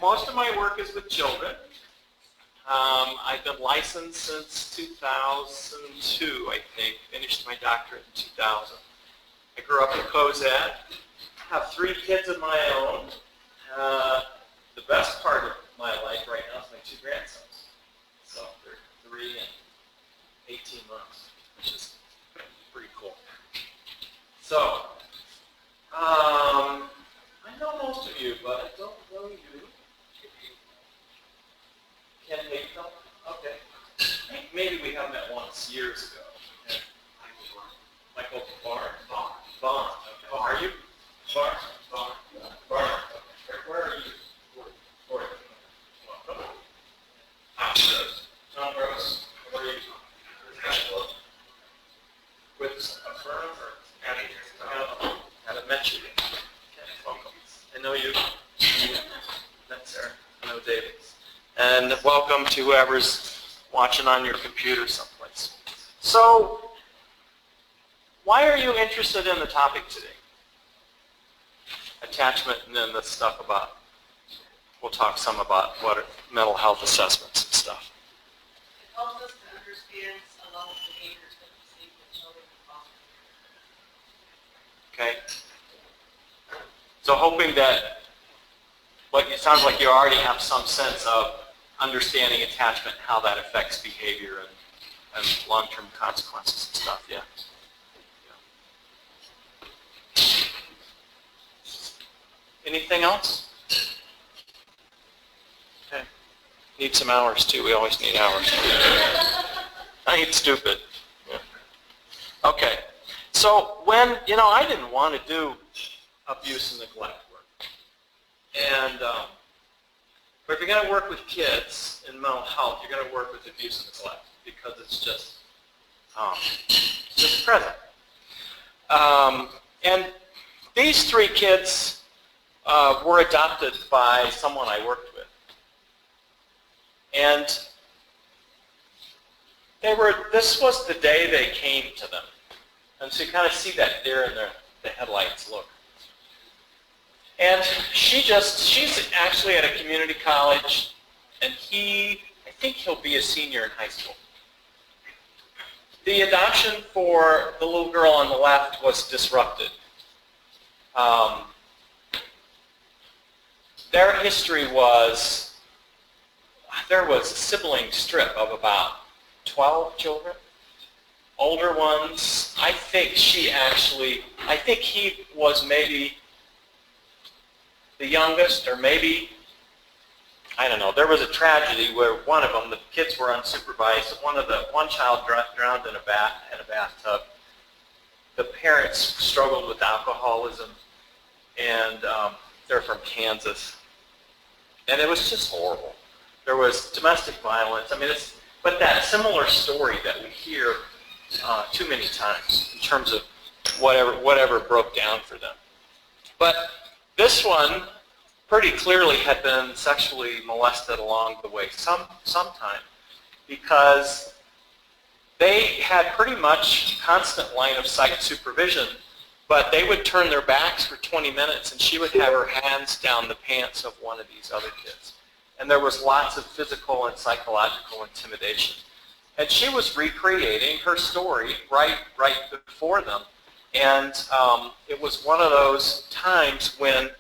Most of my work is with children. I've been licensed since 2002, I think. Finished my doctorate in 2000. I grew up in Cozad. Have 3 kids of my own. The best part of my life right now is my 2 grandsons. So they're 3 and 18 months, which is pretty cool. So, I know most of you, but I don't know you. Ken Hayden? Okay. Maybe we have met once years ago. Yeah. Michael Barr? Vaughn. Okay. Oh, are you? Barr? Barr. Okay. Where are you? Where? Welcome. Tom Rose. Where are you? With a firm or haven't met you yet. Okay, welcome. I know you. That's Sarah. I know David. And welcome to whoever's watching on your computer someplace. So, why are you interested in the topic today? Attachment, and then the stuff about, we'll talk some about what are mental health assessments and stuff. It helps us to understand a lot of behaviors that we see with children and foster. Okay? So hoping that, it sounds like you already have some sense of understanding attachment, how that affects behavior and long-term consequences and stuff, yeah. Anything else? Okay. Need some hours too. We always need hours. I ain't stupid. Yeah. Okay. So when, I didn't want to do abuse and neglect work. And but if you're going to work with kids in mental health, you're going to work with abuse and neglect because it's just present. And these 3 kids were adopted by someone I worked with. And this was the day they came to them. And so you kind of see that deer in the headlights look. And she's actually at a community college, and I think he'll be a senior in high school. The adoption for the little girl on the left was disrupted. Their history was, there was a sibling strip of about 12 children. Older ones, I think he was maybe the youngest, or maybe, I don't know, there was a tragedy where one of them, the kids were unsupervised, one child drowned in a bathtub. The parents struggled with alcoholism, and they're from Kansas. And it was just horrible. There was domestic violence. But that similar story that we hear too many times in terms of whatever broke down for them. But this one pretty clearly had been sexually molested along the way sometime, because they had pretty much constant line of sight supervision, but they would turn their backs for 20 minutes and she would have her hands down the pants of one of these other kids. And there was lots of physical and psychological intimidation. And she was recreating her story right before them. And it was one of those times when,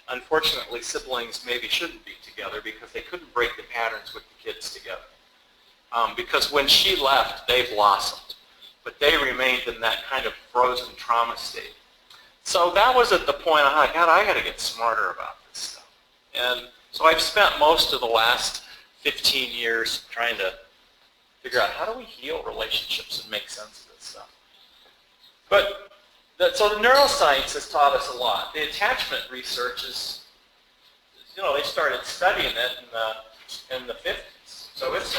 unfortunately, siblings maybe shouldn't be together because they couldn't break the patterns with the kids together. Because when she left, they blossomed. But they remained in that kind of frozen trauma state. So that was at the point I thought, God, I got to get smarter about this stuff. And so I've spent most of the last 15 years trying to figure out how do we heal relationships and make sense of this stuff. But so the neuroscience has taught us a lot. The attachment research is, they started studying it in the 50s. So it's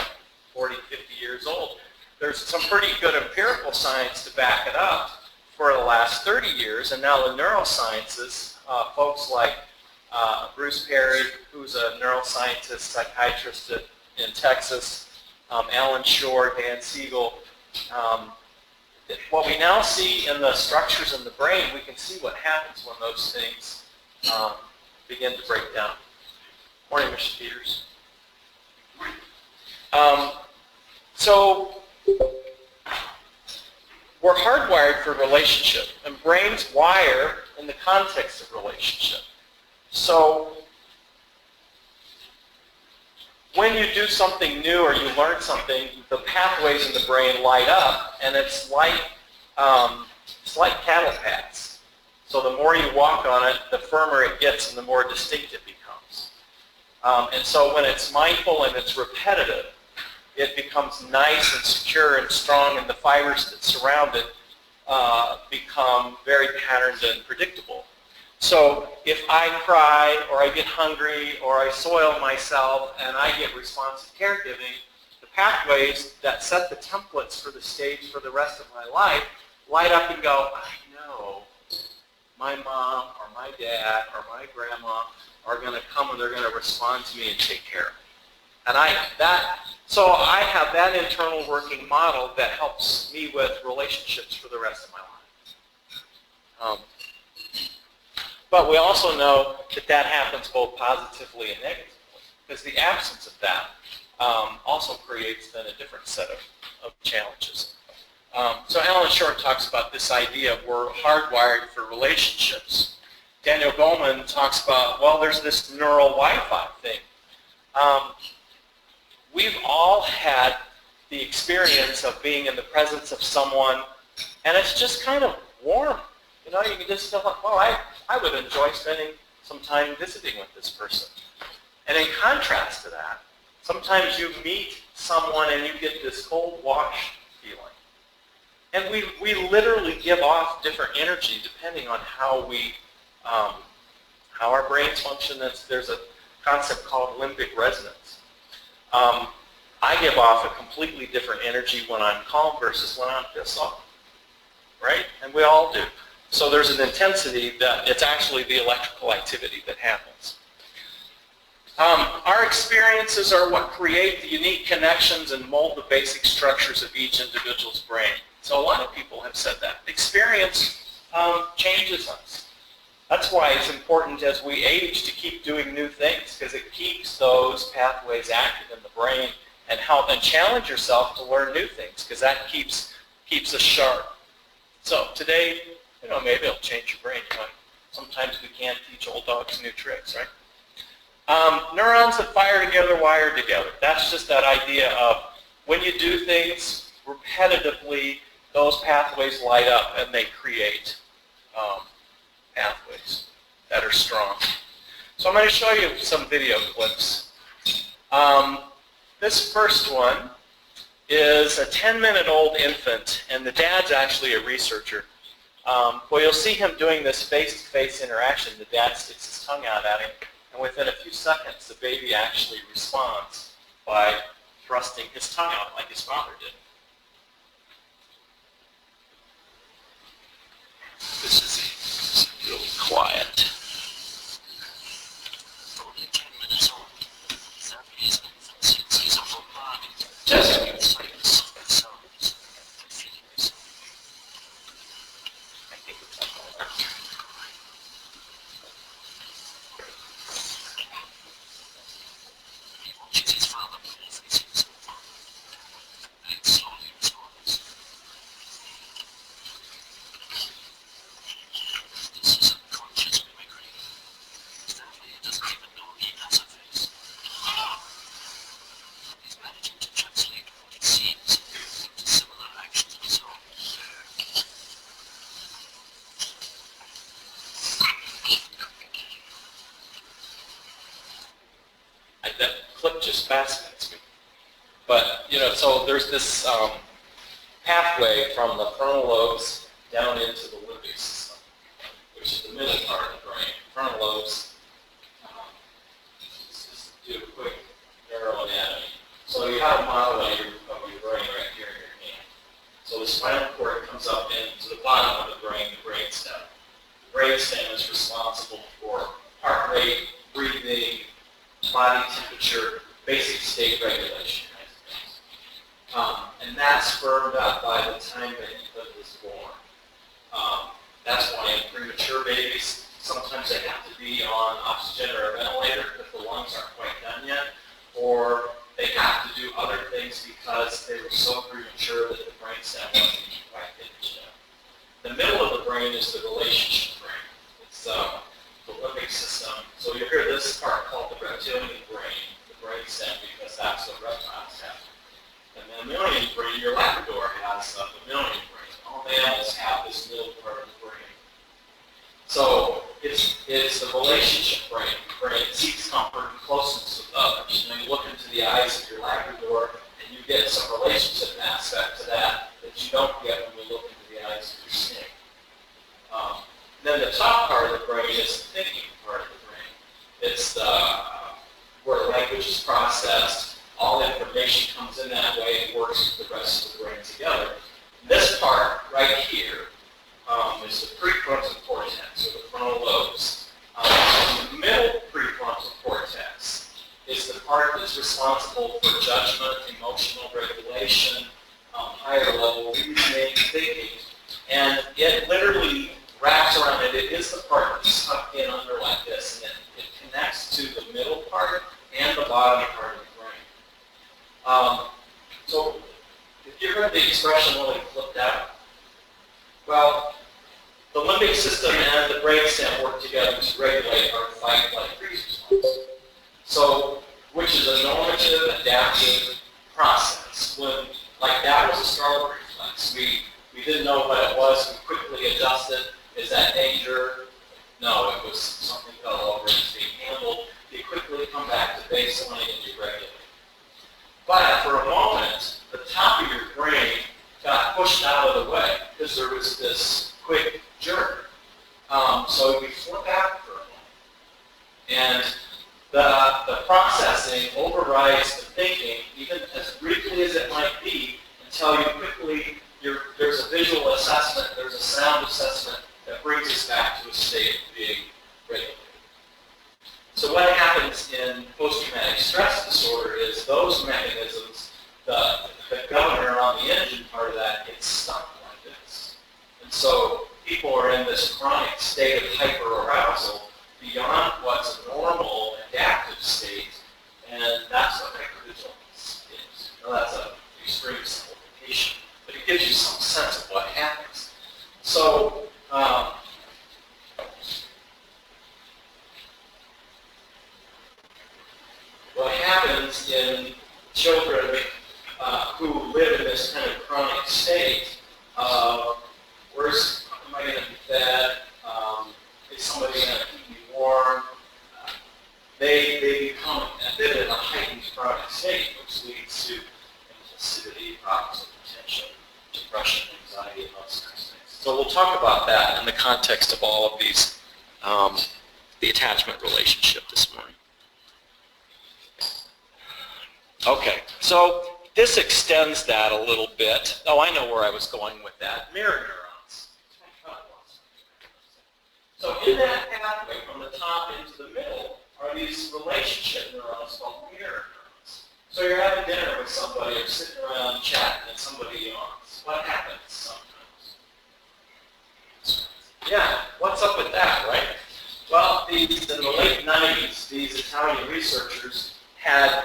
40, 50 years old. There's some pretty good empirical science to back it up for the last 30 years. And now the neurosciences, folks like Bruce Perry, who's a neuroscientist, psychiatrist in Texas, Alan Shore, Dan Siegel, what we now see in the structures in the brain, we can see what happens when those things begin to break down. Morning, Mr. Peters. So we're hardwired for relationship, and brains wire in the context of relationship. So when you do something new or you learn something, the pathways in the brain light up, and it's like cattle paths. So the more you walk on it, the firmer it gets and the more distinct it becomes. And so when it's mindful and it's repetitive, it becomes nice and secure and strong, and the fibers that surround it become very patterned and predictable. So if I cry or I get hungry or I soil myself and I get responsive caregiving, the pathways that set the templates for the stage for the rest of my life light up and go, I know my mom or my dad or my grandma are going to come and they're going to respond to me and take care of me. And so I have that internal working model that helps me with relationships for the rest of my life. But we also know that happens both positively and negatively, because the absence of that also creates then a different set of challenges. So Alan Short talks about this idea of we're hardwired for relationships. Daniel Goleman talks about, well, there's this neural Wi-Fi thing. We've all had the experience of being in the presence of someone, and it's just kind of warm. You know, you can just feel like, oh, I would enjoy spending some time visiting with this person. And in contrast to that, sometimes you meet someone and you get this cold wash feeling. And we literally give off different energy depending on how our brains function. There's a concept called limbic resonance. I give off a completely different energy when I'm calm versus when I'm pissed off, right? And we all do. So there's an intensity that it's actually the electrical activity that happens. Our experiences are what create the unique connections and mold the basic structures of each individual's brain. So a lot of people have said that. Experience changes us. That's why it's important as we age to keep doing new things, because it keeps those pathways active in the brain and help and challenge yourself to learn new things, because that keeps us sharp. So today, you know, maybe it'll change your brain. You know, sometimes we can't teach old dogs new tricks, right? Neurons that fire together wire together. That's just that idea of when you do things repetitively, those pathways light up and they create pathways that are strong. So I'm going to show you some video clips. This first one is a 10-minute-old infant, and the dad's actually a researcher. Well, you'll see him doing this face-to-face interaction. The dad sticks his tongue out at him, and within a few seconds, the baby actually responds by thrusting his tongue out like his father did. This is really quiet. Only 10 minutes old. Sadly, his infant senses are bombarded Just with sights, sounds, and feelings. I think it's like all that. He watches his father pull faces, then slowly responds. This is unconscious mimicry. Sadly, he doesn't even know he has a face. He's managing to translate what it seems into similar actions of his own. That clip just fascinates me. But, you know, so there's this pathway from the frontal lobes down into the limbic system, which is the middle part of the brain. Frontal lobes, let's just do a quick neuroanatomy. So you have a model of your brain right here in your hand. So the spinal cord comes up into the bottom of the brainstem. The brainstem is responsible for heart rate, breathing, body temperature, basic state regulation. And that's firmed up by the time that infant is born. That's why in premature babies, Sometimes they have to be on oxygen or a ventilator if the lungs aren't quite done yet, or they have to do other things because they were so premature that the brainstem wasn't quite finished yet. The middle of the brain is the relationship brain. It's the limbic system. So you hear this part called the reptilian brain, the brainstem, because that's what reptiles have. And the mammalian brain, your Labrador has the mammalian brain. All mammals have this middle part of the brain. So it's the relationship brain. The brain seeks comfort and closeness with others. You know, you look into the eyes of your Labrador, and you get some relationship aspect to that you don't get when you look into the eyes of your snake. Then the top part of the brain is the thinking part of the brain. It's where language is processed. All information comes in that way and works with the rest of the brain together. This part right here is the prefrontal cortex, or the frontal lobes. The middle prefrontal cortex is the part that's responsible for judgment, emotional regulation, higher level reasoning, thinking, and it literally wraps around it. It is the part that's tucked in under like this, and it connects to the middle part and the bottom part of the brain. So if you heard the expression really flipped out, well, the limbic system and the brainstem work together to regulate our fight, flight, freeze response. So, which is a normative, adaptive process. When, like that was a startle reflex. We didn't know what it was. We quickly adjusted. Is that danger? No, it was something fell over and it's being handled. You quickly come back to baseline and you regulate. But for a moment, the top of your brain got pushed out of the way because there was this quick jerk. So we flip out for a moment. And the processing overrides the thinking, even as briefly as it might be, until you quickly, there's a visual assessment, there's a sound assessment that brings us back to a state of being regulated. So what happens in post-traumatic stress disorder is those mechanisms, the governor on the engine part of that gets stuck like this. And so people are in this chronic state of hyperarousal beyond what's a normal adaptive state, and that's what hypervigilance is. Now that's an extreme simplification, but it gives you some sense of what happens. So what happens in children who live in this kind of chronic state of where's am I going to be fed? Is somebody going to keep me warm? They become a bit in a heightened chronic state, which leads to impulsivity, problems of attention, depression, anxiety, and those kinds of things. So we'll talk about that in the context of all of these, the attachment relationship this morning. Okay, so this extends that a little bit. Oh, I know where I was going with that. Mirror neurons. So in that pathway from the top into the middle are these relationship neurons called mirror neurons. So you're having dinner with somebody or sitting around chatting and somebody yawns. What happens sometimes? Yeah, what's up with that, right? Well, in the late 90s, these Italian researchers had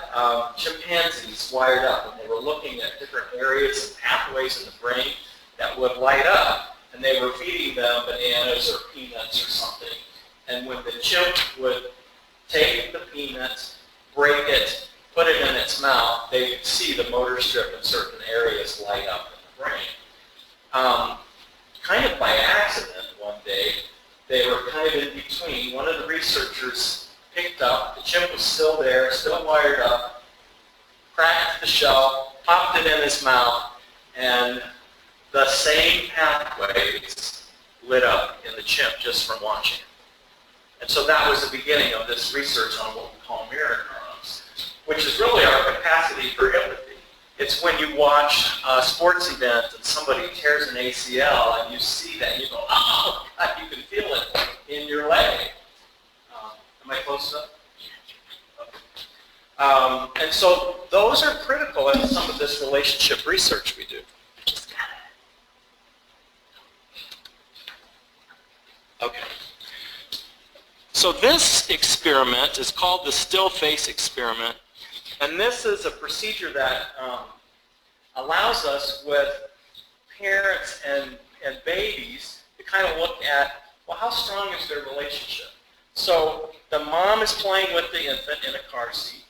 chimpanzees wired up, and they were looking at different areas and pathways in the brain that would light up, and they were feeding them bananas or peanuts or something. And when the chimp would take the peanut, break it, put it in its mouth, they would see the motor strip in certain areas light up in the brain. Kind of by accident one day, they were kind of in between. One of the researchers picked up, the chimp was still there, still wired up, cracked the shell, popped it in his mouth, and the same pathways lit up in the chimp just from watching it. And so that was the beginning of this research on what we call mirror neurons, which is really our capacity for empathy. It's when you watch a sports event and somebody tears an ACL and you see that and you go, oh, God, you can feel it in your leg. Am I close enough? Okay. And so those are critical in some of this relationship research we do. Okay. So this experiment is called the still face experiment, and this is a procedure that allows us with parents and babies to kind of look at, well, how strong is their relationship? So the mom is playing with the infant in a car seat,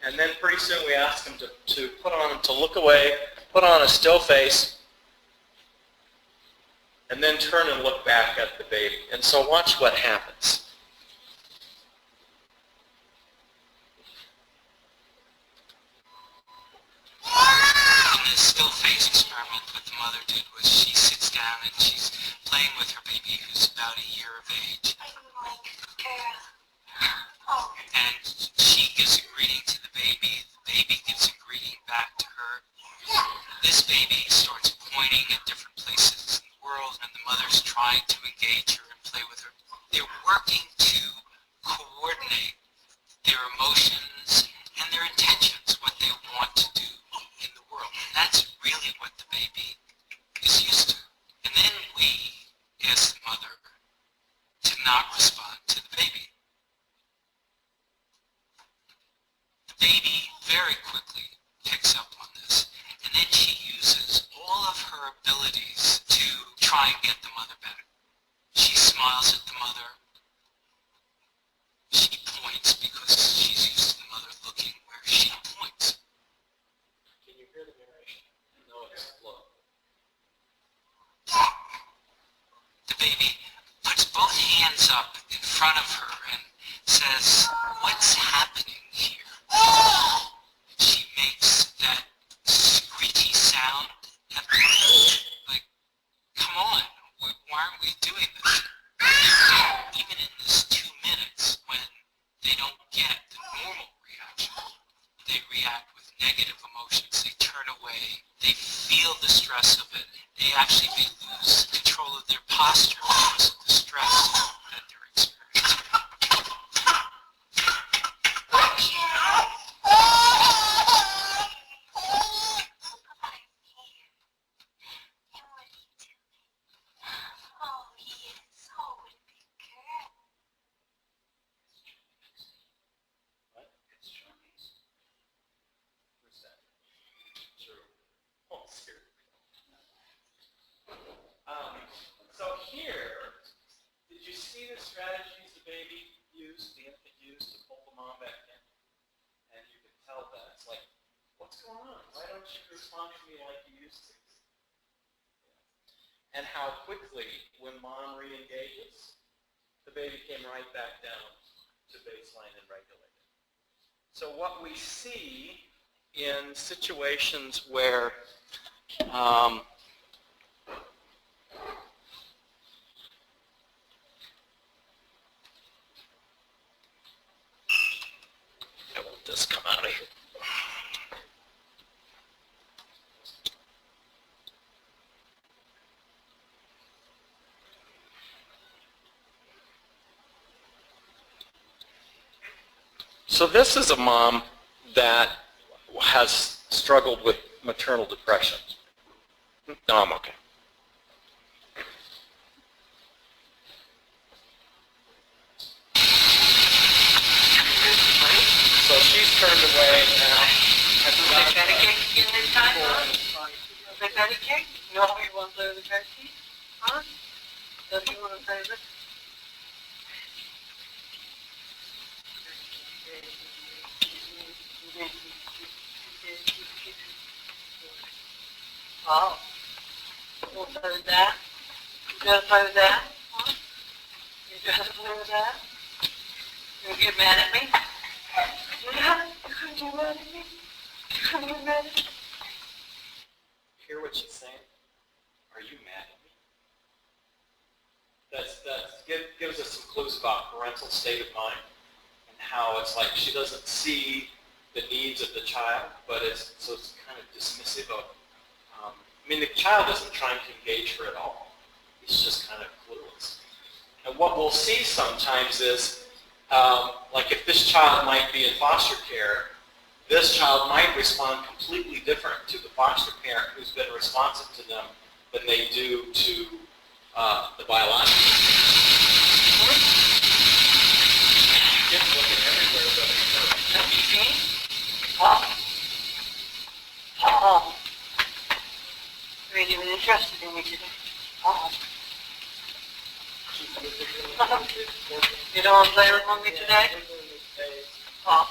and then pretty soon we ask them to look away, put on a still face, and then turn and look back at the baby. And so watch what happens. In this still face experiment, what the mother did was she sits down and she's playing with her baby who's about a year of age. And she gives a greeting to the baby gives a greeting back to her. This baby starts pointing at different places in the world, and the mother's trying to engage her and play with her. They're working to coordinate their emotions and their intentions, what they want to do in the world. And that's really what the baby is used to. And then we ask the mother to not respond to the baby. The baby very quickly picks up on this, and then she uses all of her abilities to try and get the mother back. She smiles at the mother. She points because she's used to the mother looking where she points. Can you hear the narration? No, it's low. The baby puts both hands up in front of her and says, "What's happening here?" She makes that screechy sound at the mother, like, "Come on, why aren't we doing this?" Even in this 2 minutes, when they don't get the normal reaction, they react with negative emotions. They turn away. They feel the stress of it. They actually may lose control of their posture because of the stress that they're experiencing. What? It's Chinese. Where's that? Sure. Oh, scared. So here, did you see the strategies the baby used, the infant used to pull the mom back in? And you could tell that. It's like, what's going on? Why don't you respond to me like you used to? And how quickly, when mom re-engages, the baby came right back down to baseline and regulated. So what we see in situations where I want this to come out of here. So this is a mom that has struggled with maternal depression. No, I'm okay. So she's turned away now. Take that cake again this time, huh? Take that cake? No, you want to play with the car seat? Huh? Don't you want to play with it? Oh. You want to play with that? You gonna play with that? Huh? You gonna play with that? You gonna get mad at me? Yeah? You gonna get mad at me? You gonna get mad at me? Hear what she's saying? Are you mad at me? That gives us some clues about parental state of mind and how it's like she doesn't see the needs of the child, but it's kind of dismissive of. The child isn't trying to engage her at all. He's just kind of clueless. And what we'll see sometimes is, like if this child might be in foster care, this child might respond completely different to the foster parent who's been responsive to them than they do to the biological. don't want to play with me today? Oh.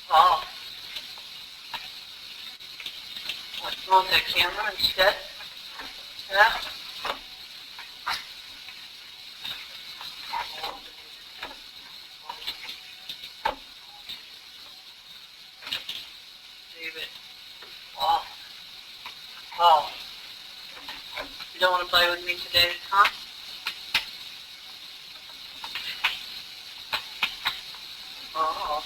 Oh. What, you want that camera instead? Yeah? David. Oh. Oh. You don't want to play with me today, huh? Oh.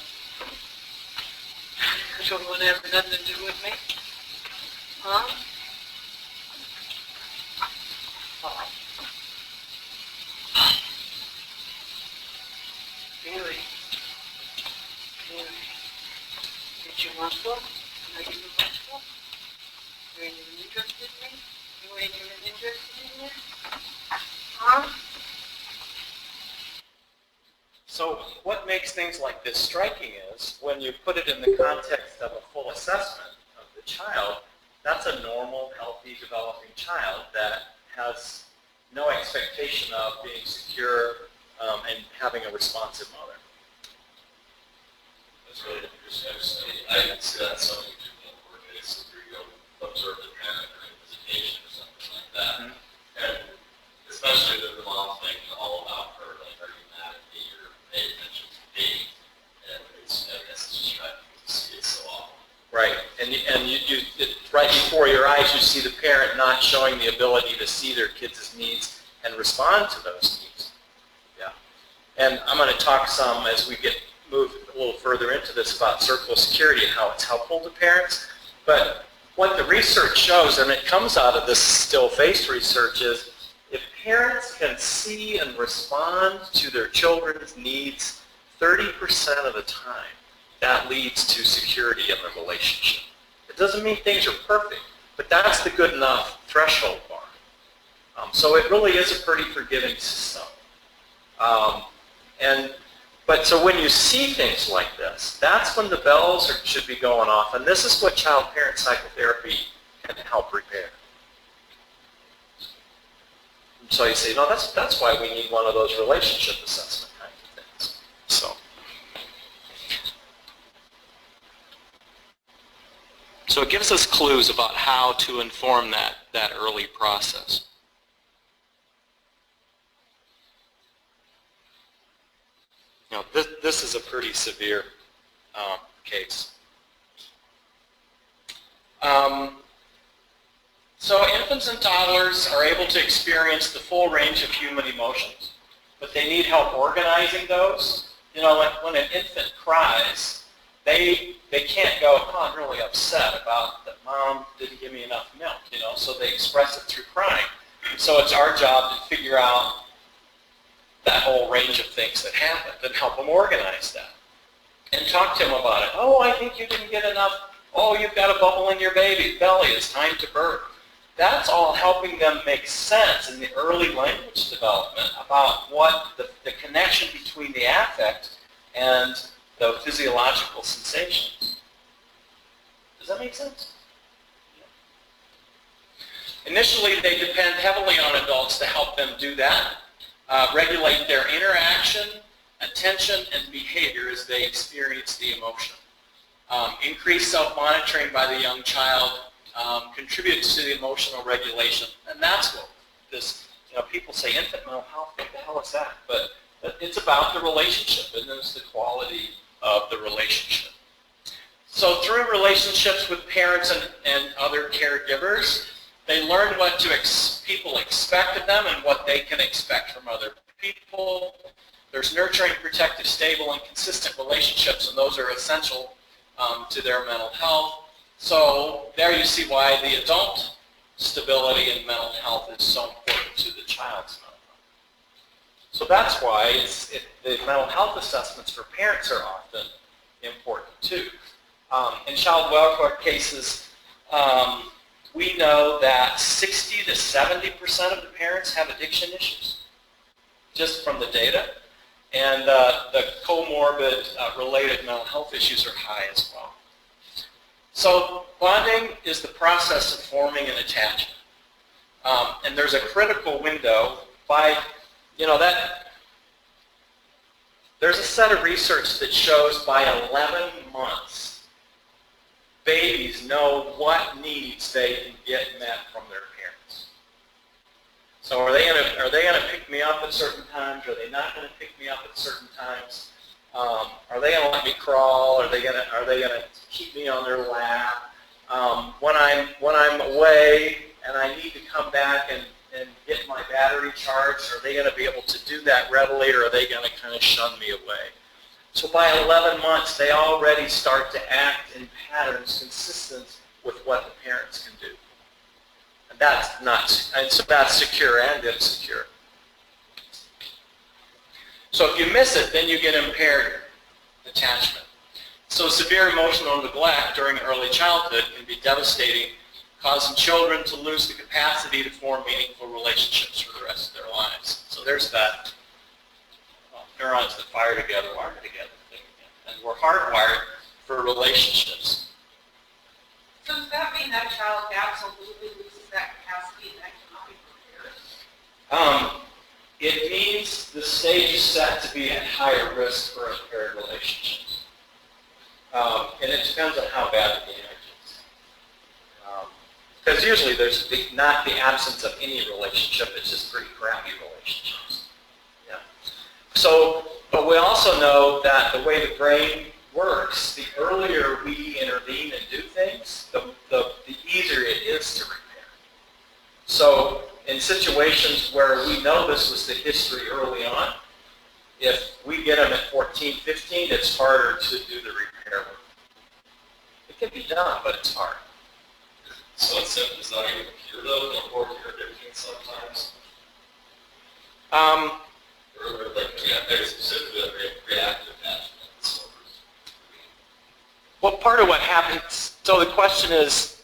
You don't want to have nothing to do with me? Huh? Oh. Really? Really? Did you want to? Are you remorseful? You ain't even interested in me? You ain't even interested in me? Huh? So what makes things like this striking is when you put it in the context of a full assessment of the child, that's a normal, healthy, developing child that has no expectation of being secure and having a responsive mother. That's really interesting. I can see that something you do in workplace where you go observe the parent during visitation or something like that. Mm-hmm. And especially the mom thinking all about her, like, are you mad at me or pay attention to me? And it's, I guess it's just striking to see it so often. Right, and right before your eyes you see the parent not showing the ability to see their kids' needs and respond to those needs. Yeah, and I'm going to talk some as we move a little further into this about circle of security and how it's helpful to parents. But what the research shows, and it comes out of this still face research, is if parents can see and respond to their children's needs 30% of the time, that leads to security in the relationship. It doesn't mean things are perfect, but that's the good enough threshold bar. So it really is a pretty forgiving system. So when you see things like this, that's when the bells should be going off, and this is what child-parent psychotherapy can help repair. So you say, no, that's why we need one of those relationship assessment kinds of things. So it gives us clues about how to inform that early process. You know, this is a pretty severe case. So infants and toddlers are able to experience the full range of human emotions, but they need help organizing those. You know, like when an infant cries, they can't go, oh, I'm really upset about that mom didn't give me enough milk, you know, so they express it through crying. So it's our job to figure out that whole range of things that happened and help them organize that. And talk to them about it. Oh, I think you didn't get enough. Oh, you've got a bubble in your belly. It's time to birth. That's all helping them make sense in the early language development about what the connection between the affect and the physiological sensations. Does that make sense? Yeah. Initially, they depend heavily on adults to help them do that, regulate their interaction, attention, and behavior as they experience the emotion. Increased self-monitoring by the young child contributes to the emotional regulation, and that's what this, you know, people say infant mental health, what the hell is that? But it's about the relationship, and it's the quality of the relationship. So through relationships with parents and other caregivers, they learn what people expect of them and what they can expect from other people. There's nurturing, protective, stable, and consistent relationships, and those are essential to their mental health. So there you see why the adult stability and mental health is so important to the child's mental health. So that's why the mental health assessments for parents are often important too. In child welfare cases, we know that 60 to 70% of the parents have addiction issues, just from the data. And the comorbid related mental health issues are high as well. So bonding is the process of forming an attachment. And there's a critical window by, you know, that There's a set of research that shows by 11 months, babies know what needs they can get met from their parents. So are they gonna pick me up at certain times? Are they not gonna pick me up at certain times? Are they gonna let me crawl? Are they gonna keep me on their lap? When I'm away and I need to come back and get my battery charged, are they going to be able to do that readily, or are they going to kind of shun me away? So by 11 months, they already start to act in patterns consistent with what the parents can do. And so that's secure and insecure. So if you miss it, then you get impaired attachment. So severe emotional neglect during early childhood can be devastating, causing children to lose the capacity to form meaningful relationships for the rest of their lives. So there's that neurons that fire together, wire together thing again. And we're hardwired for relationships. So does that mean that child absolutely loses that capacity and that cannot be repaired? It means the stage is set to be at higher risk for impaired relationships. And it depends on how bad the damage is. Because usually there's not the absence of any relationship, it's just pretty crappy relationships. Yeah. So, but we also know that the way the brain works, the earlier we intervene and do things, the easier it is to repair. So in situations where we know this was the history early on, if we get them at 14, 15, it's harder to do the repair work. It can be done, but it's hard. So it's simple, it's not even pure though, or addiction sometimes. Or like, yeah, there's specifically reactive attachment disorders. Well, part of what happens, so the question is,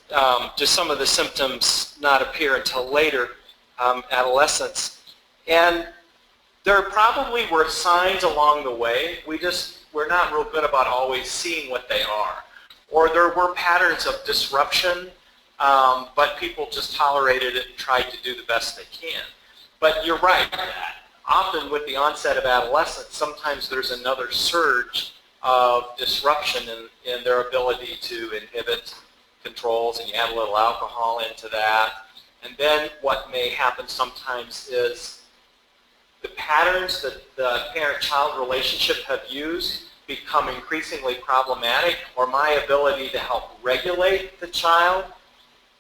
do some of the symptoms not appear until later, adolescence? And there probably were signs along the way. We're not real good about always seeing what they are. Or there were patterns of disruption, but people just tolerated it and tried to do the best they can. But you're right. Often with the onset of adolescence, sometimes there's another surge of disruption in their ability to inhibit controls, and you add a little alcohol into that. And then what may happen sometimes is the patterns that the parent-child relationship have used become increasingly problematic, or my ability to help regulate the child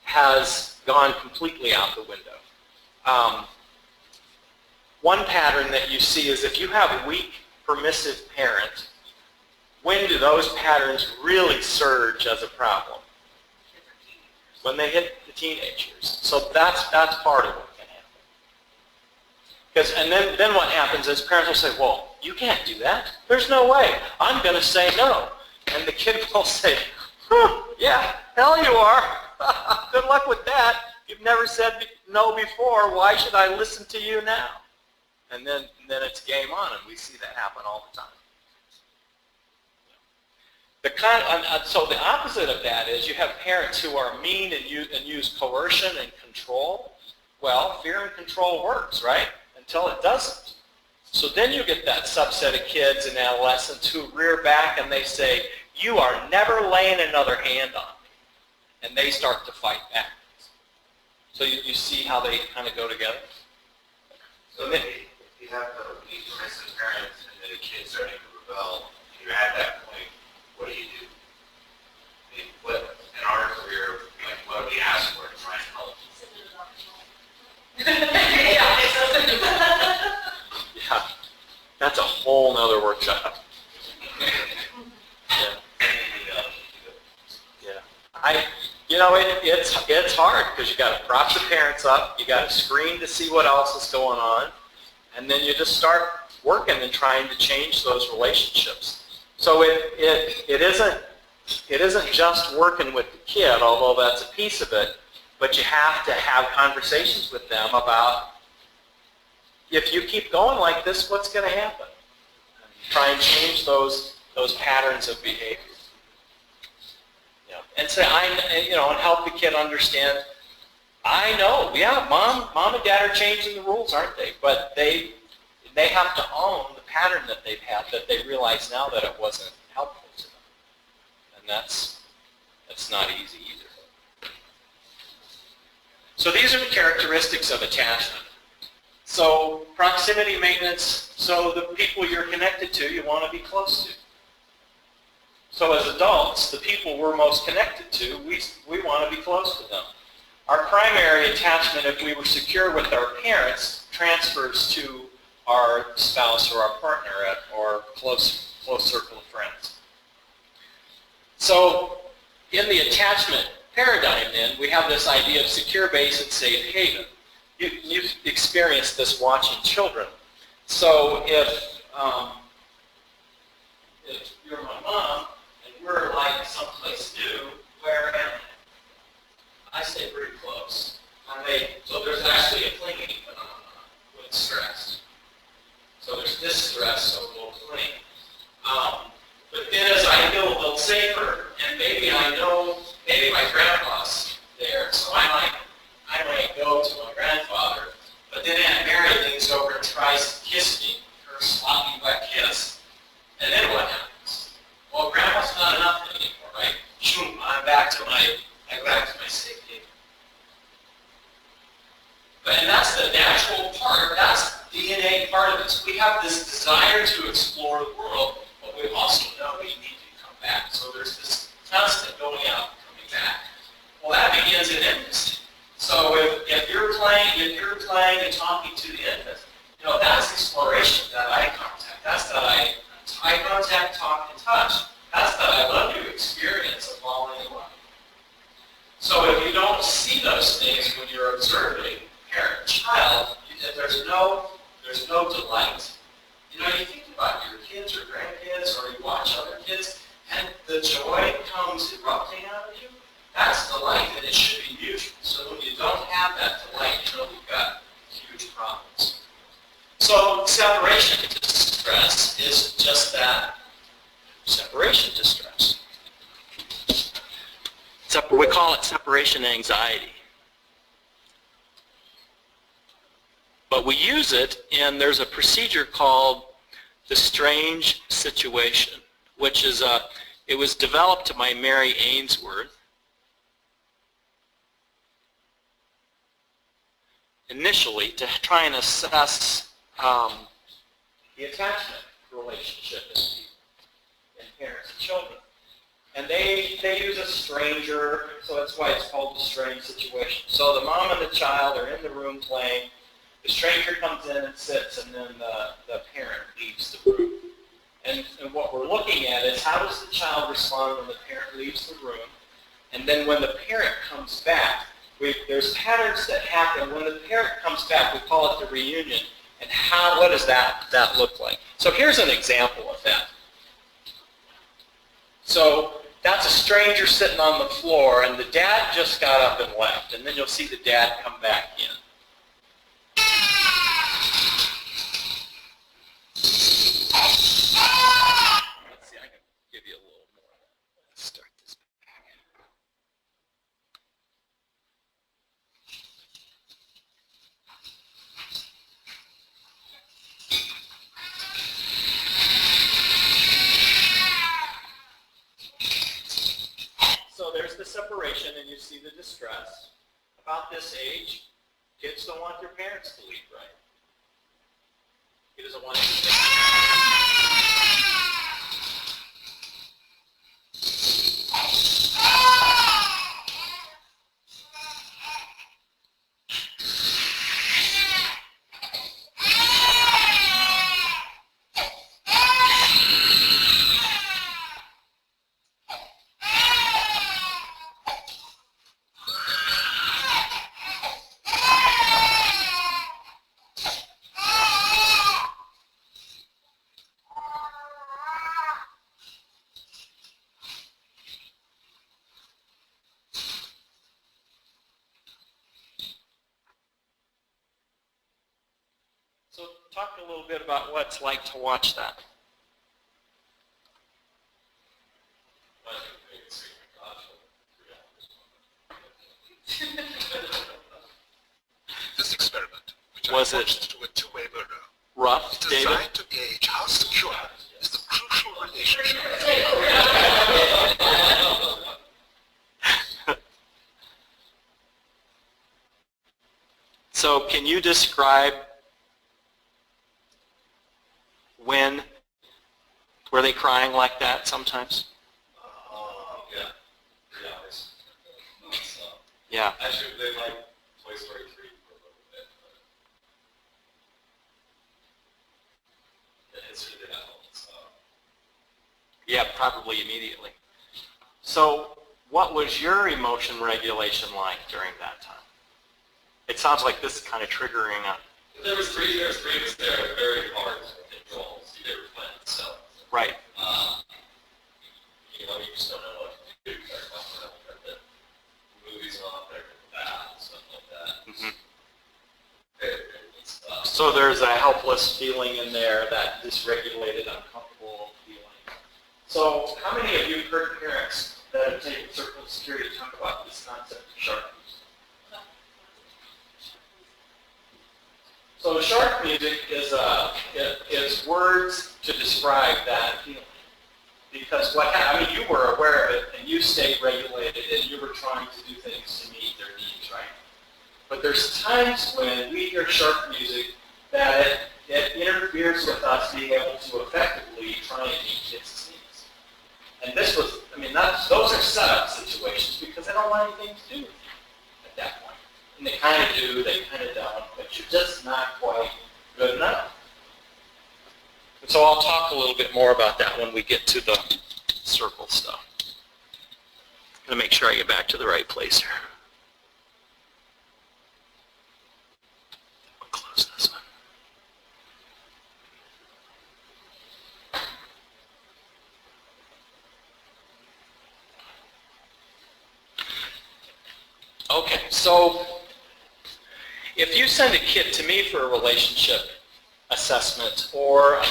has gone completely out the window. One pattern that you see is if you have a weak, permissive parent, when do those patterns really surge as a problem? When they hit the teenage years. So that's part of what can happen. And then what happens is parents will say, well, you can't do that. There's no way. I'm going to say no. And the kid will say, yeah, hell you are. Good luck with that. You've never said no before. Why should I listen to you now? And then it's game on, and we see that happen all the time. So the opposite of that is you have parents who are mean and use coercion and control. Well, fear and control works, right? Until it doesn't. So then you get that subset of kids and adolescents who rear back and they say, you are never laying another hand on me. And they start to fight back. So you see how they kind of go together? So if you have a weak permissive parent and the kid starting to rebel, and you're at that point, what do you do? I mean, what, in our career, like, what do we ask for to try and help? Yeah, that's a whole nother workshop. It's hard because you got to prop the parents up, you got to screen to see what else is going on, and then you just start working and trying to change those relationships. So it isn't just working with the kid, although that's a piece of it, but you have to have conversations with them about, if you keep going like this, what's going to happen? Try and change those patterns of behavior. And say, and help the kid understand, I know, yeah, mom and dad are changing the rules, aren't they? But they have to own the pattern that they've had that they realize now that it wasn't helpful to them. And that's not easy either. So these are the characteristics of attachment. So proximity maintenance, so the people you're connected to, you want to be close to. So as adults, the people we're most connected to, we want to be close to them. Our primary attachment, if we were secure with our parents, transfers to our spouse or our partner or close circle of friends. So in the attachment paradigm then, we have this idea of secure base and safe haven. You've experienced this watching children. So if you're my mom and we're like someplace new, where am I? I stay pretty close. So there's actually a clinging phenomenon with stress. So there's distress, so we'll cling. But then as I feel a little safer, and maybe I know, maybe my grandpa's there, so I might go to my grandfather. But then Aunt Mary leans over and tries to kiss me, her sloppy wet kiss. And then what happens? Well, grandpa's not enough anymore, right? Shoom, I'm back to my safe haven. And that's the natural part, that's the DNA part of it. So we have this desire to explore the world, but we also know we need to come back. So there's this constant going out and coming back. Well, that begins in infancy. So if you're playing and talking to the infant, that's exploration, that eye contact. That's that eye contact, talk, and touch. That's that I love you experience of falling in love. So if you don't see those things when you're observing parent-child, there's no delight. You think about your kids or grandkids, or you watch other kids, and the joy comes erupting out of you. That's delight, and it should be mutual. So when you don't have that delight, you've got huge problems. So separation distress is just that. Separation distress. We call it separation anxiety. But we use it, and there's a procedure called the strange situation, which is it was developed by Mary Ainsworth. Initially, to try and assess the attachment relationship in parents and children. And they use a stranger, so that's why it's called the strange situation. So the mom and the child are in the room playing. The stranger comes in and sits, and then the parent leaves the room. And what we're looking at is how does the child respond when the parent leaves the room, and then when the parent comes back. There's patterns that happen. When the parent comes back, we call it the reunion. And what does that look like? So here's an example of that. So that's a stranger sitting on the floor, and the dad just got up and left. And then you'll see the dad come back in. Let's see, I can give you a little more. Let's start this back. So there's the separation, and you see the distress. About this age, kids don't want their parents to leave, right? He doesn't want to. So talk a little bit about what it's like to watch that. This experiment, which Was I it watched to a two-way mirror, rough, David? Designed to gauge how secure is the crucial relationship. So can you describe when, were they crying like that sometimes? Yeah. Yeah. Yeah. Actually, they like Toy Story 3 for a little bit, but the history did not help, so. Yeah, probably immediately. So what was your emotion regulation like during that time? It sounds like this is kind of triggering a... There was three that are very hard to control, so you never plan it, so. Right. You know, you just don't know what to do. The movies on, they're bad, stuff like that. Mm-hmm. It's, So there's a helpless feeling in there, that dysregulated, uncomfortable feeling. So how many of you heard parents that have taken circle of security talk about this concept of shark music? So shark music is words to describe that feeling. Because you were aware of it and you stayed regulated and you were trying to do things to meet their needs, right? But there's times when we hear shark music that it interferes with us being able to effectively try and meet kids' needs. And this was, those are setup situations because they don't want anything to do with you at that point. And they kind of do, they kind of don't, but you're just not quite good enough. And so I'll talk a little bit more about that when we get to the circle stuff. I'm going to make sure I get back to the right place here. I'll close this one. Okay, so if you send a kid to me for a relationship assessment or a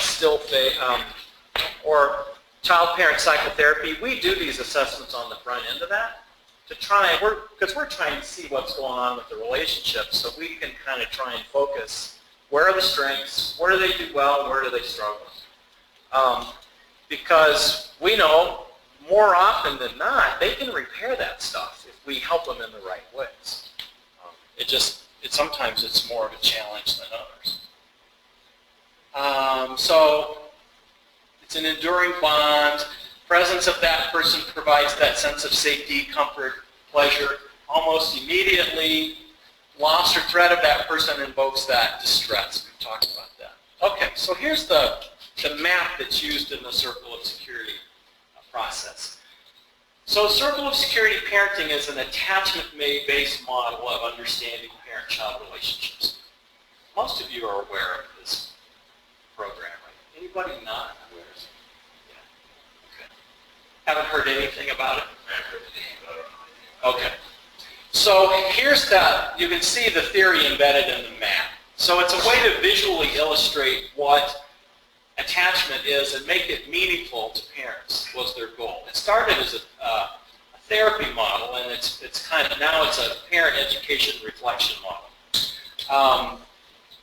or child-parent psychotherapy, we do these assessments on the front end of that to try, because we're trying to see what's going on with the relationship, so we can kind of try and focus where are the strengths, where do they do well, where do they struggle. Because we know more often than not, they can repair that stuff if we help them in the right ways. Sometimes it's more of a challenge than others. So it's an enduring bond. Presence of that person provides that sense of safety, comfort, pleasure. Almost immediately, loss or threat of that person invokes that distress. We've talked about that. Okay, so here's the map that's used in the circle of security process. So circle of security parenting is an attachment-based model of understanding parent-child relationships. Most of you are aware of this program, right? Anybody not aware of it? Yeah. Okay. Haven't heard anything about it? Okay. So here's you can see the theory embedded in the map. So it's a way to visually illustrate what attachment is and make it meaningful to parents was their goal. It started as a therapy model, and it's now it's a parent education reflection model.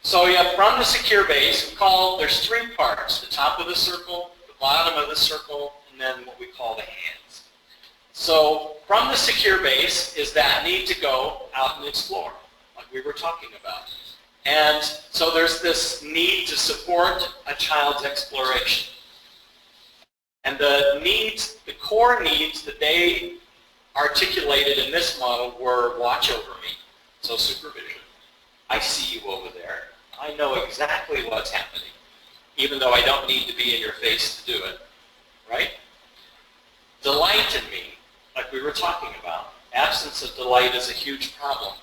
So you have from the secure base, there's three parts: the top of the circle, the bottom of the circle, and then what we call the hands. So from the secure base is that need to go out and explore, like we were talking about. And so there's this need to support a child's exploration. And the core needs that they articulated in this model were watch over me, so supervision. I see you over there. I know exactly what's happening, even though I don't need to be in your face to do it, right? Delight in me, like we were talking about. Absence of delight is a huge problem.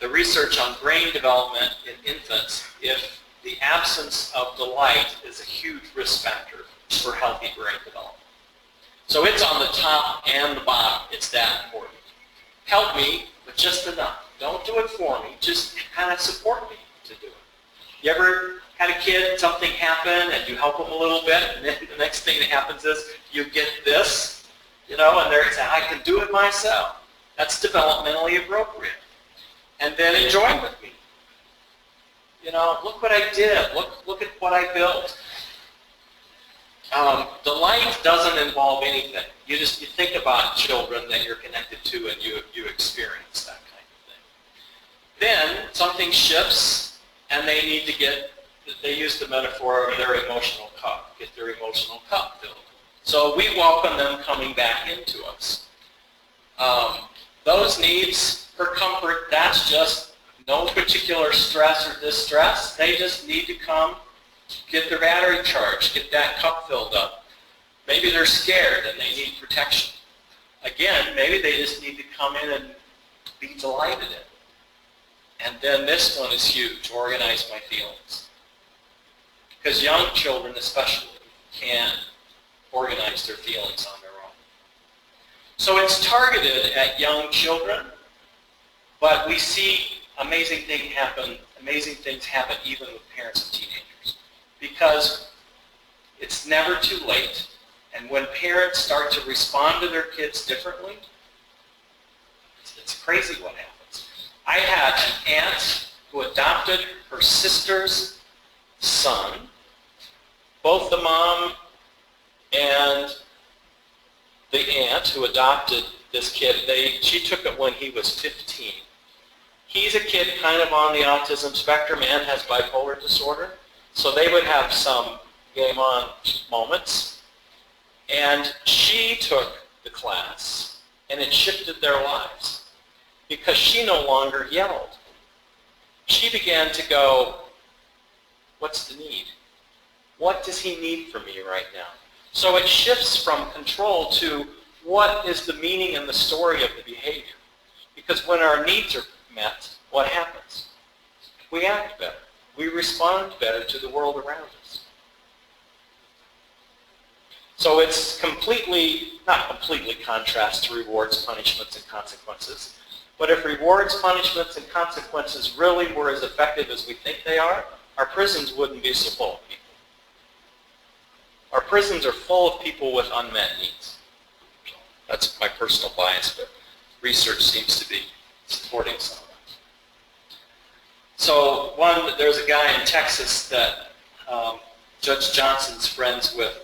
The research on brain development in infants, if the absence of delight is a huge risk factor for healthy brain development. So it's on the top and the bottom. It's that important. Help me, but just enough. Don't do it for me. Just kind of support me to do it. You ever had a kid, something happen, and you help them a little bit, and then the next thing that happens is you get this, and they're saying, I can do it myself. That's developmentally appropriate. And then enjoy with me. look what I did. Look at what I built. Delight doesn't involve anything. You think about children that you're connected to and you experience that kind of thing. Then something shifts and they need to they use the metaphor of their emotional cup, get their emotional cup filled. So we welcome them coming back into us. Those needs for comfort, that's just no particular stress or distress. They just need to come, get their battery charged, get that cup filled up. Maybe they're scared and they need protection. Again, maybe they just need to come in and be delighted in. And then this one is huge, organize my feelings. Because young children especially can organize their feelings on their own. So it's targeted at young children, but we see amazing things happen even with parents of teenagers. Because it's never too late, and when parents start to respond to their kids differently, it's crazy what happens. I had an aunt who adopted her sister's son. Both the mom and the aunt who adopted this kid, she took it when he was 15. He's a kid kind of on the autism spectrum and has bipolar disorder, so they would have some game on moments. And she took the class, and it shifted their lives because she no longer yelled. She began to go, what's the need? What does he need from me right now? So it shifts from control to what is the meaning and the story of the behavior. Because when our needs are met, what happens? We act better. We respond better to the world around us. So it's not completely contrast to rewards, punishments, and consequences. But if rewards, punishments, and consequences really were as effective as we think they are, our prisons wouldn't be so full of people. Our prisons are full of people with unmet needs. That's my personal bias, but research seems to be supporting some of that. So there's a guy in Texas that Judge Johnson's friends with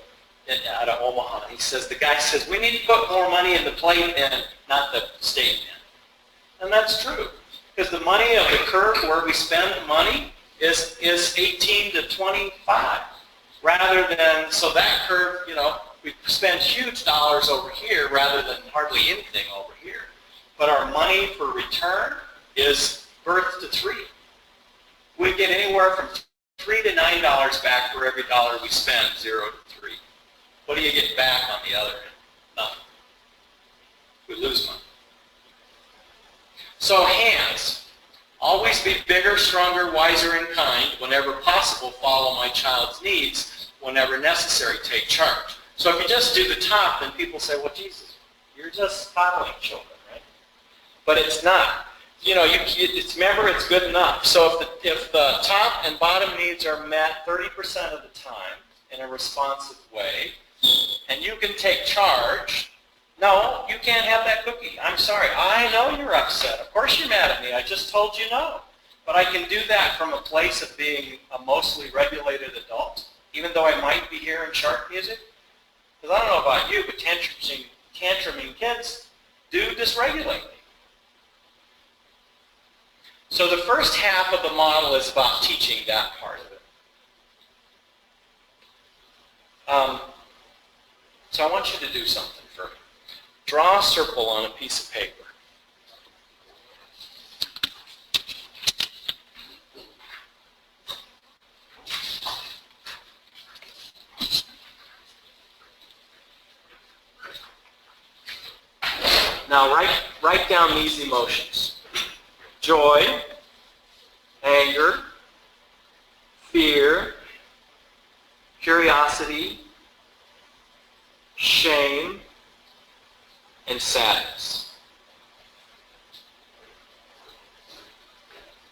out of Omaha. The guy says, we need to put more money in the plate bin, not the state bin. And that's true, because the money of the curve where we spend money is 18 to 25. Rather than, so that curve, we spend huge dollars over here rather than hardly anything over here. But our money for return is birth to 3. We get anywhere from $3 to $9 back for every dollar we spend, 0 to 3. What do you get back on the other end? Nothing. We lose money. So hands. Always be bigger, stronger, wiser, and kind. Whenever possible, follow my child's needs. Whenever necessary, take charge. So if you just do the top, then people say, well, Jesus, you're just following children, right? But it's not. Remember, it's good enough. So if the top and bottom needs are met 30% of the time in a responsive way, and you can take charge, no, you can't have that cookie. I'm sorry. I know you're upset. Of course you're mad at me. I just told you no. But I can do that from a place of being a mostly regulated adult, even though I might be hearing sharp music. Because I don't know about you, but tantruming kids do dysregulate me. So the first half of the model is about teaching that part of it. So I want you to do something for me. Draw a circle on a piece of paper. Now write down these emotions. Joy, anger, fear, curiosity, shame, and sadness.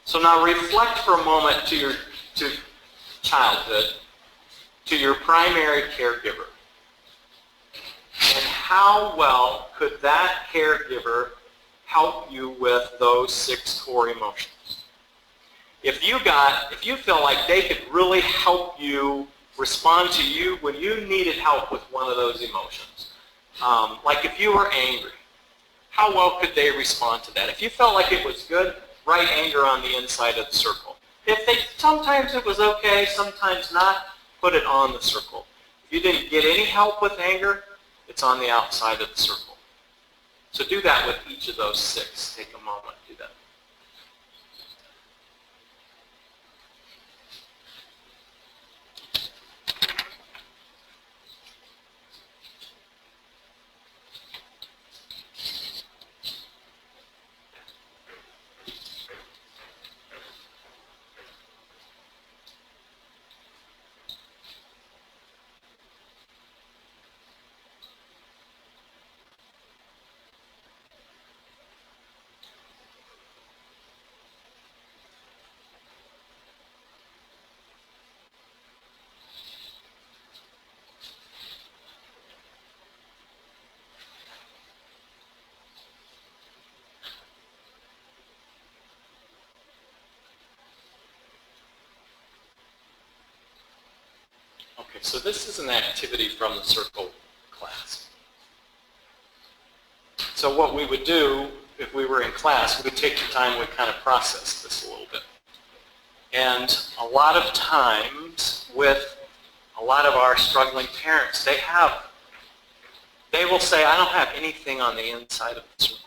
So now reflect for a moment to childhood, to your primary caregiver. And how well could that caregiver help you with those 6 core emotions? If you feel like they could really help you respond to you when you needed help with one of those emotions, like if you were angry, how well could they respond to that? If you felt like it was good, write anger on the inside of the circle. Sometimes it was okay, sometimes not, put it on the circle. If you didn't get any help with anger, it's on the outside of the circle. So do that with each of those 6. Take a moment to do that. Okay, so this is an activity from the circle class. So what we would do if we were in class, we would take the time, we'd kind of process this a little bit. And a lot of times with a lot of our struggling parents, they will say, I don't have anything on the inside of the circle.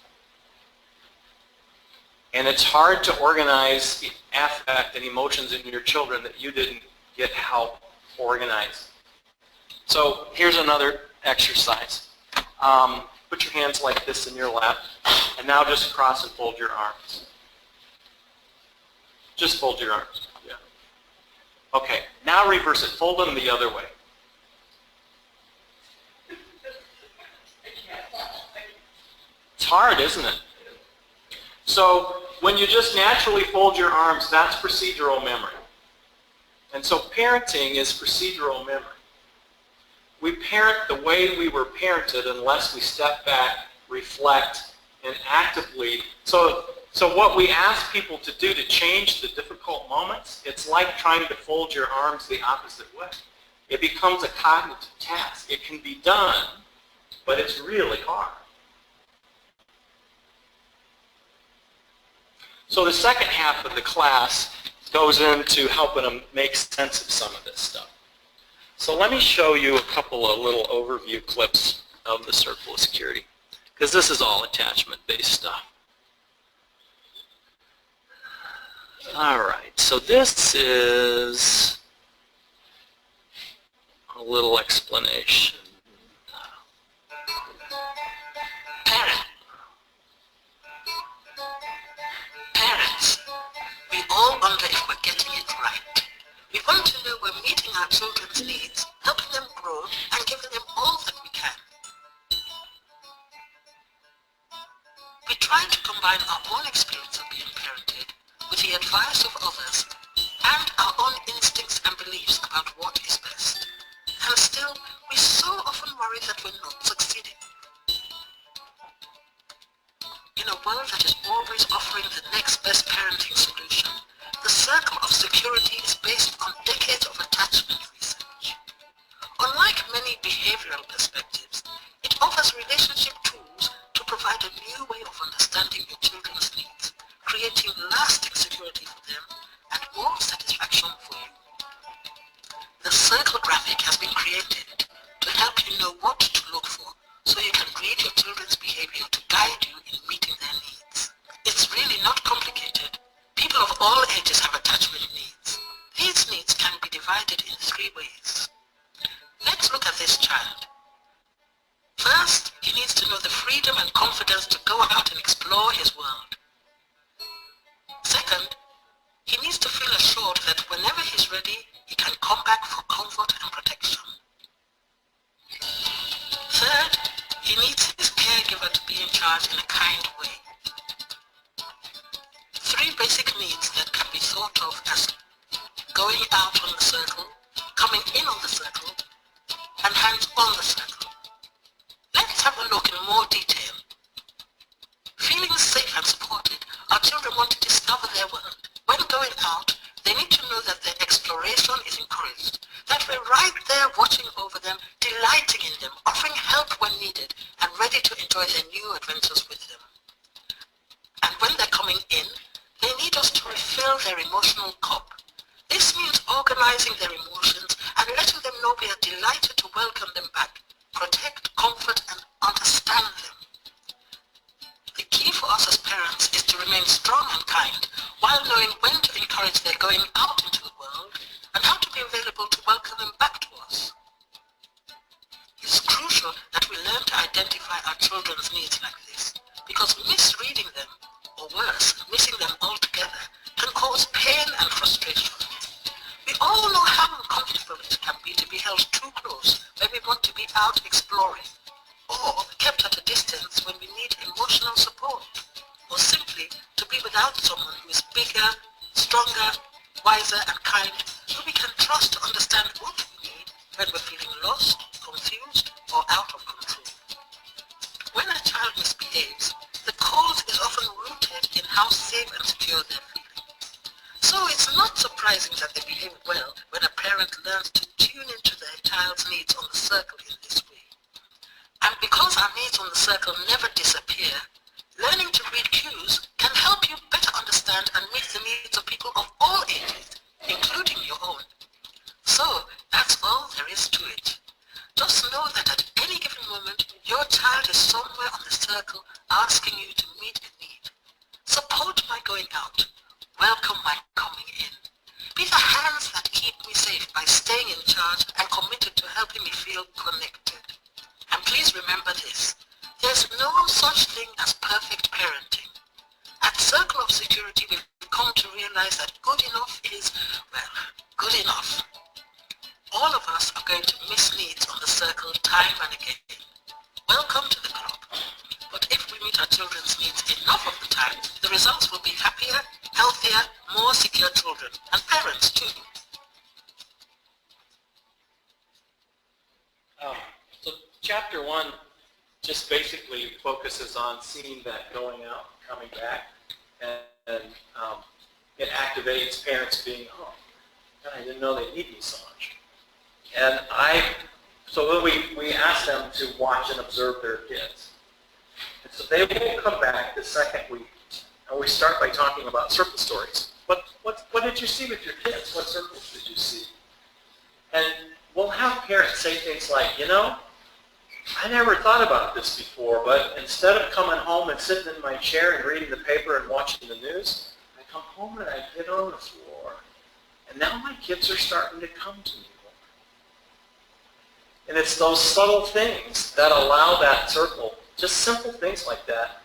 And it's hard to organize affect and emotions in your children that you didn't get help organize. So here's another exercise. Put your hands like this in your lap, and now just cross and fold your arms. Just fold your arms. Yeah. Okay, now reverse it. Fold them the other way. It's hard, isn't it? So when you just naturally fold your arms, that's procedural memory. And so parenting is procedural memory. We parent the way we were parented unless we step back, reflect, and actively. So what we ask people to do to change the difficult moments, it's like trying to fold your arms the opposite way. It becomes a cognitive task. It can be done, but it's really hard. So the second half of the class goes into helping them make sense of some of this stuff. So let me show you a couple of little overview clips of the circle of security, because this is all attachment-based stuff. All right, so this is a little explanation. Parents, we all wonder if we're getting it right. We want to know we're meeting our children's needs, helping them grow, and giving them all that we can. We try to combine our own experience of being parented with the advice of others and our own instincts and beliefs about what is best. And still, we so often worry that we're not succeeding. In a world that is always offering the next best parenting solution, the circle of security is based on decades of attachment research. Unlike many behavioral perspectives, it offers relationship tools to provide a new way of understanding your children's needs, creating lasting security for them and more satisfaction for you. The circle graphic has been created to help you know what to look for so you can read your children's behavior to guide you in meeting their needs. It's really not complicated. People of all ages have attachment needs. These needs can be divided in 3 ways. Let's look at this child. First, he needs to know the freedom and confidence to go out and explore his world. Second, he needs to feel assured that whenever he's ready, he can come back for comfort and protection. Third, he needs his caregiver to be in charge in a kind way. 3 basic needs that can be thought of as going out on the circle, coming in on the circle, and hands on the circle. Let's have a look in more detail. Feeling safe and supported, our children want to discover their world. When when going out, they need to know that their exploration is encouraged, that we're right there watching over them, delighting in them, offering help when needed, and ready to enjoy their new adventures with them. And when they're coming in, they need us to refill their emotional cup. This means organizing their emotions and letting them know we are delighted to welcome them back, protect, comfort, and understand them. The key for us as parents is to remain strong and kind while knowing when to encourage their going out into the world and how to be available to welcome them back to us. It's crucial that we learn to identify our children's needs like this, because misreading them, or worse, missing them altogether, can cause pain and frustration. We all know how uncomfortable it can be to be held too close when we want to be out exploring, or kept at a distance when we need emotional support, or simply to be without someone who is bigger, stronger, wiser, and kind, who we can trust to understand what we need when we're feeling lost, confused, or out of control. When a child misbehaves, the cause is often rooted in how safe and secure they're feeling. So it's not surprising that they behave well when a parent learns to tune into their child's needs on the circle in this way. And because our needs on the circle never disappear, learning to read cues can help you better understand and meet the needs of people of all ages, including your own. So that's all there is to it. Just know that at any given moment, your child is somewhere on the circle asking you to meet a need. Support my going out. Welcome my coming in. Be the hands that keep me safe by staying in charge and committed to helping me feel connected. And please remember this, there's no such thing as perfect parenting. At Circle of Security, we've come to realize that good enough is, well, good enough. All of us are going to miss needs on the circle time and again. Welcome to the club. But if we meet our children's needs enough of the time, the results will be happier, healthier, more secure children, and parents too. So chapter 1 just basically focuses on seeing that going out, coming back, and it activates parents being, oh, God, I didn't know they need me so much. And so we ask them to watch and observe their kids. And so they will come back the second week, and we start by talking about circle stories. What did you see with your kids? What circles did you see? And we'll have parents say things like, you know, I never thought about this before, but instead of coming home and sitting in my chair and reading the paper and watching the news, I come home and I get on the floor. And now my kids are starting to come to me more. And it's those subtle things that allow that circle, just simple things like that,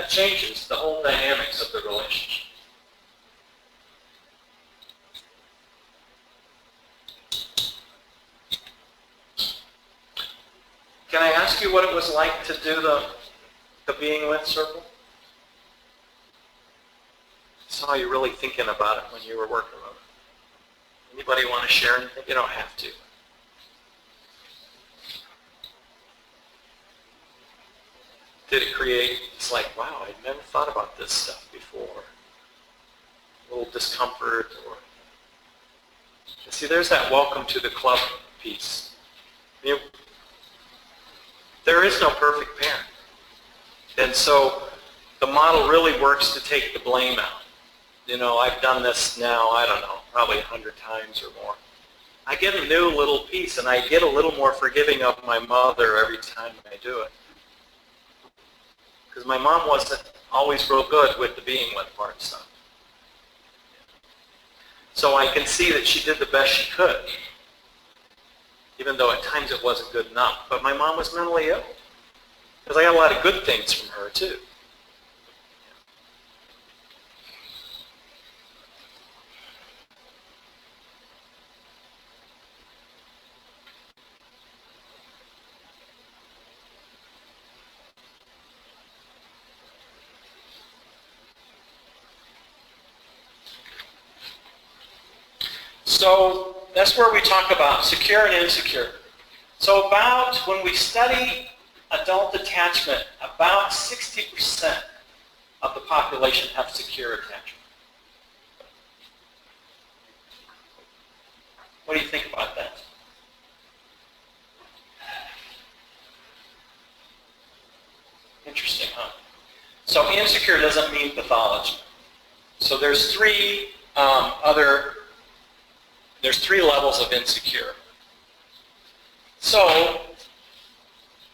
changes the whole dynamics of the relationship. Can I ask you what it was like to do the being with circle? I saw you really thinking about it when you were working on it. Anybody want to share anything? You don't have to. Did it create, it's like, wow, I'd never thought about this stuff before. A little discomfort or... See, there's that welcome to the club piece. There is no perfect parent. And so the model really works to take the blame out. You know, I've done this now, I don't know, probably 100 times or more. I get a new little piece, and I get a little more forgiving of my mother every time I do it. Because my mom wasn't always real good with the being with part stuff. So I can see that she did the best she could, even though at times it wasn't good enough. But my mom was mentally ill, because I got a lot of good things from her too. So that's where we talk about secure and insecure. So about, when we study adult attachment, about 60% of the population have secure attachment. What do you think about that? Interesting, huh? So insecure doesn't mean pathology. So there's three levels of insecure. So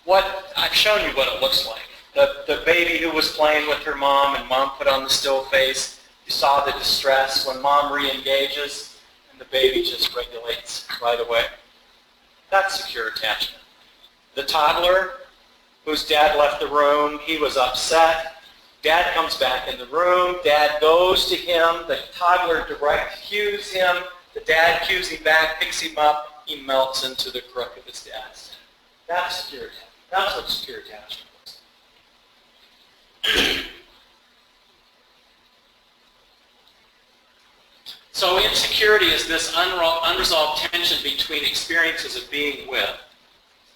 what I've shown you what it looks like. The baby who was playing with her mom and mom put on the still face, you saw the distress when mom re-engages and the baby just regulates right away. That's secure attachment. The toddler whose dad left the room, he was upset. Dad comes back in the room. Dad goes to him. The toddler direct cues him. The dad cues him back, picks him up. He melts into the crook of his dad's head. That's secure attachment. That's what secure attachment is. So insecurity is this unresolved tension between experiences of being with.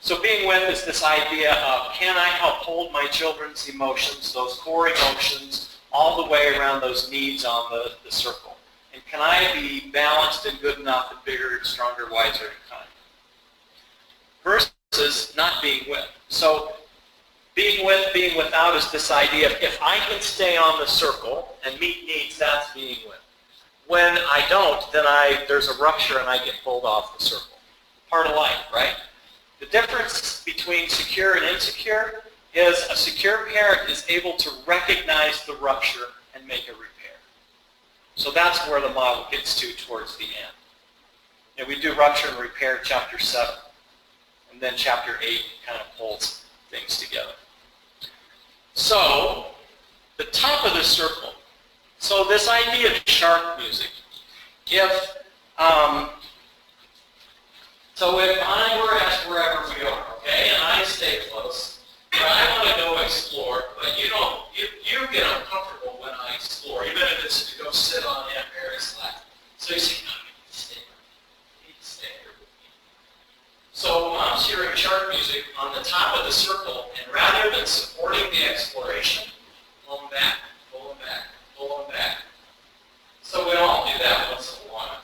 So being with is this idea of, can I help hold my children's emotions, those core emotions, all the way around those needs on the circle? And can I be balanced and good enough and bigger and stronger, wiser, and kind? Versus not being with. So being with, being without is this idea of, if I can stay on the circle and meet needs, that's being with. When I don't, then there's a rupture and I get pulled off the circle. Part of life, right? The difference between secure and insecure is a secure parent is able to recognize the rupture and make a repair. So that's where the model gets to towards the end. And we do rupture and repair chapter 7. And then chapter 8 kind of pulls things together. So, the top of the circle. So this idea of shark music. If I were at wherever we are, okay, and I stay close, but I want to go explore, but you get uncomfortable when I explore, even if it's to go sit on Aunt Mary's lap. So you say, no, you need to stay here with me. So mom's hearing shark music on the top of the circle, and rather than supporting the exploration, pull them back, pull them back, pull them back. So we all do that once in a while.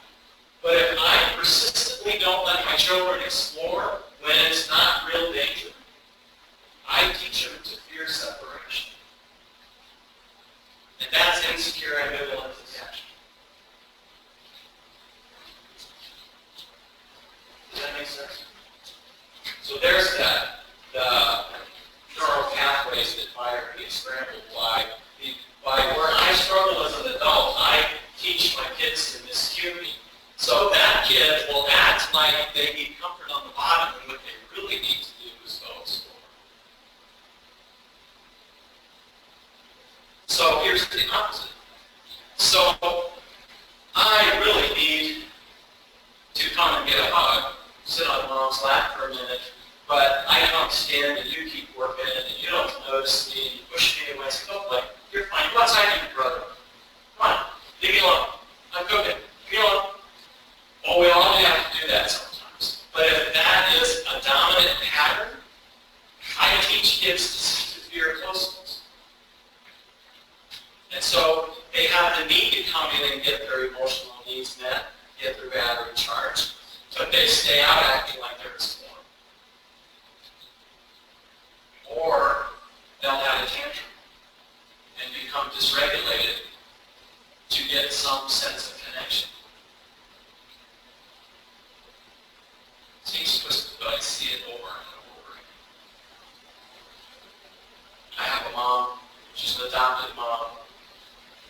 But if I persistently don't let my children explore when it's not real danger, I teach them to fear separation. And that's insecure ambivalent attachment. Does that make sense? So there's the neural pathways that fire being scrambled by where I struggle as an adult, I teach my kids to miscue me. So that kid will act like they need comfort on the bottom, and what they really need to do is go explore. So here's the opposite. So I really need to come and get a hug, sit on mom's lap for a minute, but I don't stand and you keep working and you don't notice me and you push me away and say, don't play, you're fine, go outside and your brother. Come on, leave me alone. I'm cooking. Leave me alone. Well, we all have to do that sometimes. But if that is a dominant pattern, I teach kids to fear closeness. And so they have the need to come in and get their emotional needs met, get their battery charged, but they stay out acting like they're exploring. Or they'll have a tantrum and become dysregulated to get some sense of connection. Seems twisted, but I see it over and over again. I have a mom, she's an adopted mom,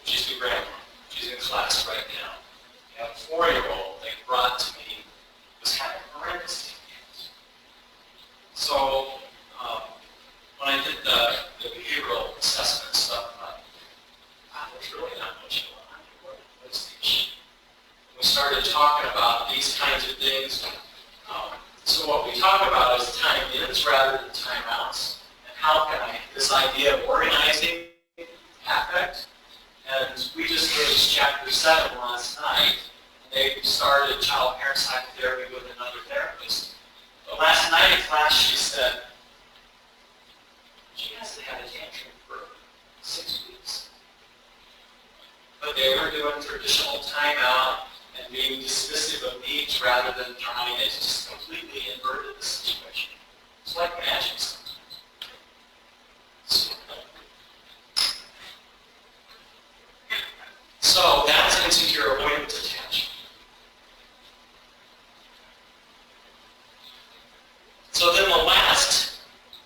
she's a grandma, she's in class right now. I have a 4-year-old they brought to me was having horrendous things. So when I did the behavioral assessment stuff, I thought, wow, there's really not much going on. What's the issue? We started talking about these kinds of things. So what we talk about is time-ins rather than time-outs. And how can this idea of organizing affect. And we just finished chapter 7 last night. And they started child-parent psychotherapy with another therapist. But last night in class she said, she hasn't had a tantrum for 6 weeks. But they were doing traditional timeout and being dismissive of needs rather than trying. It's just completely inverted the situation. It's like magic sometimes. So that's insecure avoidance attachment. So then the last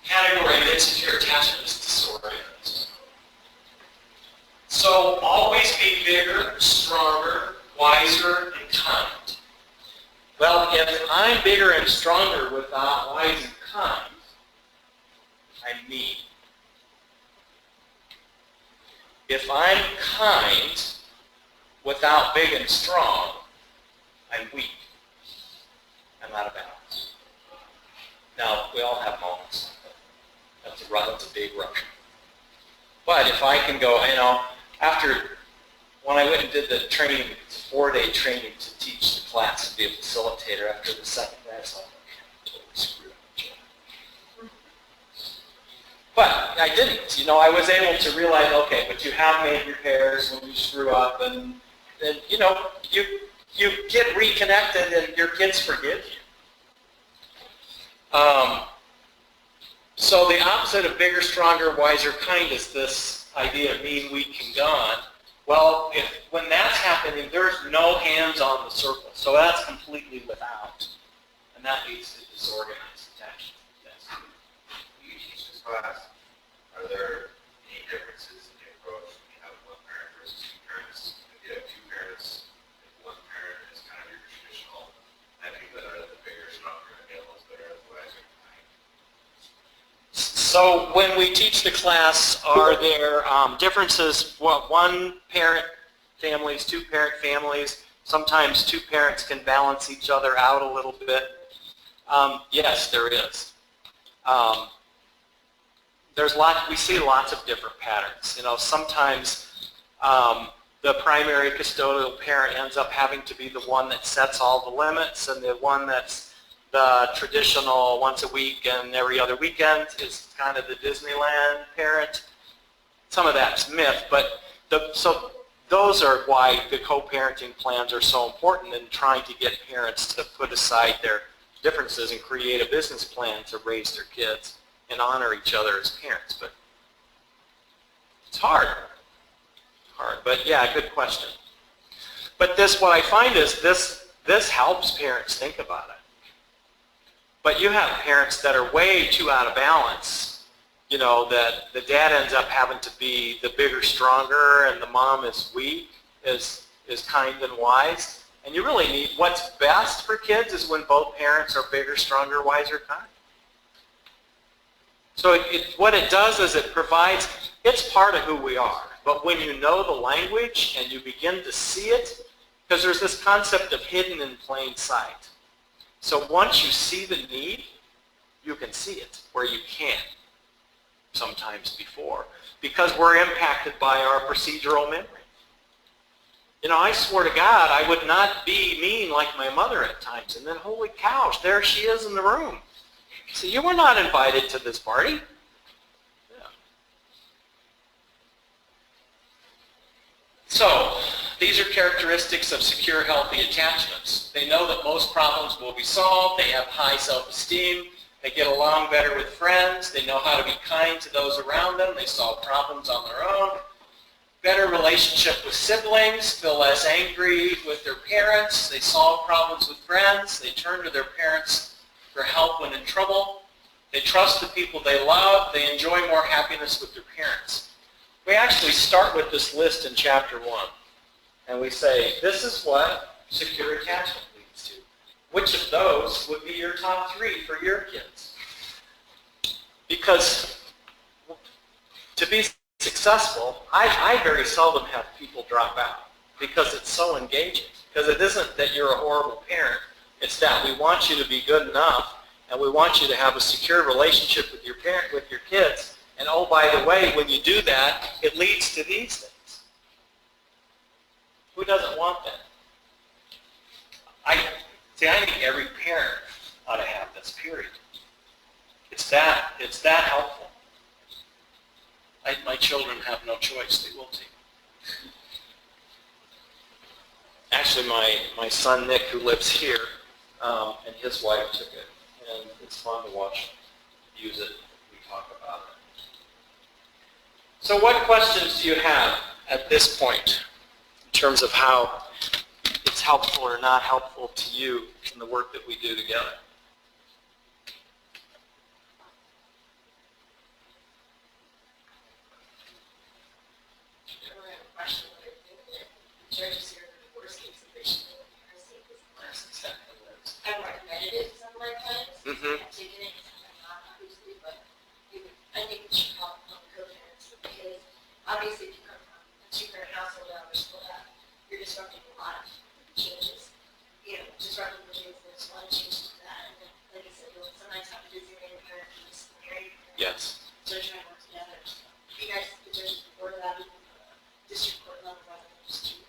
category of insecure attachment is disorganized. So always be bigger, stronger, wiser, and kind. Well, if I'm bigger and stronger without wise and kind, I'm mean. If I'm kind without big and strong, I'm weak. I'm out of balance. Now, we all have moments. That's a big rush. But if I can go, when I went and did the training, it's a 4-day training to teach the class and be a facilitator, after the second day, I was like, okay, totally screwed up. But I didn't. I was able to realize, okay, but you have made repairs when you screw up, and you get reconnected, and your kids forgive you. So the opposite of bigger, stronger, wiser, kind is this idea of mean, weak, and gone. Well, when that's happening, there's no hands on the circle. So that's completely without. And that leads to disorganized attachment. Yes. You teach this class. Are there any differences in the approach when you have one parent versus two parents? If you have two parents, if one parent is kind of your traditional, I think that are the bigger, stronger, and the other ones that are the wiser kind. So when we teach the class, are there differences? One parent families, two parent families, sometimes two parents can balance each other out a little bit. Yes, there is. We see lots of different patterns. Sometimes the primary custodial parent ends up having to be the one that sets all the limits, and the one that's the traditional once a week and every other weekend is kind of the Disneyland parent. Some of that's myth, but so those are why the co-parenting plans are so important in trying to get parents to put aside their differences and create a business plan to raise their kids and honor each other as parents. But it's hard. But yeah, good question. But what I find is this helps parents think about it. But you have parents that are way too out of balance, that the dad ends up having to be the bigger, stronger, and the mom is weak, is kind and wise. And you really need, what's best for kids is when both parents are bigger, stronger, wiser, kind. So what it does is it provides, it's part of who we are. But when you know the language and you begin to see it, because there's this concept of hidden in plain sight. So once you see the need, you can see it where you can't sometimes before, because we're impacted by our procedural memory. I swear to God, I would not be mean like my mother at times, and then holy cow, there she is in the room. So you were not invited to this party. Yeah. So these are characteristics of secure, healthy attachments. They know that most problems will be solved. They have high self-esteem. They get along better with friends. They know how to be kind to those around them. They solve problems on their own. Better relationship with siblings. Feel less angry with their parents. They solve problems with friends. They turn to their parents for help when in trouble. They trust the people they love. They enjoy more happiness with their parents. We actually start with this list in Chapter 1. And we say, this is what secure attachment leads to. Which of those would be your top 3 for your kids? Because to be successful, I very seldom have people drop out because it's so engaging. Because it isn't that you're a horrible parent. It's that we want you to be good enough, and we want you to have a secure relationship with your kids. And oh, by the way, when you do that, it leads to these things. Who doesn't want that? I think every parent ought to have this, period. It's that helpful. My children have no choice. They will take. Actually, my son Nick, who lives here, and his wife took it, and it's fun to watch use it. We talk about it. So what questions do you have at this point in terms of how it's helpful or not helpful to you in the work that we do together? Judges here for the worst case of vision I recommended it some of my times. Mm-hmm. I've taken it, not obviously, but I think it should help on co-parents because obviously if you come from a two-parent household or school you're disrupting a lot of changes. Disrupting the kids, there's a lot of changes to that. And then, like I said, you'll sometimes have to visit your parent and just marry your parent. Yes. Judge and I work together. You guys, the judges before that, even district court level rather than just two.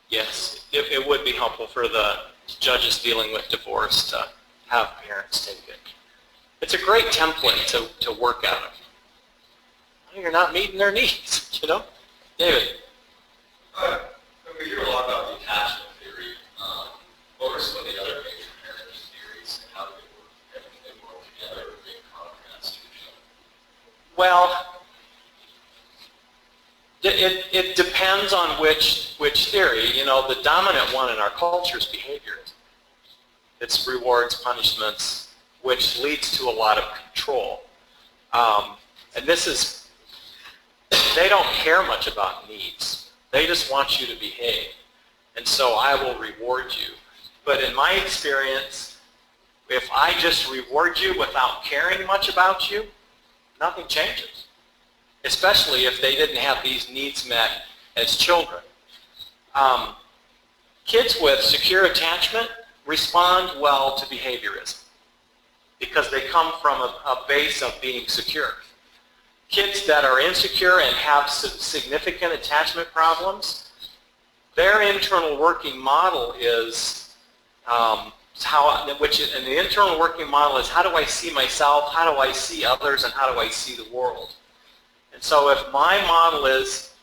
Yes, it would be helpful for the judges dealing with divorce to have parents take it. It's a great template to work out of. You're not meeting their needs, David? We hear a lot about detachment theory. What are some of the other major marriage theories and how do they work together or they contrast to each other? Well, it depends on which theory. The dominant one in our culture is behavior. It's rewards, punishments, which leads to a lot of control. And they don't care much about needs. They just want you to behave. And so I will reward you. But in my experience, if I just reward you without caring much about you, nothing changes. Especially if they didn't have these needs met as children. Kids with secure attachment respond well to behaviorism because they come from a base of being secure. Kids that are insecure and have significant attachment problems, their internal working model is and the internal working model is how do I see myself, how do I see others, and how do I see the world. And so if my model is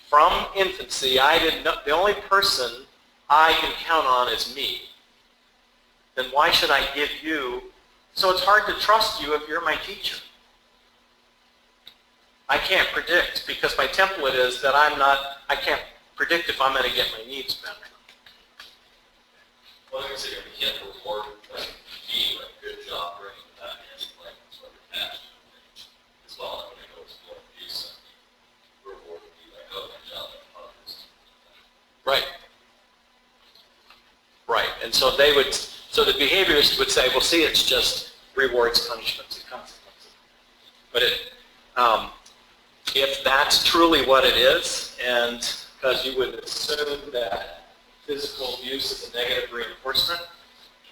from infancy, the only person I can count on is me, then why should I give you? So it's hard to trust you if you're my teacher. I can't predict because my template is that I can't predict if I'm going to get my needs met. Well, like I said, we can't reward being a good job bringing that in, like sort of attachment as well. When it goes to abuse, reward would be like, oh, good job, others. Right. Right. And so so the behaviorists would say, well, see, it's just rewards, punishments, and consequences. But if that's truly what it is, and because you would assume that physical abuse is a negative reinforcement,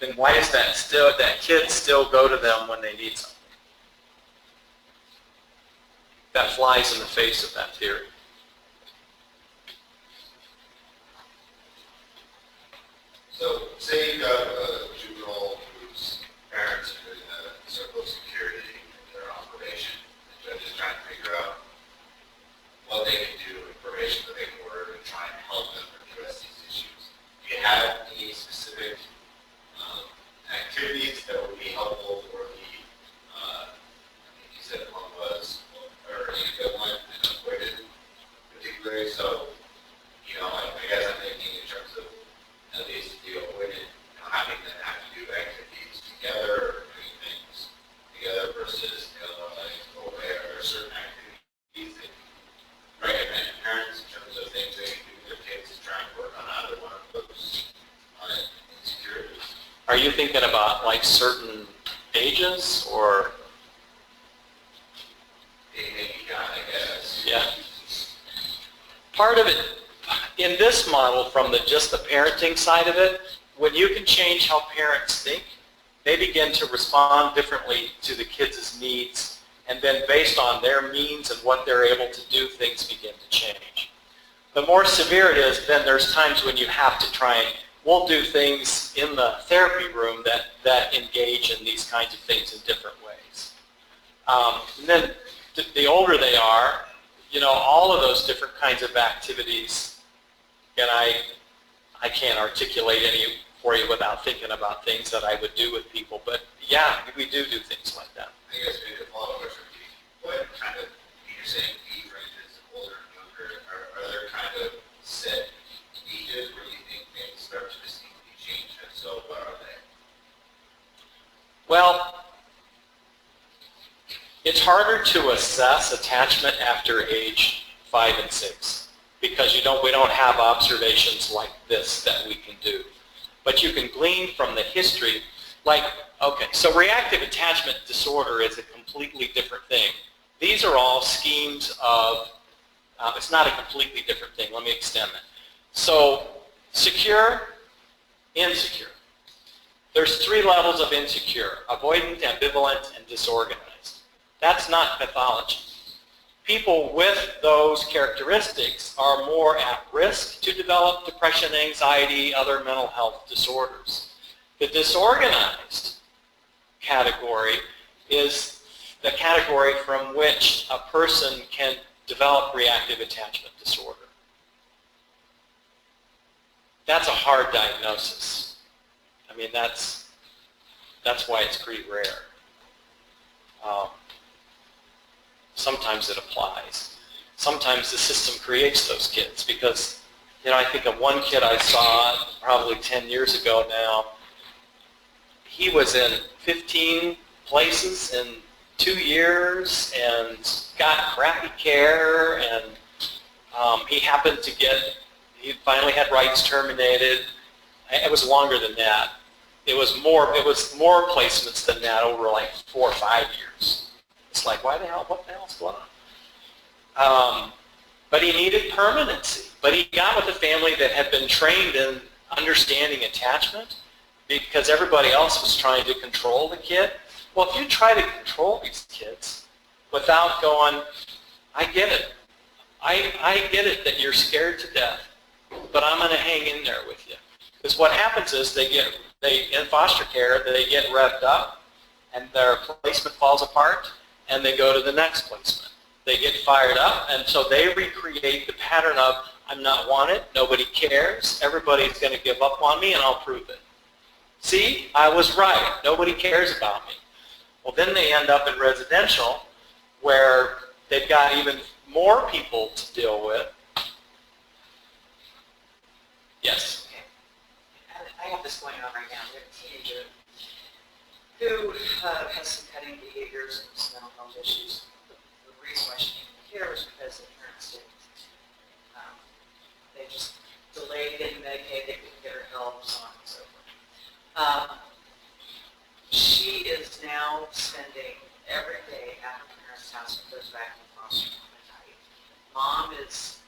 then why does that kids still go to them when they need something? That flies in the face of that theory. So, say you've got a juvenile whose parents are in a circle of security and they're on probation. The judge is trying to figure out what they can do in probation that they can order and try and help them address these issues. Do you have any specific activities that would be helpful for the, I think you said one was, or a good one and avoided particularly. So, I guess I'm thinking in terms of at least the avoided, having them have to do activities together or doing things together versus, like, aware or certain activities that you recommend to parents in terms of things they can do with their kids to try and work on either one of those insecurities. Are you thinking about like certain ages or? Maybe not, I guess. Yeah. Part of it, in this model, from just the parenting side of it, when you can change how parents think, they begin to respond differently to the kids' needs, and then based on their means and what they're able to do, things begin to change. The more severe it is, then there's times when you have to try and, we'll do things in the therapy room that engage in these kinds of things in different ways. And then the older they are, all of those different kinds of activities, and I can't articulate any for you without thinking about things that I would do with people. But yeah, we do things like that. I guess maybe a follow-up question would be, what kind of, you're saying age ranges, older and younger, are there kind of set ages where you think things start to distinctly change, and so what are they? Well, it's harder to assess attachment after age 5 and 6 because we don't have observations like this that we can do. But you can glean from the history, like, okay, so reactive attachment disorder is a completely different thing. These are all schemes of, it's not a completely different thing. Let me extend that. So secure, insecure. There's 3 levels of insecure: avoidant, ambivalent, and disorganized. That's not pathology. People with those characteristics are more at risk to develop depression, anxiety, other mental health disorders. The disorganized category is the category from which a person can develop reactive attachment disorder. That's a hard diagnosis. I mean, that's why it's pretty rare. Sometimes it applies. Sometimes the system creates those kids because, I think of one kid I saw probably 10 years ago now. He was in 15 places in 2 years and got crappy care, and he happened to he finally had rights terminated. It was longer than that. It was more placements than that over like 4 or 5 years. It's like, what the hell's going on? But he needed permanency. But he got with a family that had been trained in understanding attachment because everybody else was trying to control the kid. Well, if you try to control these kids without going, I get it. I get it that you're scared to death, but I'm going to hang in there with you. Because what happens is in foster care, they get revved up and their placement falls apart, and they go to the next placement. They get fired up, and so they recreate the pattern of, I'm not wanted, nobody cares, everybody's going to give up on me, and I'll prove it. See, I was right, nobody cares about me. Well, then they end up in residential, where they've got even more people to deal with. Yes? I have this going on right now. We have a teenager who has some cutting behaviors and some mental health issues. The reason why she came here was because the parents didn't. They just delayed getting Medicaid, they couldn't get her help, so on and so forth. She is now spending every day at her parents' house and goes back to foster home at night. Mom is,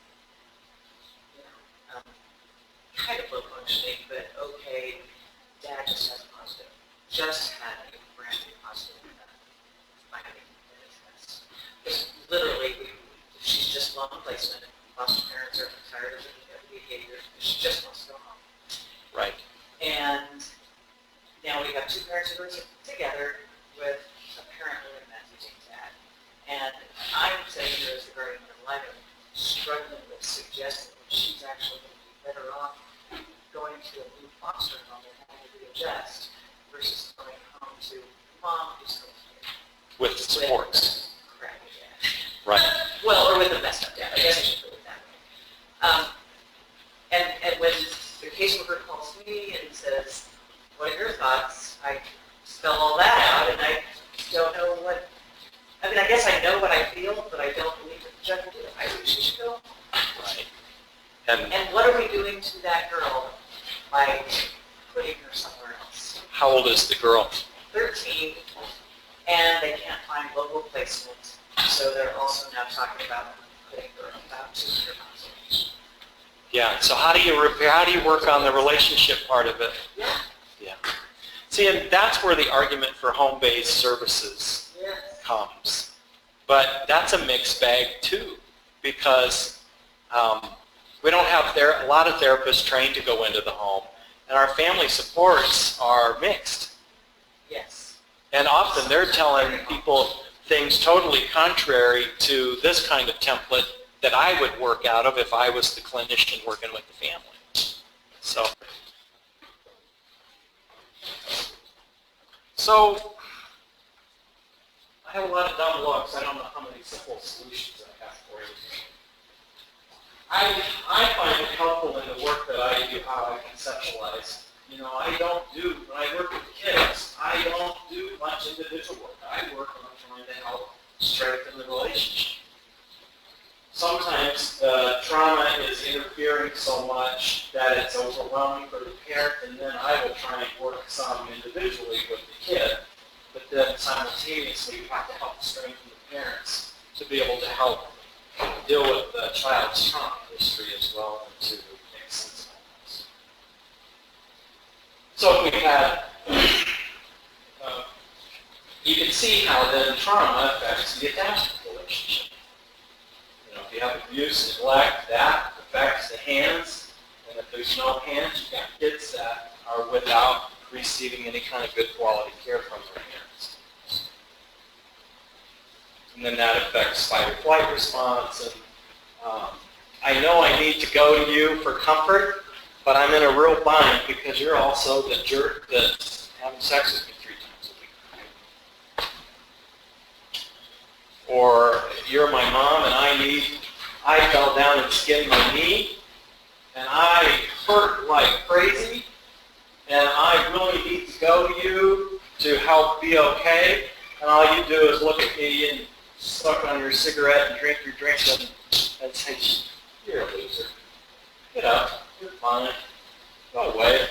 kind of low functioning, but okay. Dad just has positive. Just had a brand new positive finding in his test. Because literally, she's just long placement. Foster parents are tired of the behavior. She just wants to go home. Right. And now we have 2 parents who are together with a parent really managing dad. And I'm saying here as the guardian ad litem, struggling with suggesting that she's actually going to be better off going to a new foster home and having to readjust versus going home to mom who's still here. With supports. Crappy dad. Right. Well, or with a messed up dad. I guess I should put it that way. And when the caseworker calls me and says, what are your thoughts? I spell all that out, and I don't know what, I guess I know what I feel, but I don't believe that the judge will do it. I think she should go. Right. And what are we doing to that girl by putting her somewhere else? How old is the girl? 13, and they can't find local placement, so they're also now talking about putting her about 2 year consultation. Yeah. So how do you work on the relationship part of it? Yeah. Yeah. See, and that's where the argument for home-based services Yes. comes. But that's a mixed bag too, because we don't have a lot of therapists trained to go into the home, and our family supports are mixed. Yes. And often they're telling people things totally contrary to this kind of template that I would work out of if I was the clinician working with the family. So I have a lot of dumb looks. I don't know how many simple solutions I have for you. I find it helpful in the work that I do, how I conceptualize. You know, when I work with kids, I don't do much individual work. I work on trying to help strengthen the relationship. Sometimes the trauma is interfering so much that it's overwhelming for the parent, and then I will try and work some individually with the kid. But then simultaneously, you have to help strengthen the parents to be able to help deal with the child's trauma history as well, and to make sense of this. So if we had, you can see how then trauma affects the attachment relationship. You know, if you have abuse, neglect, that affects the hands, and if there's no hands, you've got kids that are without receiving any kind of good quality care from their parents. And then that affects fight or flight response. And I know I need to go to you for comfort, but I'm in a real bind because you're also the jerk that's having sex with me 3 times a week. Or you're my mom and I fell down and skinned my knee, and I hurt like crazy, and I really need to go to you to help be okay, and all you do is look at me and suck on your cigarette and drink your drink and say, you're a loser. Get up. You're fine. Go away.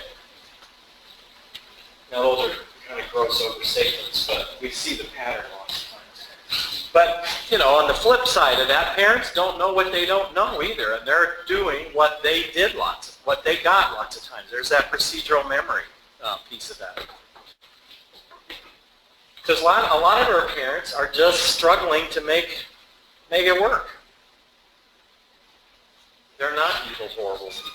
Now those are kind of gross overstatements, but we see the pattern lots of times. But, you know, on the flip side of that, parents don't know what they don't know either, and they're doing what they did what they got lots of times. There's that procedural memory piece of that. Because a lot of our parents are just struggling to make it work. They're not evil, horrible people.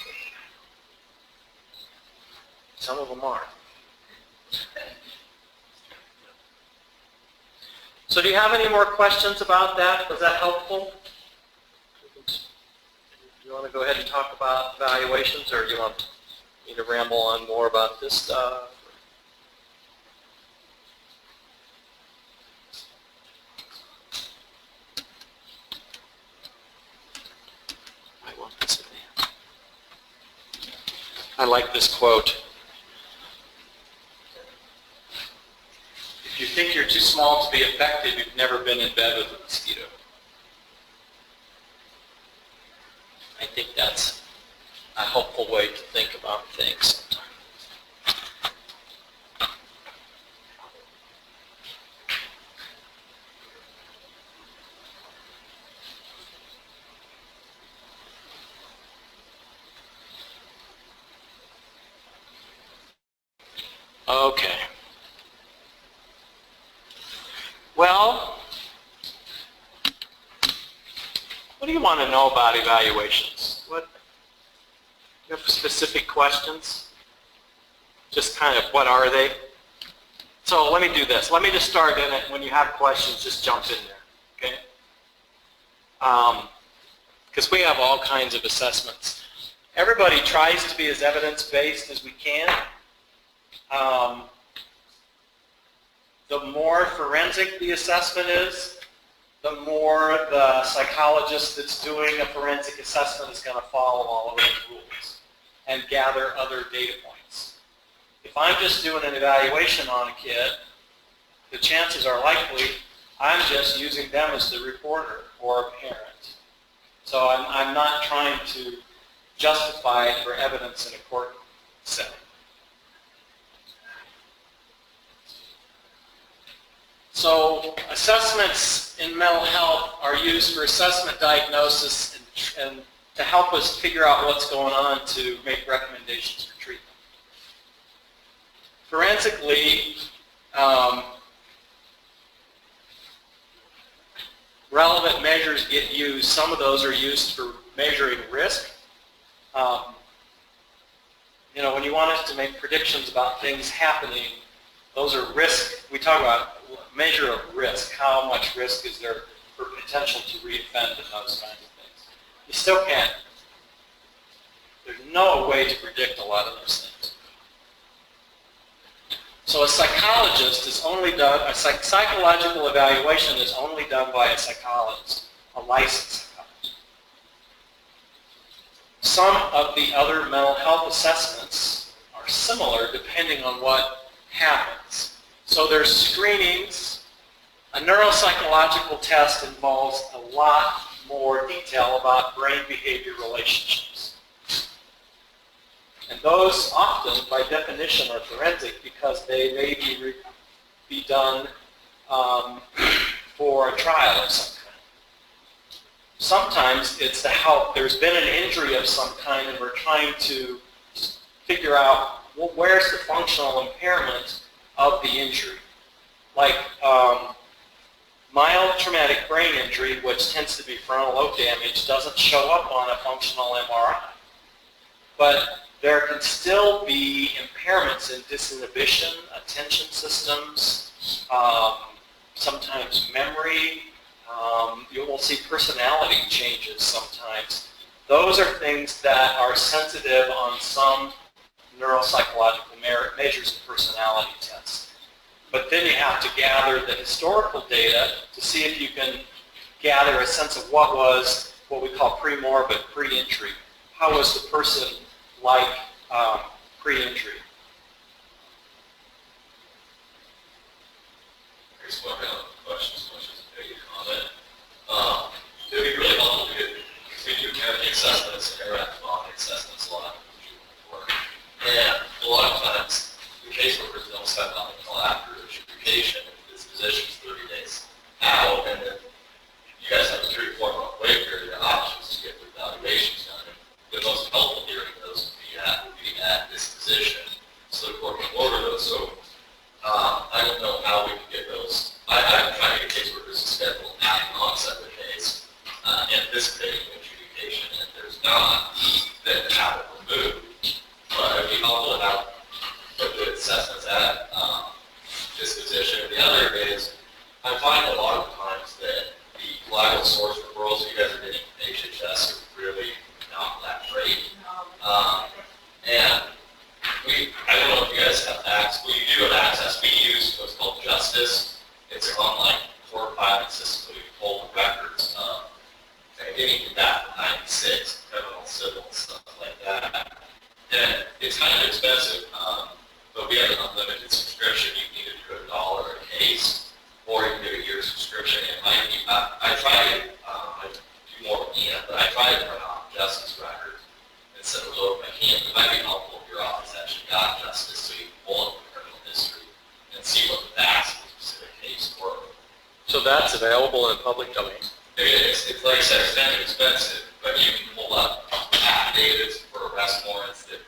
Some of them are. So do you have any more questions about that? Was that helpful? Do you want to go ahead and talk about evaluations, or do you want me to ramble on more about this stuff? I want this in there. I like this quote. If you think you're too small to be effective, you've never been in bed with a mosquito. I think that's a helpful way to think about things sometimes. Okay. Well, what do you want to know about evaluations? You have specific questions? Just kind of, what are they? So let me do this. Let me just start in it. When you have questions, just jump in there, okay? Because we have all kinds of assessments. Everybody tries to be as evidence-based as we can. The more forensic the assessment is, the more the psychologist that's doing a forensic assessment is going to follow all of those rules and gather other data points. If I'm just doing an evaluation on a kid, the chances are likely I'm just using them as the reporter or a parent. So I'm not trying to justify it for evidence in a court setting. So assessments in mental health are used for assessment, diagnosis, and to help us figure out what's going on to make recommendations for treatment. Forensically, relevant measures get used. Some of those are used for measuring risk. You know, when you want us to make predictions about things happening, those are risk. We talk about measure of risk. How much risk is there for potential to reoffend and those kinds of things. You still can't There's no way to predict a lot of those things. So a psychologist is only done, a psychological evaluation is only done by a psychologist, a licensed psychologist. Some of the other mental health assessments are similar depending on what happens. So there's screenings. A neuropsychological test involves a lot more detail about brain behavior relationships. And those often, by definition, are forensic because they may be done for a trial of some kind. Sometimes it's to help. There's been an injury of some kind and we're trying to figure out, well, where's the functional impairment of the injury. Like mild traumatic brain injury, which tends to be frontal lobe damage, doesn't show up on a functional MRI. But there can still be impairments in disinhibition, attention systems, sometimes memory. You will see personality changes sometimes. Those are things that are sensitive on some neuropsychological measures of personality tests. But then you have to gather the historical data to see if you can gather a sense of what was what we call pre-morbid, pre-injury. How was the person like pre-injury? Here's one question as much as a comment. It would be really helpful to get, because we do parenting assessments and interactive bonding assessments a lot with juvenile work. And a lot of times, the caseworkers don't set up until after adjudication if this position's 30 days out, and then you guys have a 3 or 4 month wait period of options to get the evaluations done. And the most helpful during those would be at this position, so the court can order those. So I don't know how we can get those. I'm trying to get caseworkers to schedule at the onset of the case, anticipating adjudication, and if there's not, then have it removed. But it'd be helpful to have good assessments at this position. The other is, I find a lot of times that the collateral source referrals you guys are getting from HHS are really not that great. And I don't know if you guys have access. We do have access. We use what's called Justice. It's an online court filing system, so we can pull the records. Anything back from '96, criminal, civil, stuff like that. And it's kind of expensive, but we have an unlimited subscription. You can either do $1 a case, or you can do a year's subscription. And I try to, I do more with Ian, but I try to run off Justice records instead of load my hand. It might be helpful if your office actually got Justice, so you can pull up the criminal history and see what the facts of the specific case were. So that's available in public domain. It is. It's like I said, it's kind of expensive, but you can pull up affidavits for arrest warrants that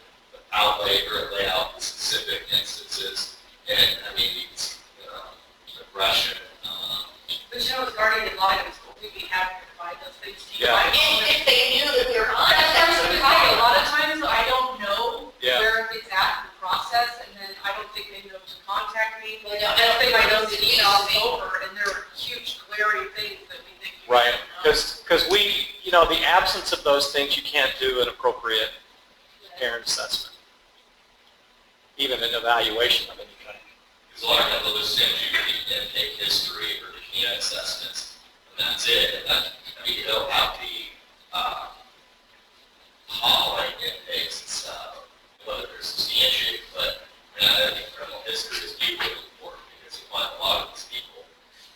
outlay or lay out the specific instances, and I mean, it's aggression. But you know, as guardian ad litem, we'd be happy to provide those things to you. Yeah. I don't- If they knew that we were on, That's that's what what I'm saying. A lot of times, I don't know Yeah. where it's at in the process, and then I don't think they know to contact me. Well, I don't think I know the emails over, and there are huge glaring things that we think. you Right, don't know. because we, the absence of those things, you can't do an appropriate parent assessment, even an evaluation of any kind. Because a lot of times they'll just send you the intake history or the KIA assessments, and that's it. And that, I mean, they'll have the hotline intakes and stuff, whether they're substantiated, but I think criminal history is equally important because you find a lot of these people,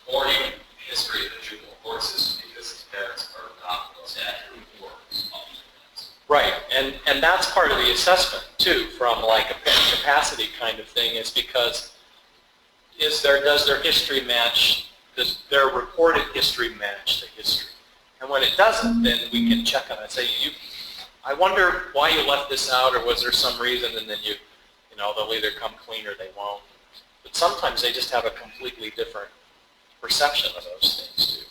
or even history of the juvenile court system, because his parents are not the most accurate reporters oftentimes. Right, and that's part of the assessment too, from like a parent capacity kind of thing, is because does their history match, does their reported history match the history? And when it doesn't, then we can check on it and say, I wonder why you left this out, or was there some reason, and then they'll either come clean or they won't. But sometimes they just have a completely different perception of those things too.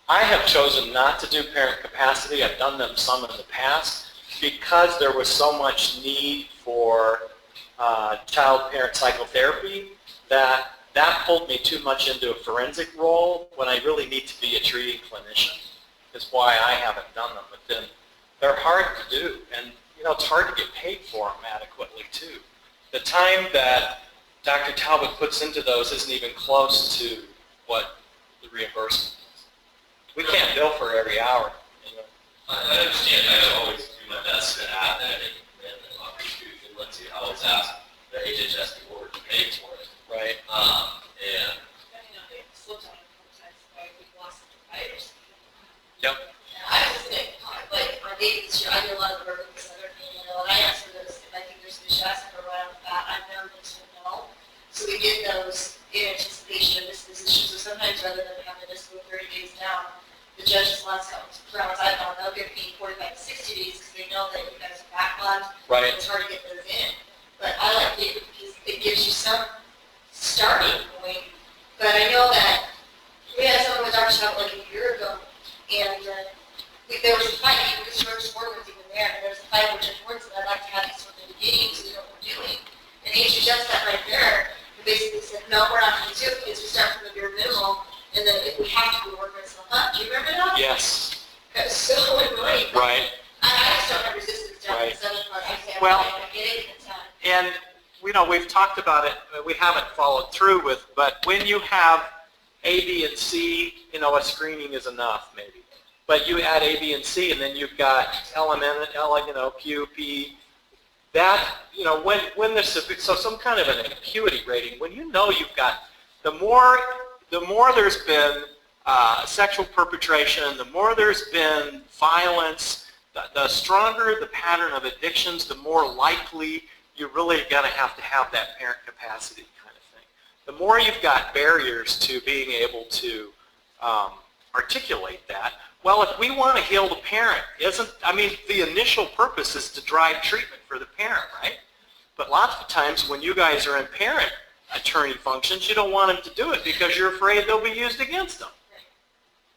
I have chosen not to do parent capacity. I've done them some in the past because there was so much need for child-parent psychotherapy that pulled me too much into a forensic role when I really need to be a treating clinician. That's why I haven't done them. But then They're hard to do, and it's hard to get paid for them adequately too. The time that Dr. Talbot puts into those isn't even close to what the reimbursement is. We can't bill for every hour. I understand. I always do my best to add that in the contribution. Let's see how it's asked. The HHS board to pay for it. Right. And Yep. I was just saying, like, my baby this year, I do a lot of work with this other thing, and I asked for those, if I think there's a chest for right off the bat, I've never been told no. So we get those in anticipation of disposition, so sometimes rather than having this go 30 days down, the judge's last couple rounds I found, they'll give me 45 to 60 days because they know that you guys are backlogged. Right. It's hard to get those in. But I like it because it gives you some starting point. But I know that we had someone with Dr. Shop like a year ago, and there was a fight, because George Ford was even there, and there was a fight with Judge Ford said, I'd like to have these from the beginning so you know what we're doing. And HHS sat right there and basically said, no, we're not going to do it because we start from the bare minimum, and then if we have to, we work ourselves up. Do you remember that? Yes. That was so annoying. Right. I just don't have resistance down Right. to 7 months. I say, Well, I get it in time. And we've talked about it. We haven't followed through with, but when you have A, B, and C, a screening is enough maybe. But you add A, B, and C, and then you've got LMN, Q, P. That, when there's some kind of an acuity rating, when you've got the more there's been sexual perpetration, the more there's been violence, the stronger the pattern of addictions, the more likely you're really going to have that parent capacity kind of thing. The more you've got barriers to being able to articulate that, well, if we want to heal the parent, the initial purpose is to drive treatment for the parent, right? But lots of times when you guys are in parent attorney functions, you don't want them to do it because you're afraid they'll be used against them.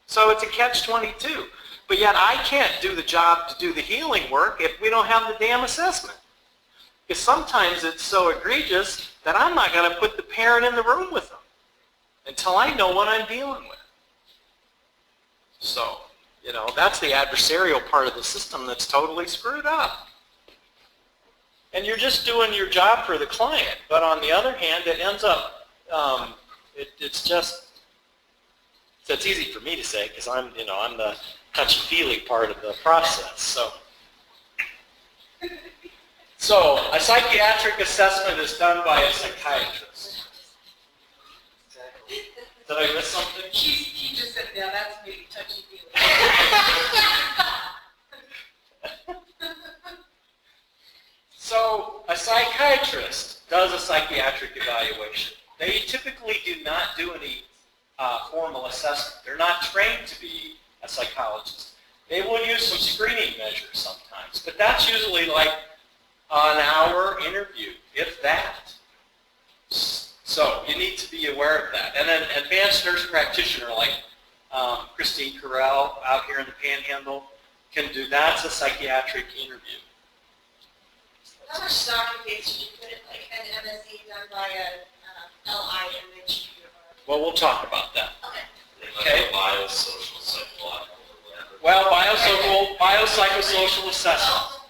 So it's a catch-22. But yet I can't do the job to do the healing work if we don't have the damn assessment. Because sometimes it's so egregious that I'm not going to put the parent in the room with them until I know what I'm dealing with. So, that's the adversarial part of the system that's totally screwed up. And you're just doing your job for the client. But on the other hand, it ends up, it's easy for me to say because I'm the touchy-feely part of the process. So a psychiatric assessment is done by a psychiatrist. Did I miss something? He just said, yeah, that's me, touchy-feely. So a psychiatrist does a psychiatric evaluation. They typically do not do any formal assessment. They're not trained to be a psychologist. They will use some screening measures sometimes, but that's usually like an hour interview, if that. So you need to be aware of that. And an advanced nurse practitioner like Christine Carell out here in the Panhandle can do that. It's a psychiatric interview. How much stock in case you put it like an MSc done by a LIMH? Well, we'll talk about that. Okay. Okay. Biosocial, psychological, or whatever. Well, biopsychosocial assessment.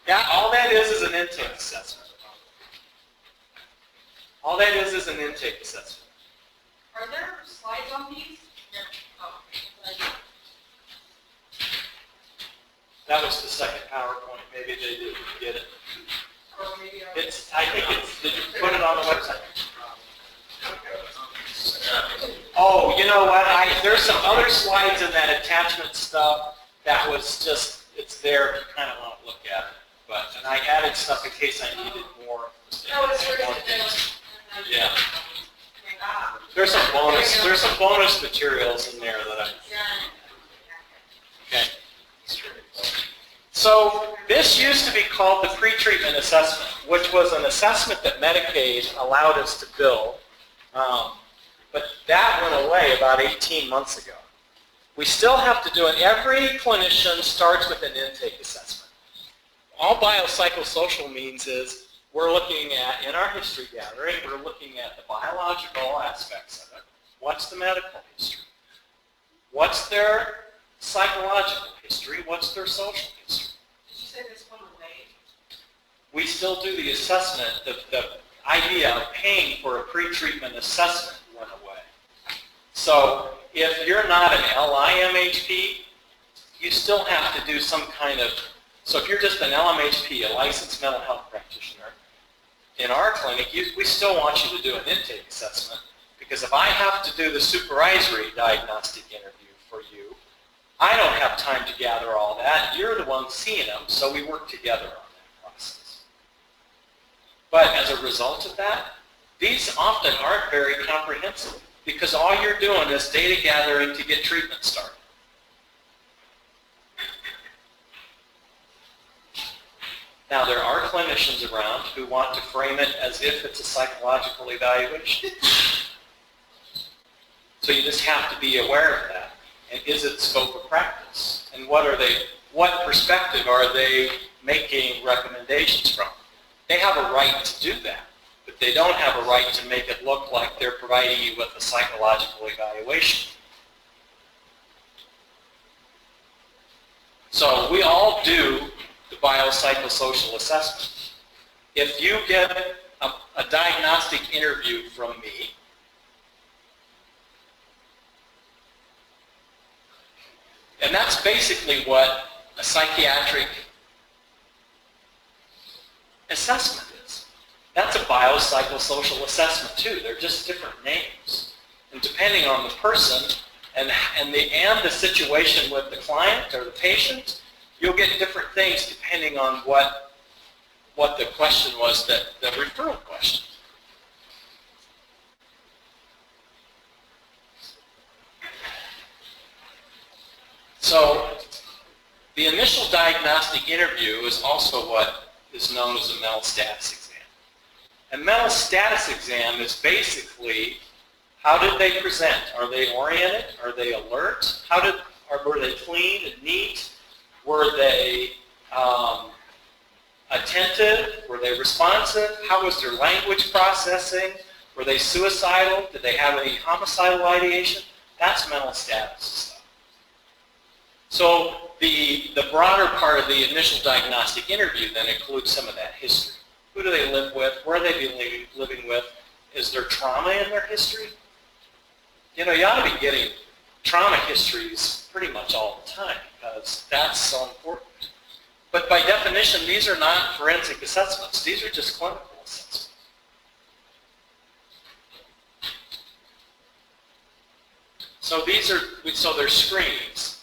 Yeah, all that is an intake assessment. All that is an intake assessment. Are there slides on these? That was the second PowerPoint. Maybe they didn't get it. Or maybe I think did you put it on the website? Oh, you know what? There's some other slides in that attachment stuff that was just, it's there if you kind of want to look at it. And I added stuff in case I needed more. Yeah. There's some bonus materials in there that okay. So this used to be called the pre-treatment assessment, which was an assessment that Medicaid allowed us to bill. But that went away about 18 months ago. We still have to do it. Every clinician starts with an intake assessment. All biopsychosocial means is we're looking at, in our history gathering, we're looking at the biological aspects of it. What's the medical history? What's their psychological history? What's their social history? Did you say this went away? We still do the assessment. The idea of paying for a pre-treatment assessment went away. So if you're not an LIMHP, you still have to do some kind of, so if you're just an LMHP, a licensed mental health practitioner, in our clinic, we still want you to do an intake assessment, because if I have to do the supervisory diagnostic interview for you, I don't have time to gather all that. You're the one seeing them, so we work together on that process. But as a result of that, these often aren't very comprehensive, because all you're doing is data gathering to get treatment started. Now, there are clinicians around who want to frame it as if it's a psychological evaluation. So you just have to be aware of that. And is it scope of practice? And what perspective are they making recommendations from? They have a right to do that, but they don't have a right to make it look like they're providing you with a psychological evaluation. So we all do the biopsychosocial assessment. If you get a diagnostic interview from me, and that's basically what a psychiatric assessment is. That's a biopsychosocial assessment too. They're just different names. And depending on the person and the situation with the client or the patient, you'll get different things depending on what the question was, the referral question. So the initial diagnostic interview is also what is known as a mental status exam. A mental status exam is basically, how did they present? Are they oriented? Are they alert? Were they clean and neat? Were they attentive? Were they responsive? How was their language processing? Were they suicidal? Did they have any homicidal ideation? That's mental status stuff. So the broader part of the initial diagnostic interview then includes some of that history. Who do they live with? Where are they living with? Is there trauma in their history? You know, you ought to be getting trauma histories pretty much all the time, because that's so important. But by definition, these are not forensic assessments. These are just clinical assessments. So they're screenings.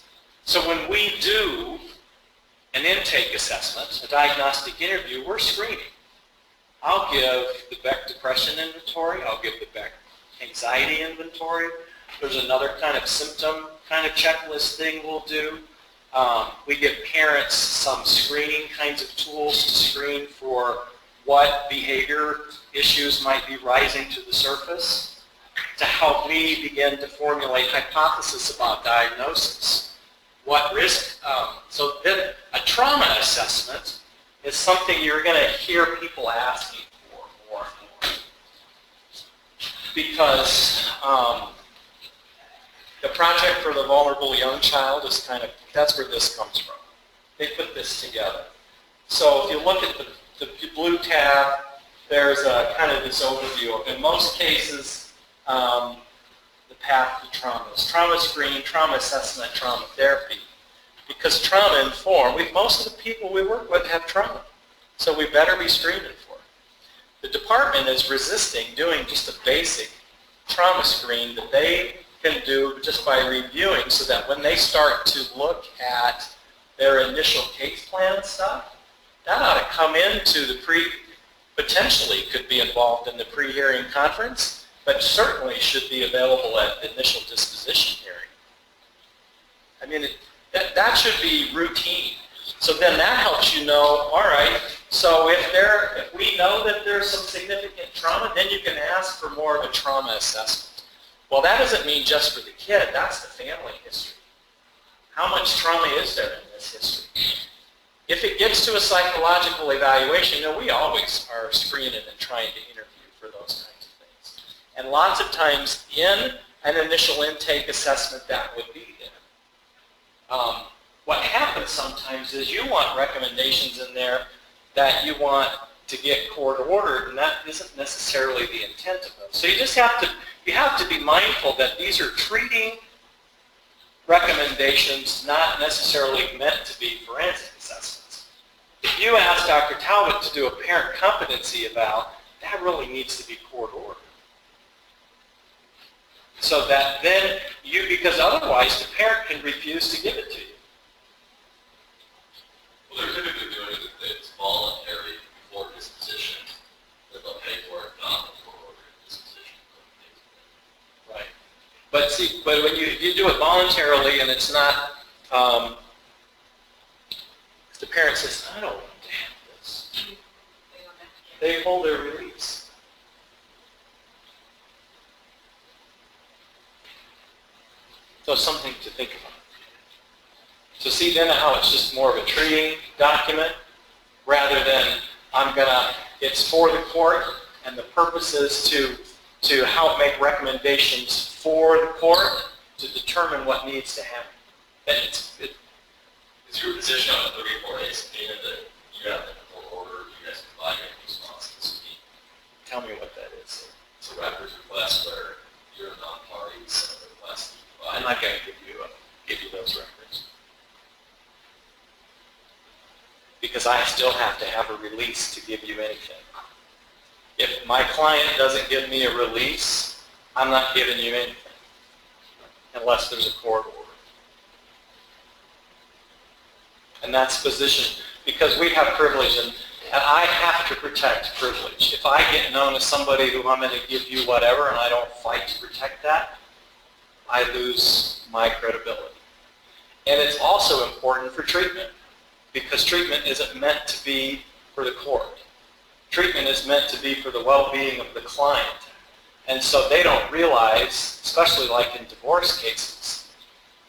So when we do an intake assessment, a diagnostic interview, we're screening. I'll give the Beck Depression Inventory. I'll give the Beck Anxiety Inventory. There's another kind of symptom kind of checklist thing we'll do. We give parents some screening kinds of tools to screen for what behavior issues might be rising to the surface to help me begin to formulate hypotheses about diagnosis. What risk? So then a trauma assessment is something you're going to hear people asking for more and more. Because the Project for the Vulnerable Young Child is that's where this comes from. They put this together. So if you look at the blue tab, there's a kind of this overview of, in most cases, the path to trauma is trauma screen, trauma assessment, trauma therapy. Because trauma informed, most of the people we work with have trauma. So we better be screening for it. The department is resisting doing just a basic trauma screen that they can do just by reviewing, so that when they start to look at their initial case plan stuff, that ought to come into the potentially could be involved in the pre-hearing conference, but certainly should be available at the initial disposition hearing. I mean, that should be routine. So then that helps you know, all right, so if we know that there's some significant trauma, then you can ask for more of a trauma assessment. Well, that doesn't mean just for the kid, that's the family history. How much trauma is there in this history? If it gets to a psychological evaluation, we always are screening and trying to interview for those kinds of things. And lots of times in an initial intake assessment, that would be there. What happens sometimes is you want recommendations in there that you want to get court ordered, and that isn't necessarily the intent of them. So you just have to be mindful that these are treating recommendations, not necessarily meant to be forensic assessments. If you ask Dr. Talbot to do a parent competency eval, that really needs to be court ordered. So that then because otherwise the parent can refuse to give it to you. Well, they're typically doing it if it's voluntary before disposition, that they'll pay for it, not before ordering disposition. Right. But see, but when you do it voluntarily and it's not, the parent says, I don't want to have this. They hold their release. So something to think about. So see then how it's just more of a treating document rather than it's for the court and the purpose is to help make recommendations for the court to determine what needs to happen. Is your position on the 34 days subpoena that you have the court order, you guys provide a response to the subpoena? Tell me what that is. It's a records request where you're a non-party, send a request. I'm not going to give you those records. Because I still have to have a release to give you anything. If my client doesn't give me a release, I'm not giving you anything. Unless there's a court order. And that's position, because we have privilege and I have to protect privilege. If I get known as somebody who I'm going to give you whatever and I don't fight to protect that, I lose my credibility. And it's also important for treatment, because treatment isn't meant to be for the court. Treatment is meant to be for the well-being of the client. And so they don't realize, especially like in divorce cases,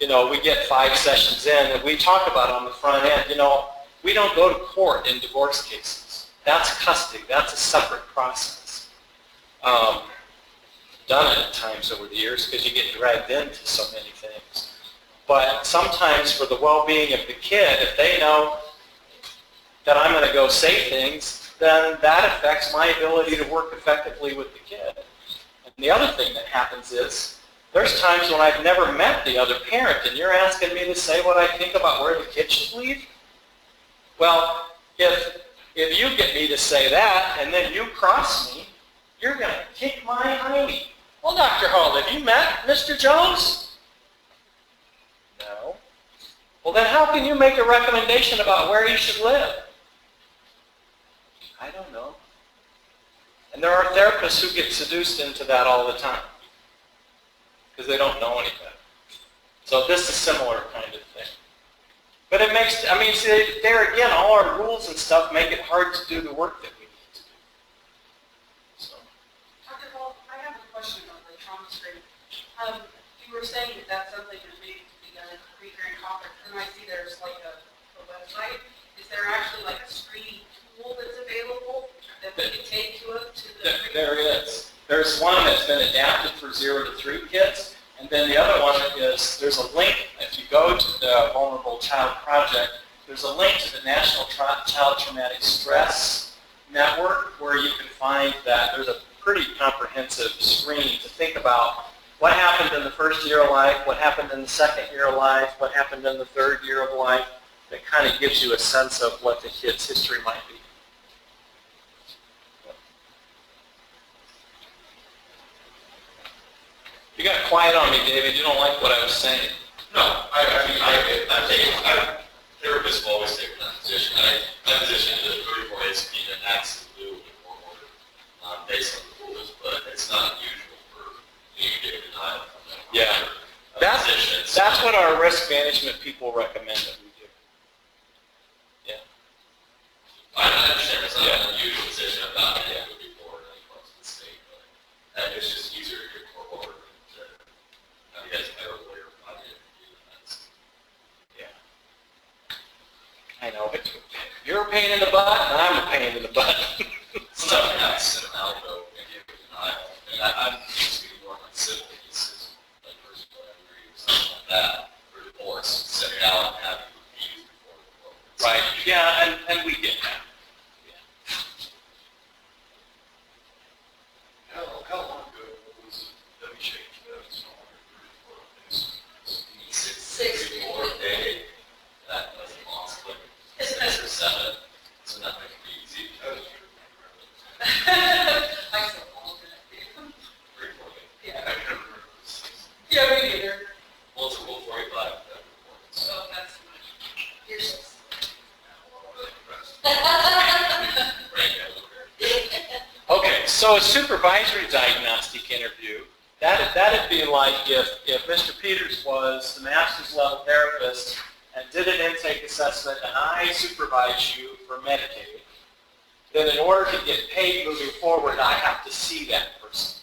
we get 5 sessions in and we talk about on the front end, we don't go to court in divorce cases. That's custody. That's a separate process. Done it at times over the years because you get dragged into so many things. But sometimes for the well-being of the kid, if they know that I'm going to go say things, then that affects my ability to work effectively with the kid. And the other thing that happens is, there's times when I've never met the other parent and you're asking me to say what I think about where the kid should leave? Well, if you get me to say that and then you cross me, you're going to kick my hiney. Well, Dr. Hall, have you met Mr. Jones? No. Well, then how can you make a recommendation about where he should live? I don't know. And there are therapists who get seduced into that all the time because they don't know any better. So this is a similar kind of thing. But it makes, see, there again, all our rules and stuff make it hard to do the work that we need to do. So. Dr. Hall, I have a question on the trauma screen. You were saying that that's something that needs to be done at the pre-hearing conference, and I see there's like a website. Is there actually like a screening tool that's available that we can take to the There is. There's one that's been adapted for 0 to 3 kids, and then the other one is, there's a link, if you go to the Vulnerable Child Project, there's a link to the National Child Traumatic Stress Network where you can find that there's a pretty comprehensive screen to think about what happened in the first year of life, what happened in the second year of life, what happened in the third year of life. That kind of gives you a sense of what the kid's history might be. You got quiet on me, David. You don't like what I was saying. No, therapists have always taken that position. My position is that 34 days subpoena acts to do with the court order based on the rules, but it's not unusual for you to get a denial from them. Yeah. That's what our risk management people recommend that we do. Yeah. I understand it's not an unusual position. I'm not going to be board across the state, but it's just easier to get court order to have you guys better lawyer project to do that. Yeah. I know. You're a pain in the butt, and I'm a pain in the butt. Sometimes I send them out though and give a denial. And I'm just going to work on civil cases, like personal injury or something like that, or divorce, send it out Yeah, and we get that. How long ago was it that we changed that? It's no longer 34 days. 64 day, that was a long split. It's an extra 7, so not making it easy. I still alternate. 3, 4 days. Yeah. I can't remember. It was 6. Yeah, me neither. Well, it's a rule 45, that reported, So so. that's too much. Here's this. Right, Okay, so a supervisory diagnostic interview, that'd be like if Mr. Peters was the master's level therapist and did an intake assessment and I supervise you for Medicaid, then in order to get paid moving forward, I have to see that person.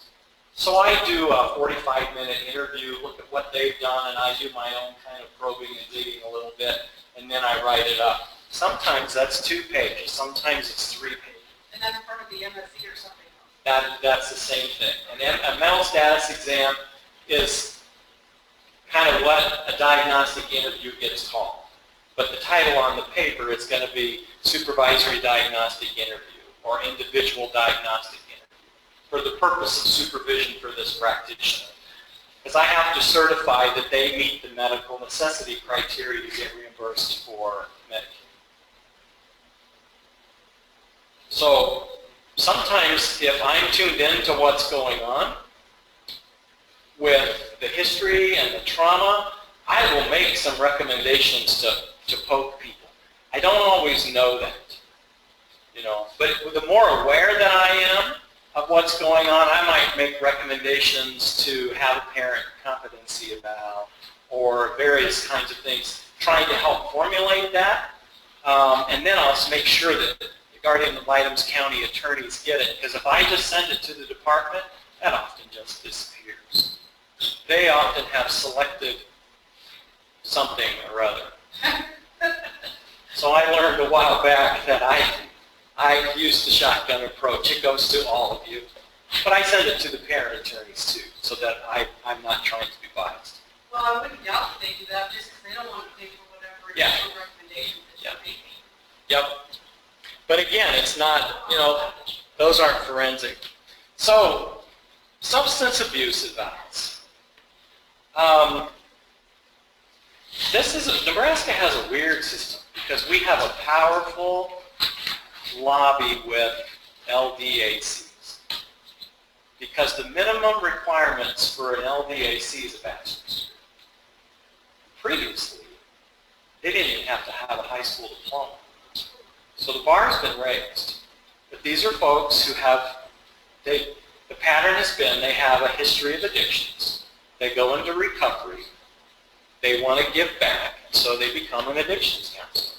So I do a 45-minute interview, look at what they've done, and I do my own kind of probing and digging a little bit, and then I write it up. Sometimes that's 2 pages, sometimes it's 3 pages. And that's part of the MSC or something else. That's the same thing. And then a mental status exam is kind of what a diagnostic interview gets called. But the title on the paper is going to be supervisory diagnostic interview or individual diagnostic interview for the purpose of supervision for this practitioner. Because I have to certify that they meet the medical necessity criteria to get reimbursed for Medicaid. So sometimes if I'm tuned into what's going on with the history and the trauma, I will make some recommendations to poke people. I don't always know that, but the more aware that I am of what's going on, I might make recommendations to have a parent competency eval or various kinds of things, trying to help formulate that, and then I'll make sure that the guardian ad litem's county attorneys get it, because if I just send it to the department, that often just disappears. They often have selected something or other. So I learned a while back that I use the shotgun approach. It goes to all of you. But I send it to the parent attorneys too, so that I'm not trying to be biased. Well, I wouldn't doubt that they do that just because they don't want to pay for whatever Yeah. initial recommendation that you're making. Yep. But again, it's not, those aren't forensic. So, substance abuse evals. Nebraska has a weird system because we have a powerful lobby with LDACs. Because the minimum requirements for an LDAC is a bachelor's degree. Previously, they didn't even have to have a high school diploma. So the bar's been raised. But these are folks who the pattern has been they have a history of addictions. They go into recovery. They want to give back, so they become an addictions counselor.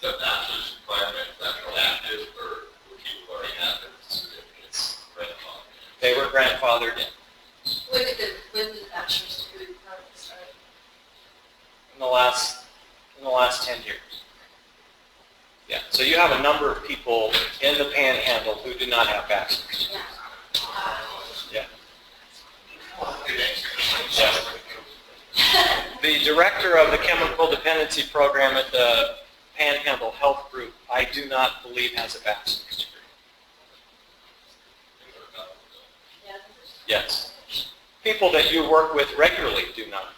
The bachelor's requirement, that for active, or would people already have their certificates grandfathered? They were grandfathered in. When did the bachelor's degree requirement start? In the last 10 years. Yeah, so you have a number of people in the Panhandle who do not have bachelor's. Yeah. Yeah. The director of the chemical dependency program at the Panhandle Health Group, I do not believe has a bachelor's degree. Yeah. Yes. People that you work with regularly do not.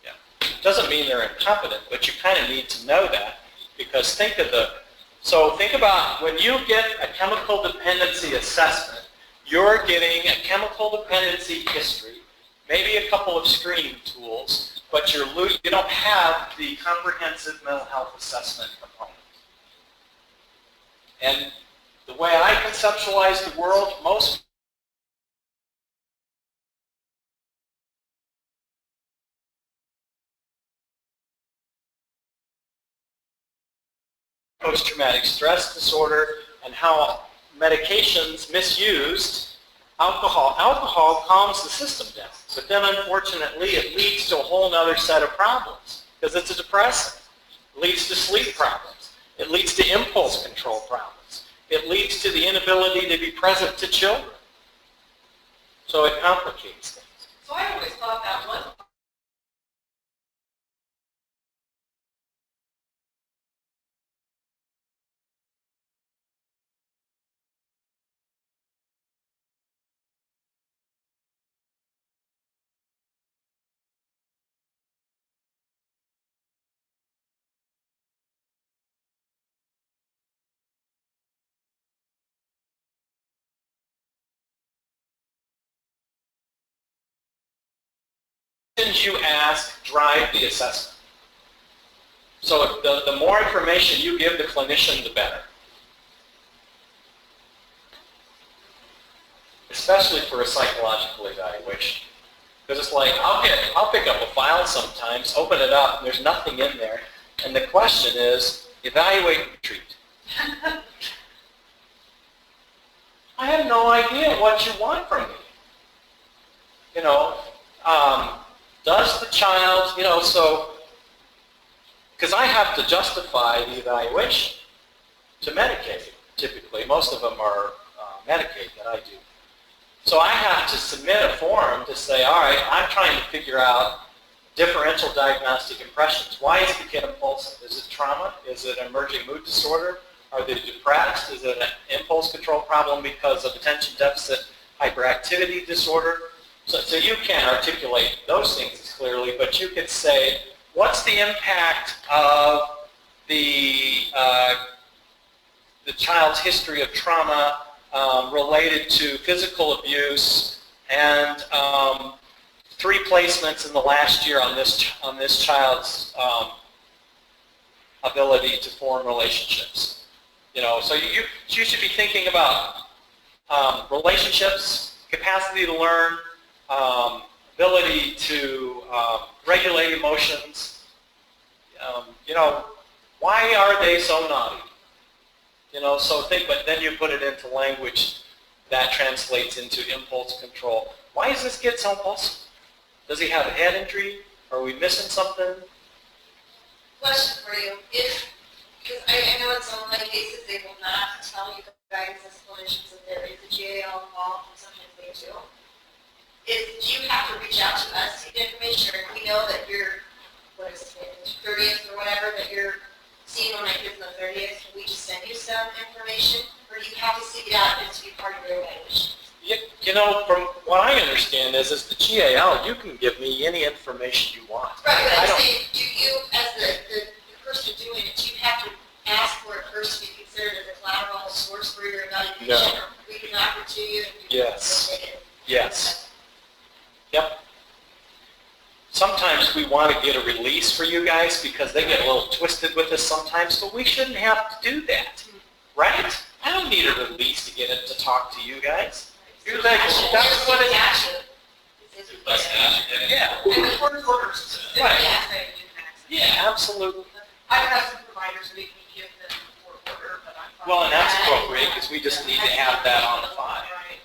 Yeah. Doesn't mean they're incompetent, but you kind of need to know that, because think about when you get a chemical dependency assessment, you're getting a chemical dependency history, maybe a couple of screening tools, but you don't have the comprehensive mental health assessment component. And the way I conceptualize the world, most post-traumatic stress disorder and how medications misused, alcohol calms the system down. But then unfortunately it leads to a whole other set of problems because it's a depressant. It leads to sleep problems. It leads to impulse control problems. It leads to the inability to be present to children. So it complicates things. So I always thought that was questions you ask drive the assessment. So the more information you give the clinician, the better. Especially for a psychological evaluation. Because it's like, I'll pick up a file sometimes, open it up, and there's nothing in there. And the question is, evaluate and treat. I have no idea what you want from me. You know, does the child, you know, so, because I have to justify the evaluation to Medicaid, typically. Most of them are Medicaid that I do. So I have to submit a form to say, all right, I'm trying to figure out differential diagnostic impressions. Why is the kid impulsive? Is it trauma? Is it an emerging mood disorder? Are they depressed? Is it an impulse control problem because of attention deficit hyperactivity disorder? So you can't articulate those things as clearly, but you could say, what's the impact of the child's history of trauma related to physical abuse and 3 placements in the last year on this child's ability to form relationships. You know, so you should be thinking about relationships, capacity to learn, ability to regulate emotions. You know, why are they so naughty? You know, so think, but then you put it into language that translates into impulse control. Why is this kid so impulsive? Does he have a head injury? Are we missing something? Question for you. Because I know in some of my cases they will not tell you guys as clinicians that there is a GAL involved, and sometimes they do. Do you have to reach out to us to get information, or we know that you're, what is it, 30th or whatever, that you're seeing one of my kids on the 30th, can we just send you some information, or do you have to seek it out and to be part of your evaluation? You know, from what I understand is the GAL, you can give me any information you want. Right, but I'm saying, do you, as the person doing it, do you have to ask for it first to be considered as a collateral source for your evaluation? No. Or we can offer to you and you Yes. can take it? Yes. Yep. Sometimes we want to get a release for you guys because they get a little twisted with us sometimes, but we shouldn't have to do that, right? I don't need a release to get it to talk to you guys. You're like, that's what it is. That's actually, Yeah. And the court orders, Right. say you can access. Yeah, absolutely. I've had some providers make me give them court order, but I'm fine. Well, and that's appropriate because we just need to have that on the file, Right.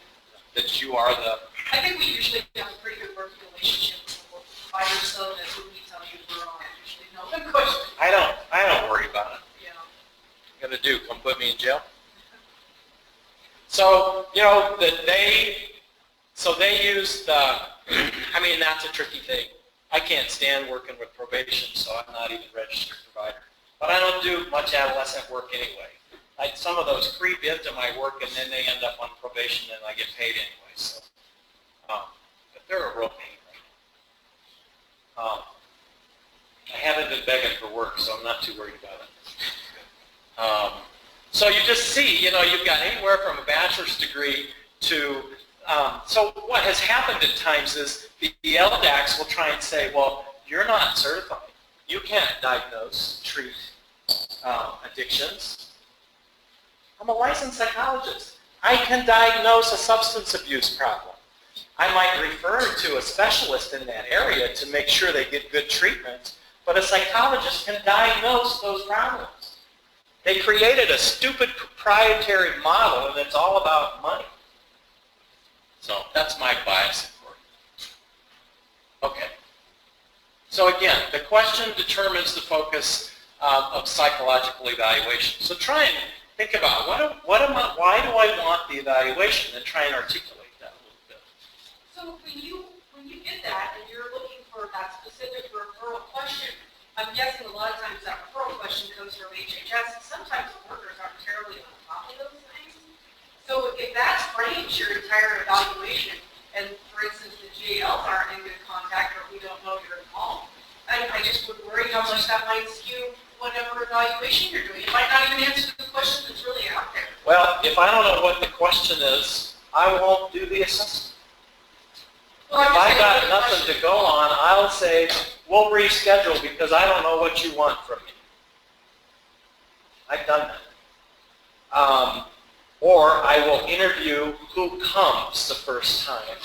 that you are the, I think we usually have a pretty good working relationship with the providers, so that when we tell you we're on, usually know the question. I don't worry about it. You know. What are you going to do, come put me in jail? So, you know, they used, I mean, that's a tricky thing. I can't stand working with probation, so I'm not even a registered provider. But I don't do much adolescent work anyway. Some of those creep into my work and then they end up on probation and I get paid anyway. So, but they're a real pain right now. I haven't been begging for work, so I'm not too worried about it. So you just see, you know, you've got anywhere from a bachelor's degree to, so what has happened at times is the LDACs will try and say, well, you're not certified. You can't diagnose, treat addictions. I'm a licensed psychologist. I can diagnose a substance abuse problem. I might refer to a specialist in that area to make sure they get good treatment, but a psychologist can diagnose those problems. They created a stupid proprietary model, and it's all about money. So that's my bias for it. Okay. So again, the question determines the focus of psychological evaluation. So try and think about why do I want the evaluation, and try and articulate that a little bit. So when you get that and you're looking for that specific referral question, I'm guessing a lot of times that referral question comes from HHS. Sometimes the workers aren't terribly on top of those things. So if that frames your entire evaluation, and for instance the GALs aren't in good contact or we don't know you're involved, I just would worry how much that might skew whatever evaluation you're doing. It might not even answer the question that's really out there. Well, if I don't know what the question is, I won't do the assessment. Well, If I got nothing to go on, I'll I'll say, we'll reschedule because I don't know what you want from me. I've done that. Or I will interview who comes the first time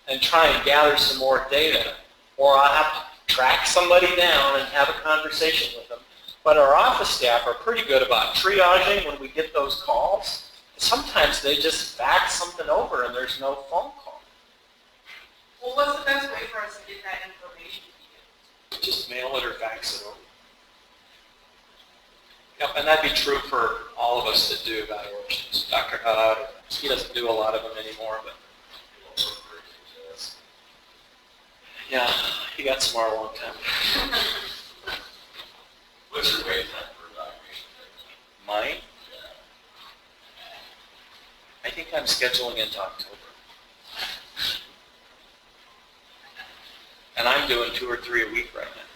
and try and gather some more data. Or I'll have to track somebody down and have a conversation with them. But our office staff are pretty good about triaging when we get those calls. Sometimes they just fax something over and there's no phone call. Well, what's the best way for us to get that information to you? Just mail it or fax it over. Yep, and that'd be true for all of us that do evaluations. Dr. He doesn't do a lot of them anymore, but yeah, he got smart a long time. What's your wait time for evaluation? Mine? I think I'm scheduling into October. And I'm doing 2 or 3 a week right now.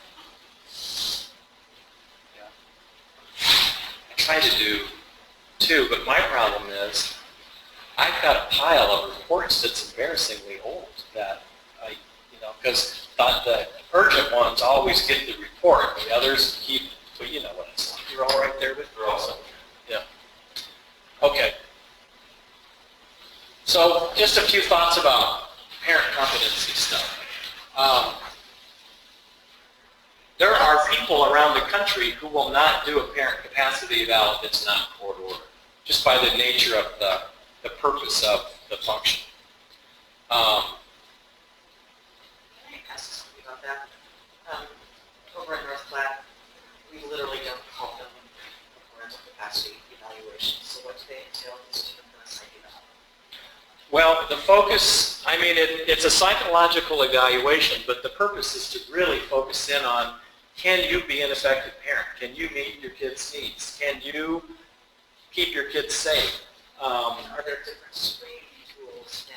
Yeah. I try to do 2, but my problem is I've got a pile of reports that's embarrassingly old that because the urgent ones always get the report, the others keep, but you know what it's like. You're all right there, but you're also, yeah. Okay. So just a few thoughts about parent competency stuff. There are people around the country who will not do a parent capacity eval if it's not court ordered, just by the nature of the purpose of the function. Can I ask something about that? Over in North Platte, we literally don't call them parental capacity evaluations. So what do they entail? Well, the focus, I mean, it's a psychological evaluation, but the purpose is to really focus in on, can you be an effective parent? Can you meet your kids' needs? Can you keep your kids safe? Are there different screening tools than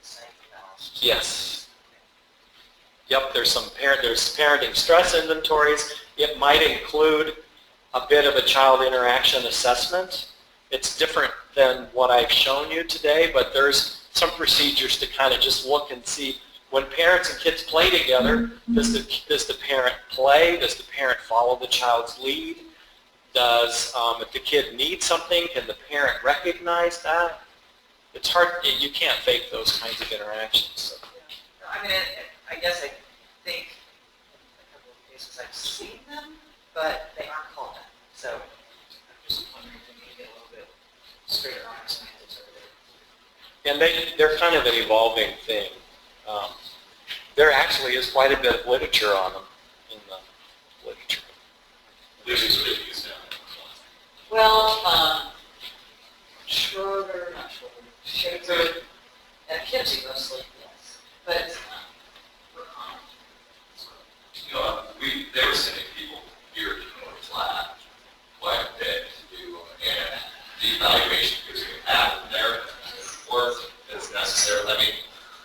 psych evals? Yes. Yep, there's parenting stress inventories. It might include a bit of a child interaction assessment. It's different than what I've shown you today, but there's some procedures to kind of just look and see when parents and kids play together, does the parent play? Does the parent follow the child's lead? Does, if the kid needs something, can the parent recognize that? It's hard, you can't fake those kinds of interactions. So. I mean, I guess I think a couple of cases I've seen them, but they aren't called that. So I'm just wondering if we can get a little bit straighter on our semantics over there. And they're kind of an evolving thing. There actually is quite a bit of literature on them in the literature. Lucy's really used down. Well, Schroeder, not Schroeder, Schaefer, and Kinsey mostly, yes. But They were sending people here to North Platte quite a bit to do, and the evaluation because we have there weren't as necessary. I mean,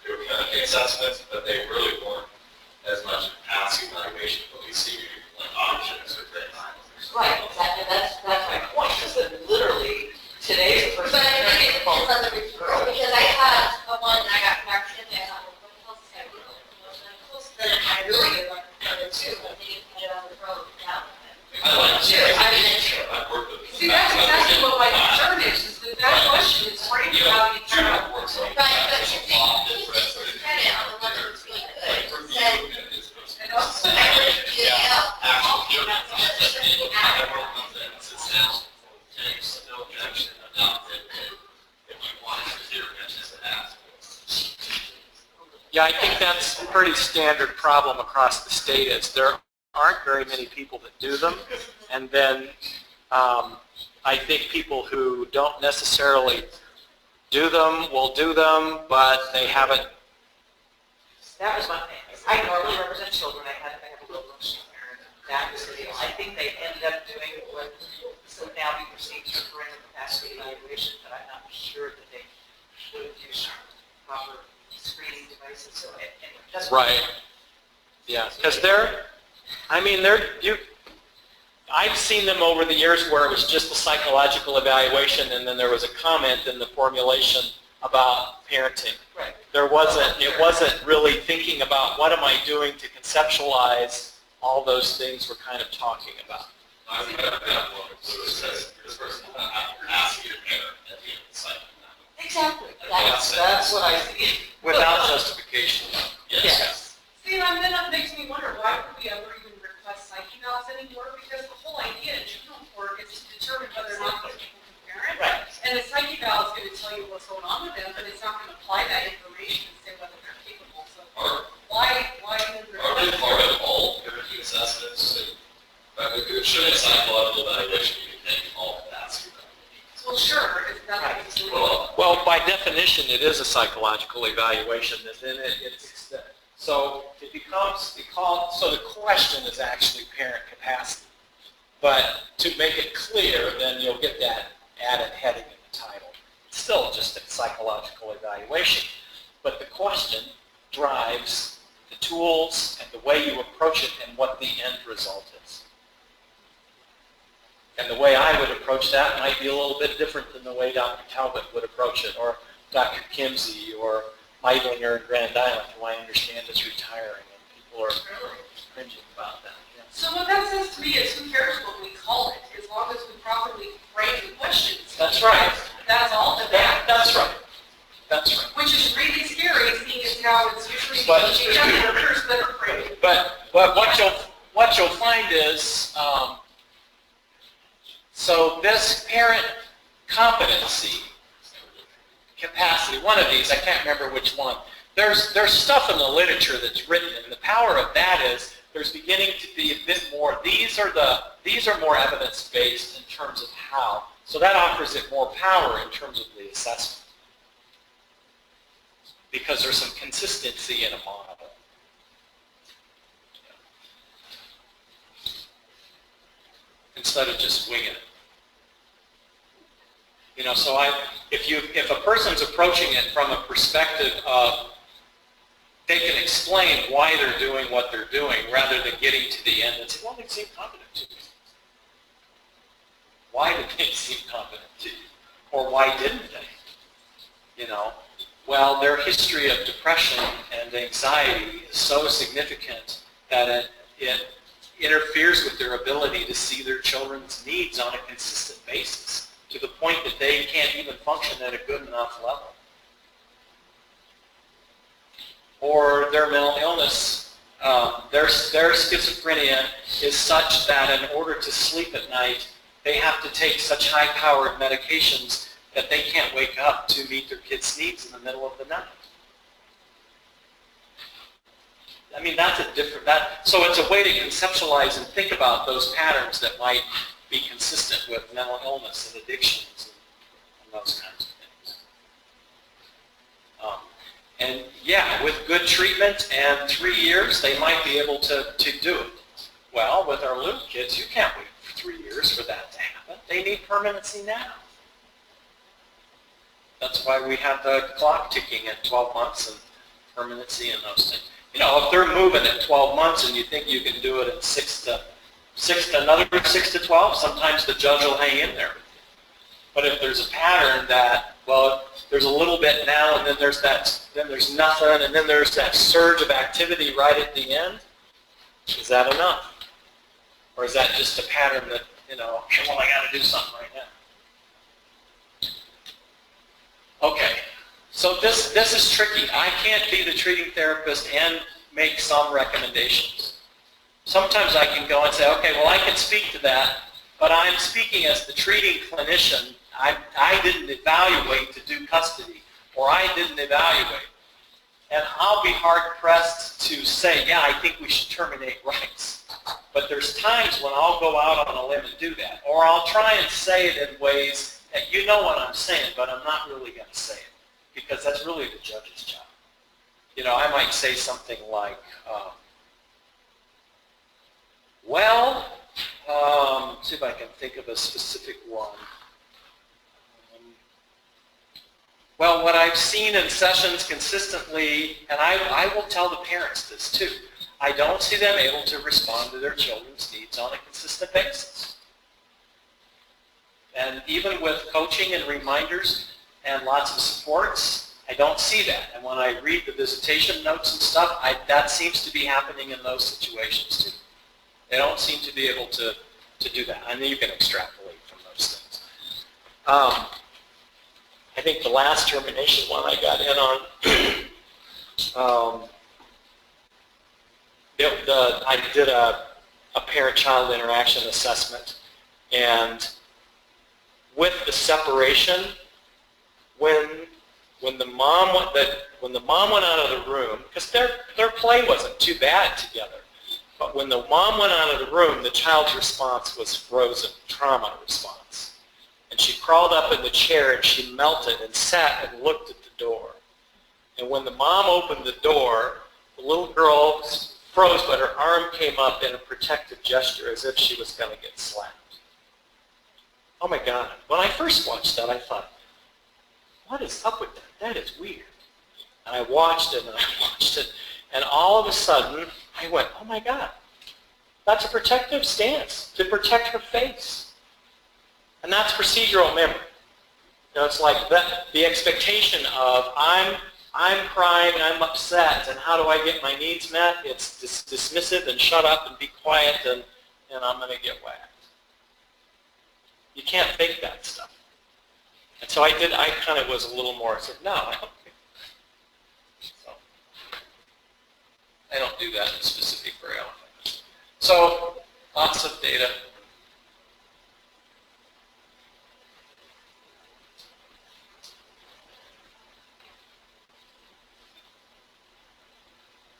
they were kind of assessments, but they really weren't as much passive evaluation, but we see like options or things. right, exactly. That's my point. Is that literally today's the first But time I think it depends on the referral, because I had a one that I got back in there, I thought, well, what the hell is this guy doing? Then I really did like the other two, but they didn't get on the road down. I like it. I mean, I've worked with. See, that's exactly what my concern is that question is framed about each other. but if they keep this credit on the one that was really good, then And also, I would do it out. Yeah, I think that's a pretty standard problem across the state is there aren't very many people that do them. And then I think people who don't necessarily do them will do them, but they haven't. that was my thing. I normally represent children. I have a local parent. That was the deal. I think they ended up doing what would now be perceived as parental capacity evaluation, but I'm not sure that they would have used proper screening devices. So that's Right. Yeah, because I've seen them over the years where it was just a psychological evaluation and then there was a comment in the formulation about parenting. Right. it wasn't really thinking about what am I doing to conceptualize all those things we're kind of talking about. I think I've got one that sort of says, this person will have to ask your parent at the end of the cycle. Exactly. That's what I see. Without justification. Yes. See, and then that makes me wonder, why would we ever even request psyche evals anymore? Because the whole idea in juvenile court is to determine whether or not those people can parent. Right. And the psyche eval is going to tell you what's going on with them, but it's not going to apply that information and say whether they're capable. So why even Are they part of all parenting assessments? It should be a psychological evaluation, you can take all capacity. well, sure, if that's Well, by definition, it is a psychological evaluation, and then so it becomes, so the question is actually parent capacity. But to make it clear, then you'll get that added heading in the title. It's still just a psychological evaluation, but the question drives the tools and the way you approach it and what the end result is. And the way I would approach that might be a little bit different than the way Dr. Talbot would approach it, or Dr. Kimsey, or Meidlinger in Grand Island, who I understand is retiring, and people are cringing about that. Yeah. So what that says to me is, who cares what we call it, as long as we properly frame the questions. That's right. That's all that matters. That's right. That's right. Which is really scary, seeing as how it's usually But- others that are framed. But what you'll find is, so this parent competency, capacity, one of these, I can't remember which one, there's stuff in the literature that's written, and the power of that is there's beginning to be a bit more, these are more evidence-based in terms of how, so that offers it more power in terms of the assessment. Because there's some consistency in a model. Instead of just winging it. You know, so if a person's approaching it from a perspective of they can explain why they're doing what they're doing rather than getting to the end and say, well, they seem competent to me. Why did they seem competent to you? Or why didn't they? You know, well, their history of depression and anxiety is so significant that it interferes with their ability to see their children's needs on a consistent basis, to the point that they can't even function at a good enough level. Or their mental illness, their schizophrenia is such that in order to sleep at night, they have to take such high-powered medications that they can't wake up to meet their kids' needs in the middle of the night. I mean, that's a different, so it's a way to conceptualize and think about those patterns that might be consistent with mental illness and addictions and those kinds of things. And yeah, with good treatment and 3 years, they might be able to do it. Well, with our little kids, you can't wait for 3 years for that to happen. They need permanency now. That's why we have the clock ticking at 12 months and permanency and those things. You know, if they're moving at 12 months and you think you can do it in another 6 to 12, sometimes the judge will hang in there. But if there's a pattern that, well, there's a little bit now and then there's nothing and then there's that surge of activity right at the end, is that enough? Or is that just a pattern that, you know, okay, well, I got to do something right now? Okay. So this is tricky. I can't be the treating therapist and make some recommendations. Sometimes I can go and say, okay, well, I can speak to that, but I'm speaking as the treating clinician. I didn't evaluate to do custody, or I didn't evaluate. And I'll be hard-pressed to say, yeah, I think we should terminate rights. But there's times when I'll go out on a limb and do that, or I'll try and say it in ways that you know what I'm saying, but I'm not really going to say it, because that's really the judge's job. You know, I might say something like, let's see if I can think of a specific one. Well, what I've seen in sessions consistently, and I will tell the parents this too, I don't see them able to respond to their children's needs on a consistent basis. And even with coaching and reminders and lots of supports, I don't see that. And when I read the visitation notes and stuff, that seems to be happening in those situations too. They don't seem to be able to do that. I mean, you can extrapolate from those things. I think the last termination one I got in on, I did a parent-child interaction assessment, and with the separation, when the mom went out of the room, because their play wasn't too bad together, but when the mom went out of the room, the child's response was frozen trauma response, and she crawled up in the chair and she melted and sat and looked at the door. And when the mom opened the door, the little girl froze, but her arm came up in a protective gesture as if she was going to get slapped. Oh my God. When I first watched that, I thought, what is up with that? That is weird. And I watched it and I watched it, and all of a sudden, I went, oh my God. That's a protective stance to protect her face. And that's procedural memory. You know, it's like the expectation of I'm crying, I'm upset, and how do I get my needs met? It's dismissive and shut up and be quiet, and I'm going to get whacked. You can't fake that stuff. And so I kind of was a little more, I said, no, I don't think so. I don't do that in specific very often. So, lots of data.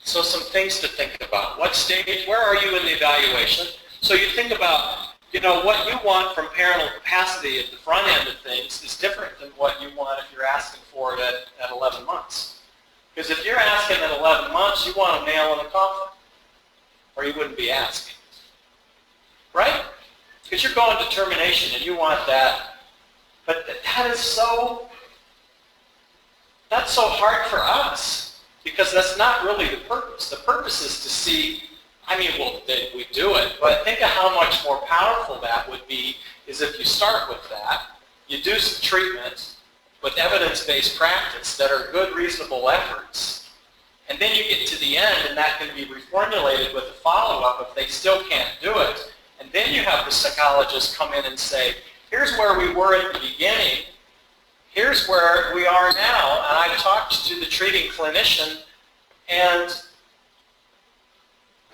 So some things to think about. What stage, where are you in the evaluation? So you think about, you know, what you want from parental capacity at the front end of things is different than what you want if you're asking for it at 11 months. Because if you're asking at 11 months, you want a nail in the coffin, or you wouldn't be asking. Right? Because you're going to termination and you want that. But that's so hard for us. Because that's not really the purpose. The purpose is to see, I mean, well, we do it, but think of how much more powerful that would be is if you start with that, you do some treatment with evidence-based practice that are good, reasonable efforts, and then you get to the end and that can be reformulated with a follow-up if they still can't do it. And then you have the psychologist come in and say, here's where we were at the beginning, here's where we are now, and I've talked to the treating clinician, and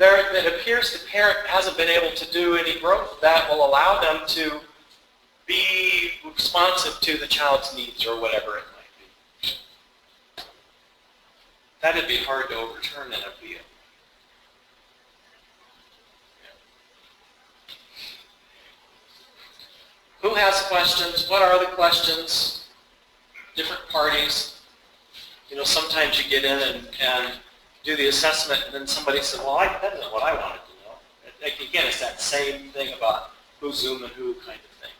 it appears the parent hasn't been able to do any growth that will allow them to be responsive to the child's needs or whatever it might be. That'd be hard to overturn in a field. Who has questions? What are the questions? Different parties. You know, sometimes you get in and do the assessment and then somebody says, well, that isn't what I wanted to know. Like, again, it's that same thing about who's Zoom and who kind of thing.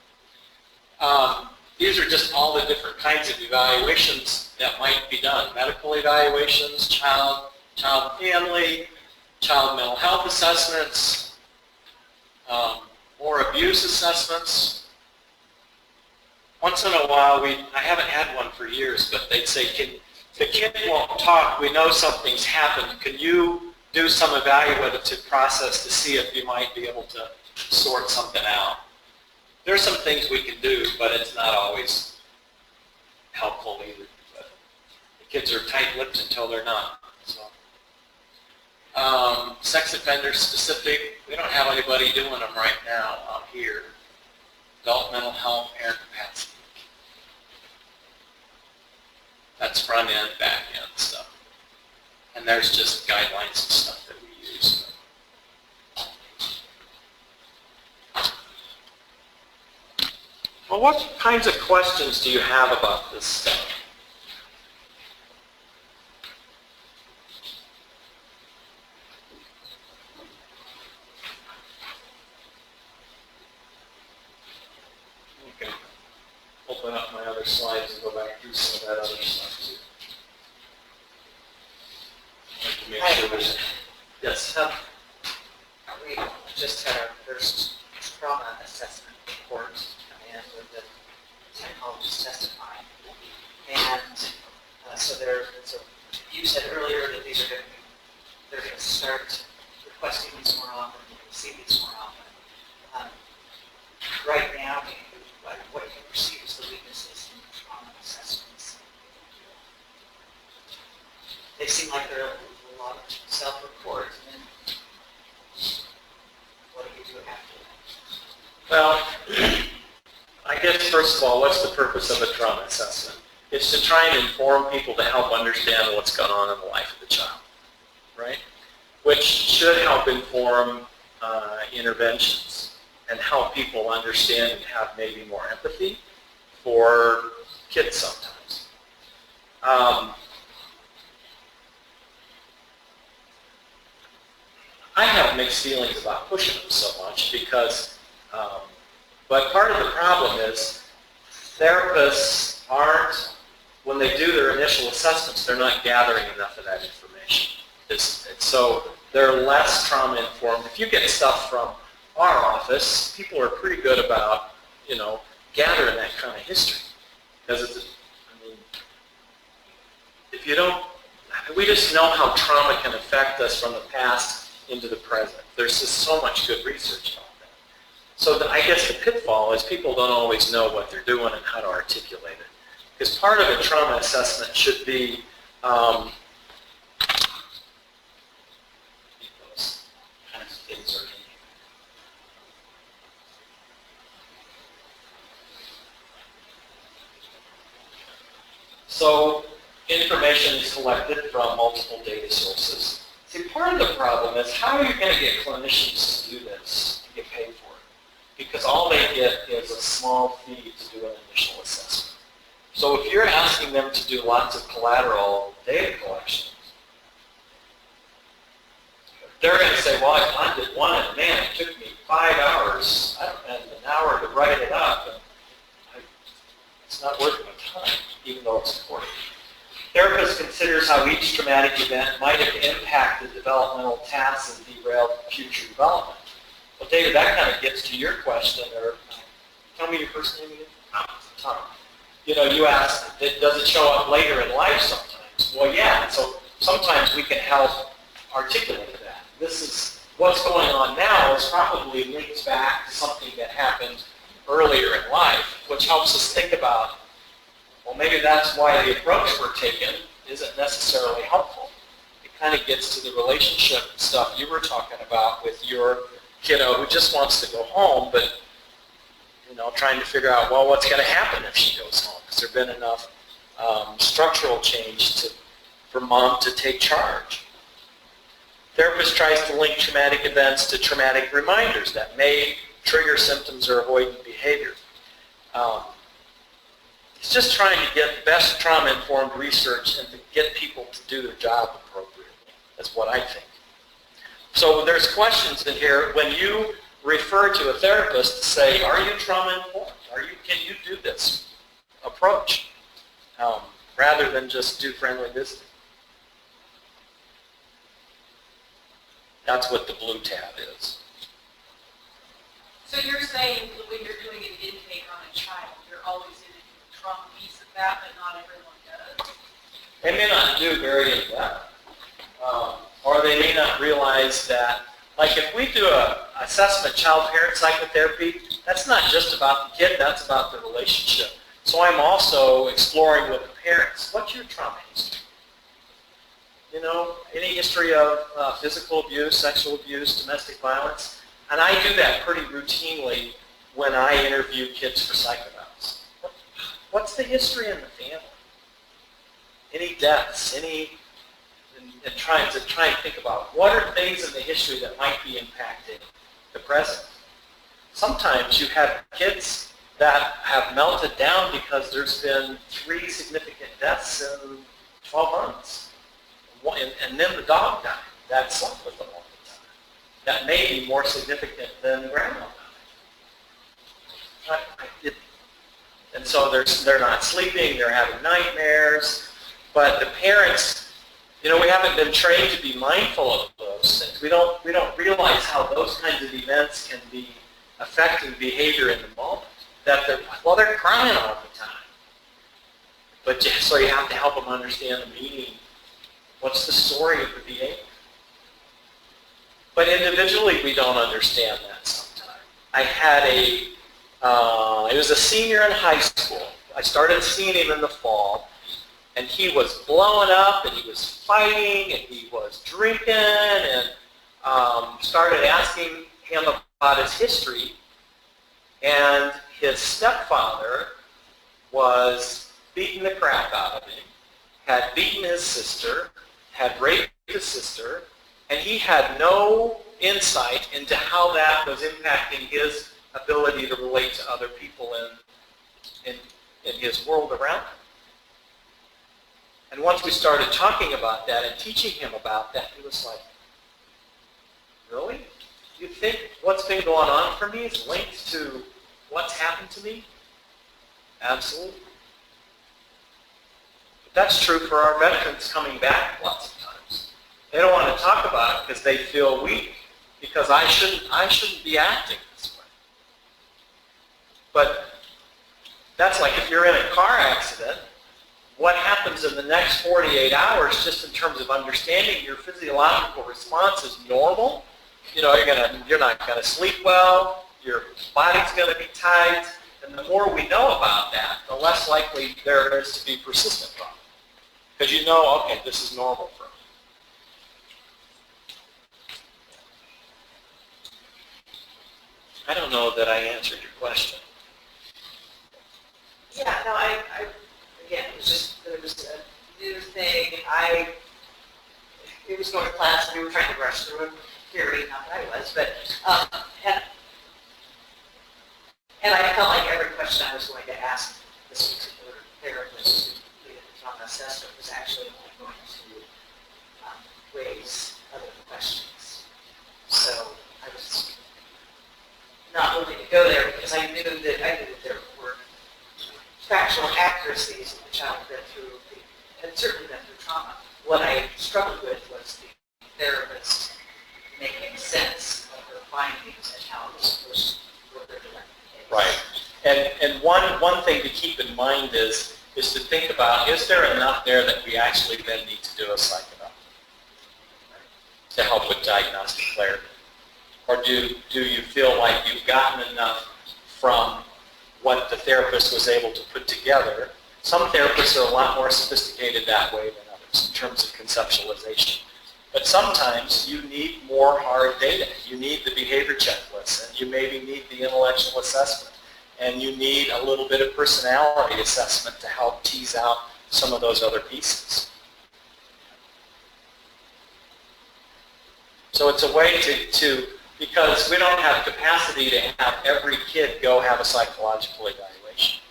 These are just all the different kinds of evaluations that might be done. Medical evaluations, child family, child mental health assessments, or abuse assessments. Once in a while, I haven't had one for years, but they'd say, the kid won't talk, we know something's happened. Can you do some evaluative process to see if you might be able to sort something out? There's some things we can do, but it's not always helpful either. But the kids are tight-lipped until they're not. So, sex offender specific, we don't have anybody doing them right now out here. Adult mental health, parent capacity. That's front end, back end stuff. And there's just guidelines and stuff that we use. Well, what kinds of questions do you have about this stuff? Okay. Open up my other slides and go back through some of that other stuff too. Like to make sure there's... Yes? We just had our first trauma assessment report come in with the psychologist testifying. And You said earlier that they're going to start requesting these more often, they're going to see these more often. Right now, what do you perceive as the weaknesses in trauma assessments? They seem like they're a lot of self-report, and then what do you do after that? Well, I guess first of all, what's the purpose of a trauma assessment? It's to try and inform people to help understand what's going on in the life of the child, right? Which should help inform interventions and help people understand and have maybe more empathy for kids sometimes. I have mixed feelings about pushing them so much because, but part of the problem is therapists aren't, when they do their initial assessments, they're not gathering enough of that information. So they're less trauma informed. If you get stuff from our office, people are pretty good about, gathering that kind of history. Because if you don't, we just know how trauma can affect us from the past into the present. There's just so much good research about that. So I guess the pitfall is people don't always know what they're doing and how to articulate it. Because part of a trauma assessment should be those kinds of things are in. So information is collected from multiple data sources. See, part of the problem is how are you going to get clinicians to do this, to get paid for it? Because all they get is a small fee to do an initial assessment. So if you're asking them to do lots of collateral data collection, they're going to say, well, I did one, and man, it took me 5 hours and an hour to write it up, and it's not worth my time, even though it's important. Therapist considers how each traumatic event might have impacted developmental tasks and derailed future development. Well, David, that kind of gets to your question, or tell me your first name again? Tom. You asked, does it show up later in life sometimes? Well, yeah, so sometimes we can help articulate that. This is, what's going on now is probably links back to something that happened earlier in life, which helps us think about, well, maybe that's why the approach we're taking isn't necessarily helpful. It kind of gets to the relationship stuff you were talking about with your kiddo who just wants to go home, but trying to figure out, well, what's going to happen if she goes home? Has there been enough structural change for mom to take charge? Therapist tries to link traumatic events to traumatic reminders that may trigger symptoms or avoidant behavior. It's just trying to get best trauma-informed research and to get people to do their job appropriately. That's what I think. So there's questions in here when you refer to a therapist to say, are you trauma-informed? Can you do this approach? Rather than just do friendly visiting. That's what the blue tab is. So you're saying that when you're doing an intake on a child, you're always going to do the trauma piece of that, but not everyone does? They may not do very in-depth. Or they may not realize that, like if we do an assessment child-parent psychotherapy, that's not just about the kid, that's about the relationship. So I'm also exploring with the parents, what's your trauma history? Any history of physical abuse, sexual abuse, domestic violence? And I do that pretty routinely when I interview kids for psychodynamics. What's the history in the family? Any deaths? And trying to think about what are things in the history that might be impacting the present. Sometimes you have kids that have melted down because there's been 3 significant deaths in 12 months. And then the dog died. That slept with them all the time. That may be more significant than grandma died. And so they're not sleeping, they're having nightmares. But the parents, we haven't been trained to be mindful of those things. We don't realize how those kinds of events can be affecting behavior in the moment. That they're crying all the time. But so you have to help them understand the meaning. What's the story of the behavior? But individually, we don't understand that sometimes. I had he was a senior in high school. I started seeing him in the fall, and he was blowing up, and he was fighting, and he was drinking, and started asking him about his history. And his stepfather was beating the crap out of him, had beaten his sister, had raped his sister, and he had no insight into how that was impacting his ability to relate to other people in his world around him. And once we started talking about that and teaching him about that, he was like, really? You think what's been going on for me is linked to what's happened to me? Absolutely. But that's true for our veterans coming back lots of times. They don't want to talk about it because they feel weak, because I shouldn't be acting this way. But that's like if you're in a car accident, what happens in the next 48 hours just in terms of understanding your physiological response is normal. You know, you're not gonna sleep well, your body's gonna be tight, and the more we know about that, the less likely there is to be persistent problems. Because you know, okay, this is normal for me. I don't know that I answered your question. Yeah, no, again, it was a new thing. It was going to class, and we were trying to rush through it, theory, not that I was, but, and I felt like every question I was going to ask this particular therapist who completed the trauma assessment was actually only going to raise other questions. So I was not willing to go there because I knew that there were factual accuracies that the child had been through, and certainly been through trauma. What I struggled with was the therapist making sense of her findings and how it was supposed to work their direct case. Right. And one thing to keep in mind is to think about, is there enough there that we actually then need to do a psych eval to help with diagnostic clarity? Or do you feel like you've gotten enough from what the therapist was able to put together? Some therapists are a lot more sophisticated that way than others in terms of conceptualization. But sometimes you need more hard data. You need the behavior checklist, and you maybe need the intellectual assessment, and you need a little bit of personality assessment to help tease out some of those other pieces. So it's a way to because we don't have capacity to have every kid go have a psychological evaluation.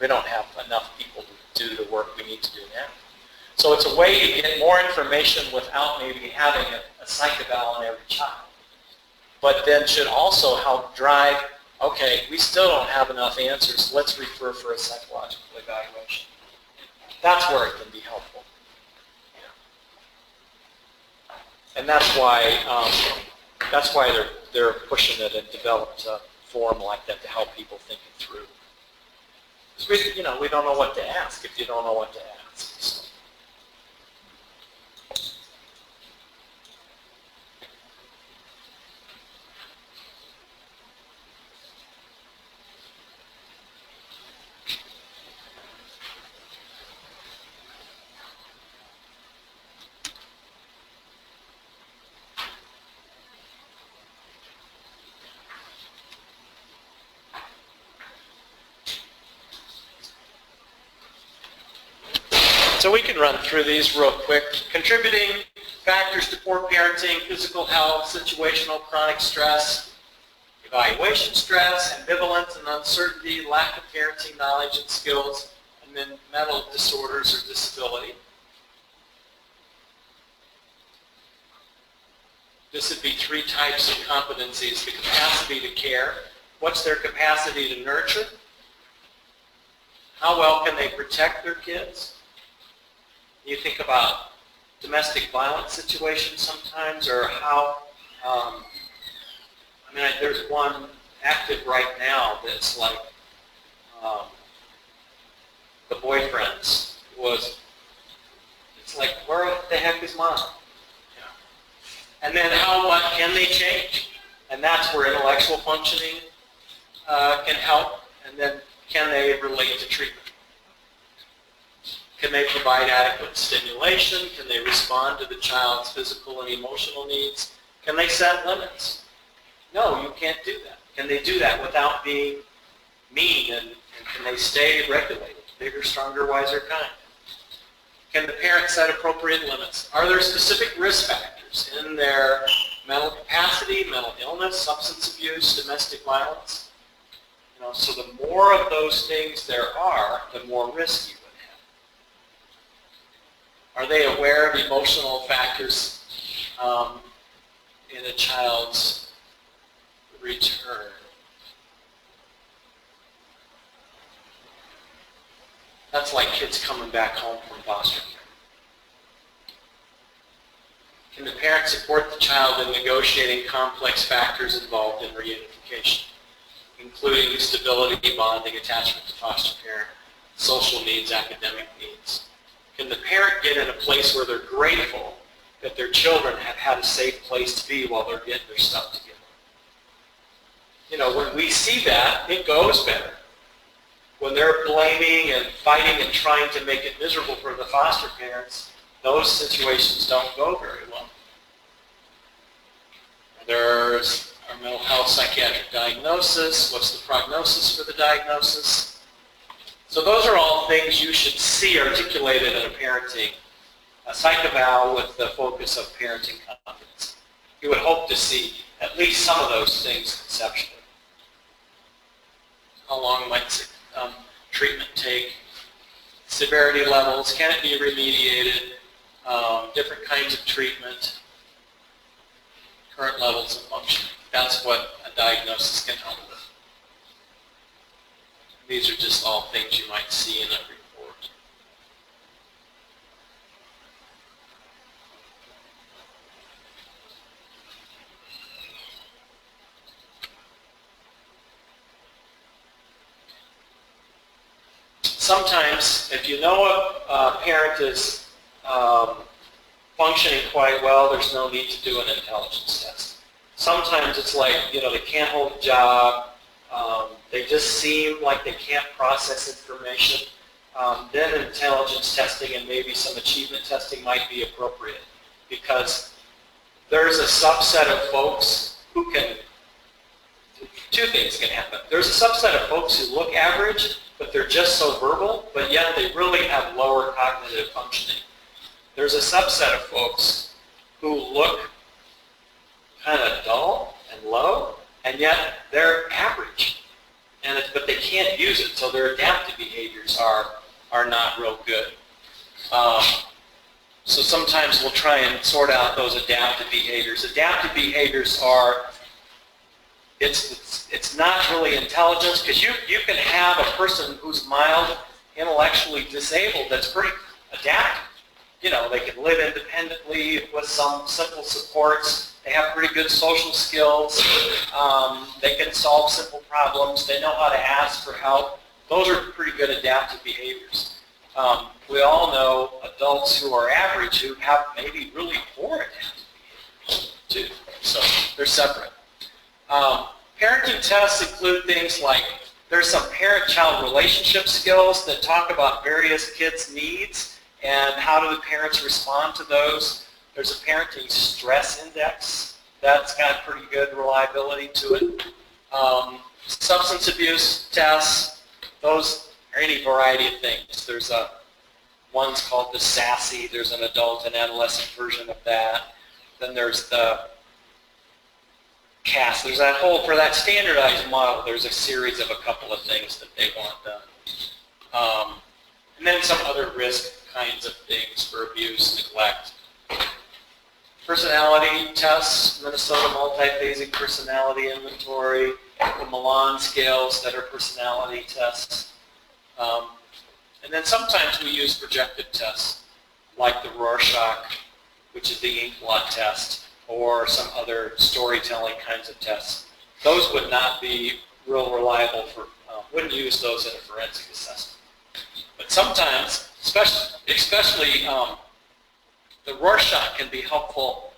We don't have enough people to do the work we need to do now. So it's a way to get more information without maybe having a psych eval on every child. But then should also help drive, okay, we still don't have enough answers, let's refer for a psychological evaluation. That's where it can be helpful. And that's why they're pushing it and developed a forum like that to help people think it through. Because we don't know what to ask if you don't know what to ask. So. So we can run through these real quick. Contributing factors to poor parenting: physical health, situational chronic stress, evaluation stress, ambivalence and uncertainty, lack of parenting knowledge and skills, and then mental disorders or disability. This would be 3 types of competencies: the capacity to care. What's their capacity to nurture? How well can they protect their kids? You think about domestic violence situations sometimes, or how, there's one active right now that's like, the boyfriends was, it's like, where the heck is mom? And then how much can they change? And that's where intellectual functioning can help. And then can they relate to treatment? Can they provide adequate stimulation? Can they respond to the child's physical and emotional needs? Can they set limits? No, you can't do that. Can they do that without being mean, and can they stay regulated? Bigger, stronger, wiser, kind. Can the parent set appropriate limits? Are there specific risk factors in their mental capacity, mental illness, substance abuse, domestic violence? So the more of those things there are, the more risk you would have. Are they aware of emotional factors in a child's return? That's like kids coming back home from foster care. Can the parent support the child in negotiating complex factors involved in reunification, including stability, bonding, attachment to foster parent, social needs, academic needs? Can the parent get in a place where they're grateful that their children have had a safe place to be while they're getting their stuff together? When we see that, it goes better. When they're blaming and fighting and trying to make it miserable for the foster parents, those situations don't go very well. There's our mental health psychiatric diagnosis. What's the prognosis for the diagnosis? So those are all things you should see articulated in a parenting, a psych eval with the focus of parenting confidence. You would hope to see at least some of those things conceptually. How long might treatment take? Severity levels, can it be remediated? Different kinds of treatment, current levels of functioning. That's what a diagnosis can help with. These are just all things you might see in a report. Sometimes, if you know a parent is functioning quite well, there's no need to do an intelligence test. Sometimes it's like, they can't hold a job, they just seem like they can't process information. Then intelligence testing and maybe some achievement testing might be appropriate, because there's a subset of folks who can, two things can happen. There's a subset of folks who look average, but they're just so verbal, but yet they really have lower cognitive functioning. There's a subset of folks who look kind of dull and low, and yet they're average. But they can't use it, so their adaptive behaviors are not real good. So sometimes we'll try and sort out those adaptive behaviors. Adaptive behaviors are, it's not really intelligence, because you can have a person who's mild intellectually disabled that's pretty adaptive. They can live independently with some simple supports. They have pretty good social skills. They can solve simple problems. They know how to ask for help. Those are pretty good adaptive behaviors. We all know adults who are average who have maybe really poor adaptive behaviors too. So they're separate. Parenting tests include things like, there's some parent-child relationship skills that talk about various kids' needs and how do the parents respond to those. There's a parenting stress index that's got pretty good reliability to it. Substance abuse tests, those are any variety of things. There's one's called the SASSY. There's an adult and adolescent version of that. Then there's the CAS. There's that whole, for that standardized model, there's a series of a couple of things that they want done. And then some other risk kinds of things for abuse, neglect. Personality tests, Minnesota Multiphasic Personality Inventory, the Milan scales that are personality tests. And then sometimes we use projective tests, like the Rorschach, which is the ink blot test, or some other storytelling kinds of tests. Those would not be real reliable for, wouldn't use those in a forensic assessment. But But sometimes, especially the Rorschach can be helpful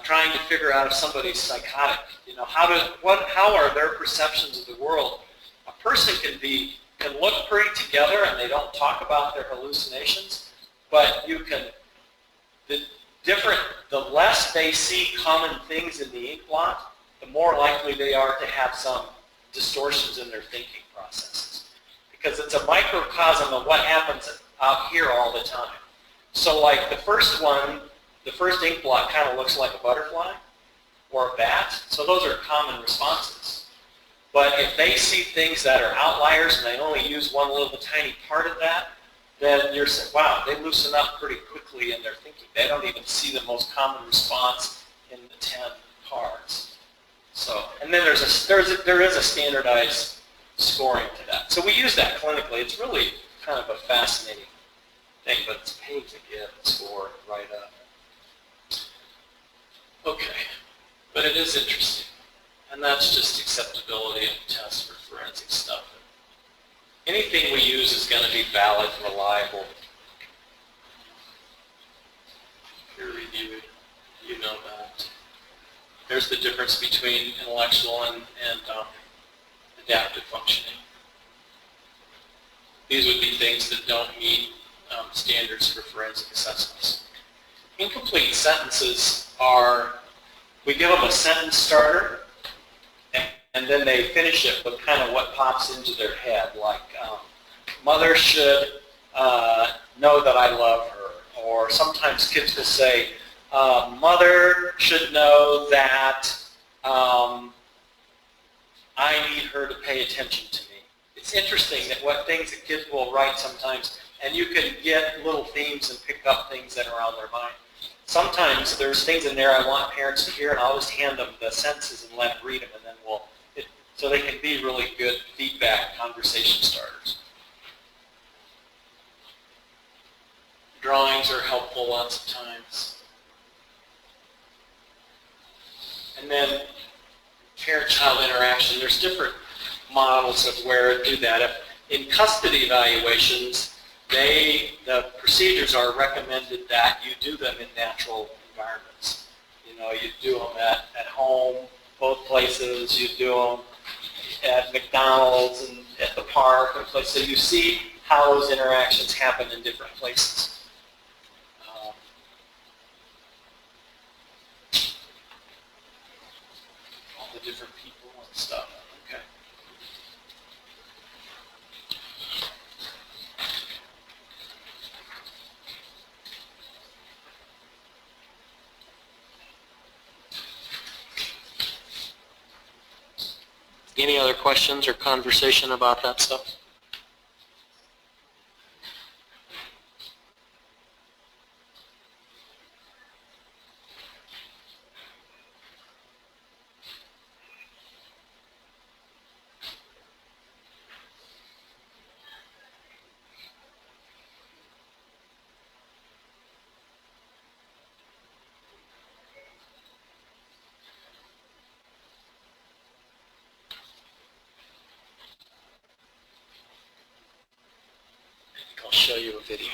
trying to figure out if somebody's psychotic. You know, how are their perceptions of the world? A person can look pretty together and they don't talk about their hallucinations, but the less they see common things in the ink blot, the more likely they are to have some distortions in their thinking processes. Because it's a microcosm of what happens out here all the time. So like the first ink blot kind of looks like a butterfly or a bat. So those are common responses. But if they see things that are outliers and they only use one little tiny part of that, then you're saying, wow, they loosen up pretty quickly in their thinking. They don't even see the most common response in the 10 cards. So, and then there is a standardized scoring to that. So we use that clinically. It's really kind of a fascinating thing, but it's a pain to get and score and write up. Okay, but it is interesting. And that's just acceptability of tests for forensic stuff. Anything we use is going to be valid, reliable, peer-reviewed. You know that. There's the difference between intellectual and adaptive functioning. These would be things that don't meet standards for forensic assessments. Incomplete sentences are, we give them a sentence starter, and then they finish it with kind of what pops into their head, like mother should know that I love her, or sometimes kids will say, mother should know that I need her to pay attention to me. It's interesting that what things that kids will write sometimes, and you can get little themes and pick up things that are on their mind. Sometimes there's things in there I want parents to hear, and I'll just hand them the sentences and let them read them, and then so they can be really good feedback conversation starters. Drawings are helpful lots of times. And then parent-child interaction. There's different models of where to do that. In custody evaluations, the procedures are recommended that you do them in natural environments. You know, you do them at home, both places. You do them at McDonald's and at the park and places. So you see how those interactions happen in different places. All the different people and stuff. Okay. Any other questions or conversation about that stuff? I'll show you a video.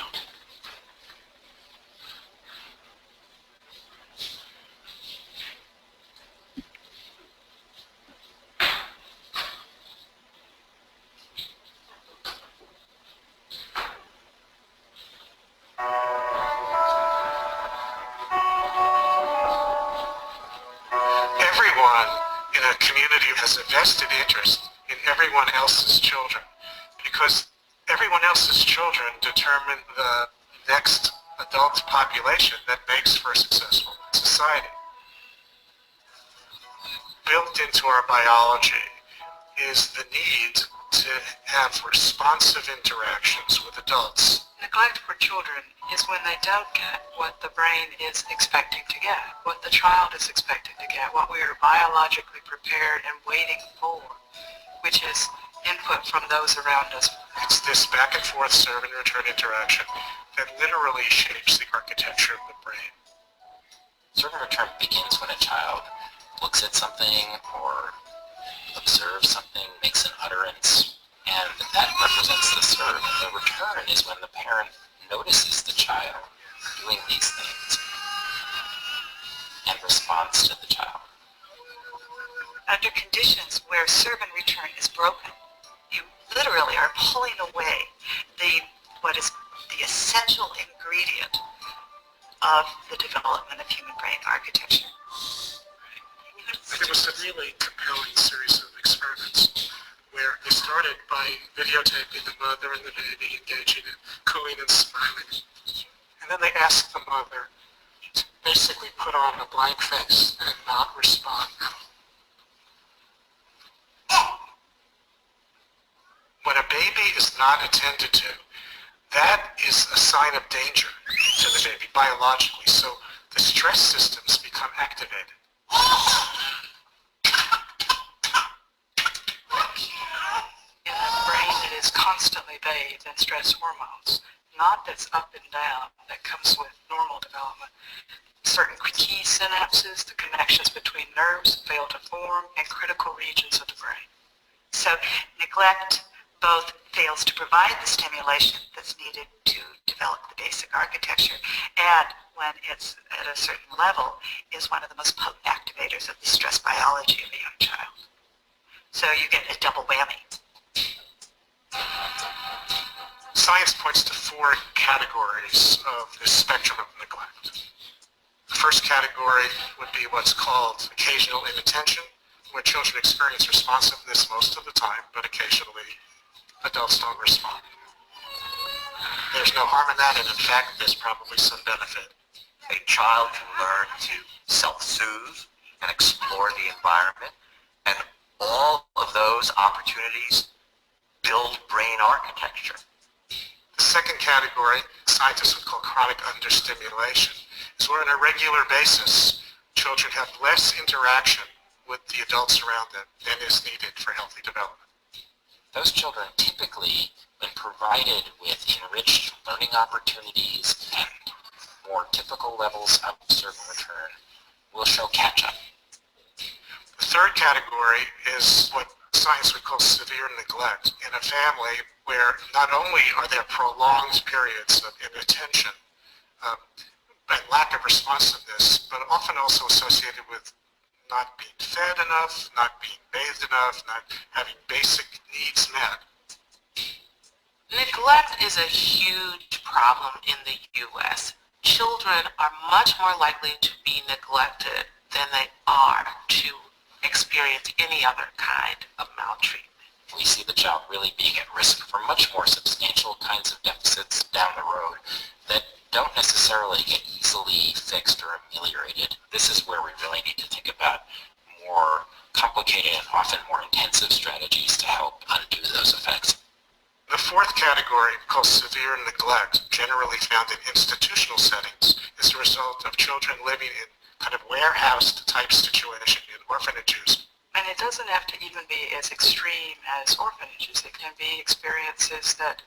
Everyone in a community has a vested interest in everyone else's children, because everyone else's children determine the next adult population that makes for a successful society. Built into our biology is the need to have responsive interactions with adults. Neglect for children is when they don't get what the brain is expecting to get, what the child is expecting to get, what we are biologically prepared and waiting for, which is input from those around us. It's this back and forth serve and return interaction that literally shapes the architecture of the brain. Serve and return begins when a child looks at something or observes something, makes an utterance, and that represents the serve. The return is when the parent notices the child doing these things and responds to the child. Under conditions where serve and return is broken, you literally are pulling away what is the essential ingredient of the development of human brain architecture. It was a really compelling series of experiments where they started by videotaping the mother and the baby engaging in cooing and smiling. And then they asked the mother to basically put on a blank face and not respond. When a baby is not attended to, that is a sign of danger to the baby biologically. So the stress systems become activated. In a brain that is constantly bathed in stress hormones, not that's up and down, that comes with normal development. Certain key synapses, the connections between nerves fail to form in critical regions of the brain. So neglect both fails to provide the stimulation that's needed to develop the basic architecture, and when it's at a certain level, is one of the most potent activators of the stress biology of a young child. So you get a double whammy. Science points to 4 categories of this spectrum of neglect. The first category would be what's called occasional inattention, where children experience responsiveness most of the time, but occasionally adults don't respond. There's no harm in that, and in fact, there's probably some benefit. A child can learn to self-soothe and explore the environment, and all of those opportunities build brain architecture. The second category, scientists would call chronic understimulation, is where on a regular basis, children have less interaction with the adults around them than is needed for healthy development. Those children typically, when provided with enriched learning opportunities and more typical levels of serve and return, will show catch-up. The third category is what science would call severe neglect in a family where not only are there prolonged periods of inattention and lack of responsiveness, but often also associated with not being fed enough, not being bathed enough, not having basic needs met. Neglect is a huge problem in the U.S. Children are much more likely to be neglected than they are to experience any other kind of maltreatment. We see the child really being at risk for much more substantial kinds of deficits down the road that don't necessarily get easily fixed or ameliorated. This is where we really need to think about more complicated and often more intensive strategies to help undo those effects. The fourth category, called severe neglect, generally found in institutional settings, is the result of children living in kind of warehoused type situation in orphanages. And it doesn't have to even be as extreme as orphanages. It can be experiences that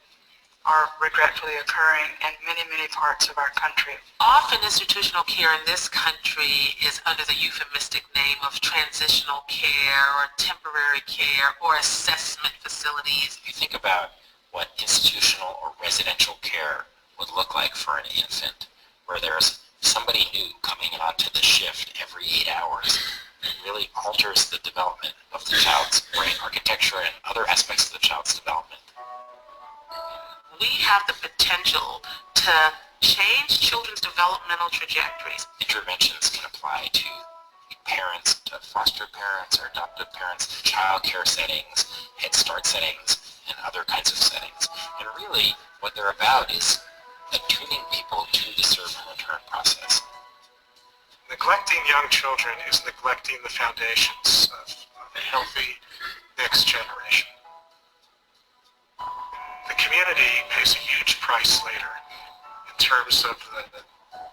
are regretfully occurring in many, many parts of our country. Often institutional care in this country is under the euphemistic name of transitional care or temporary care or assessment facilities. If you think about what institutional or residential care would look like for an infant, where there's somebody new coming onto the shift every 8 hours, it really alters the development of the child's brain architecture and other aspects of the child's development. We have the potential to change children's developmental trajectories. Interventions can apply to parents, to foster parents or adoptive parents, child care settings, Head Start settings, and other kinds of settings. And really, what they're about is attuning people to the serve and return process. Neglecting young children is neglecting the foundations of a healthy next generation. The community pays a huge price later in terms of the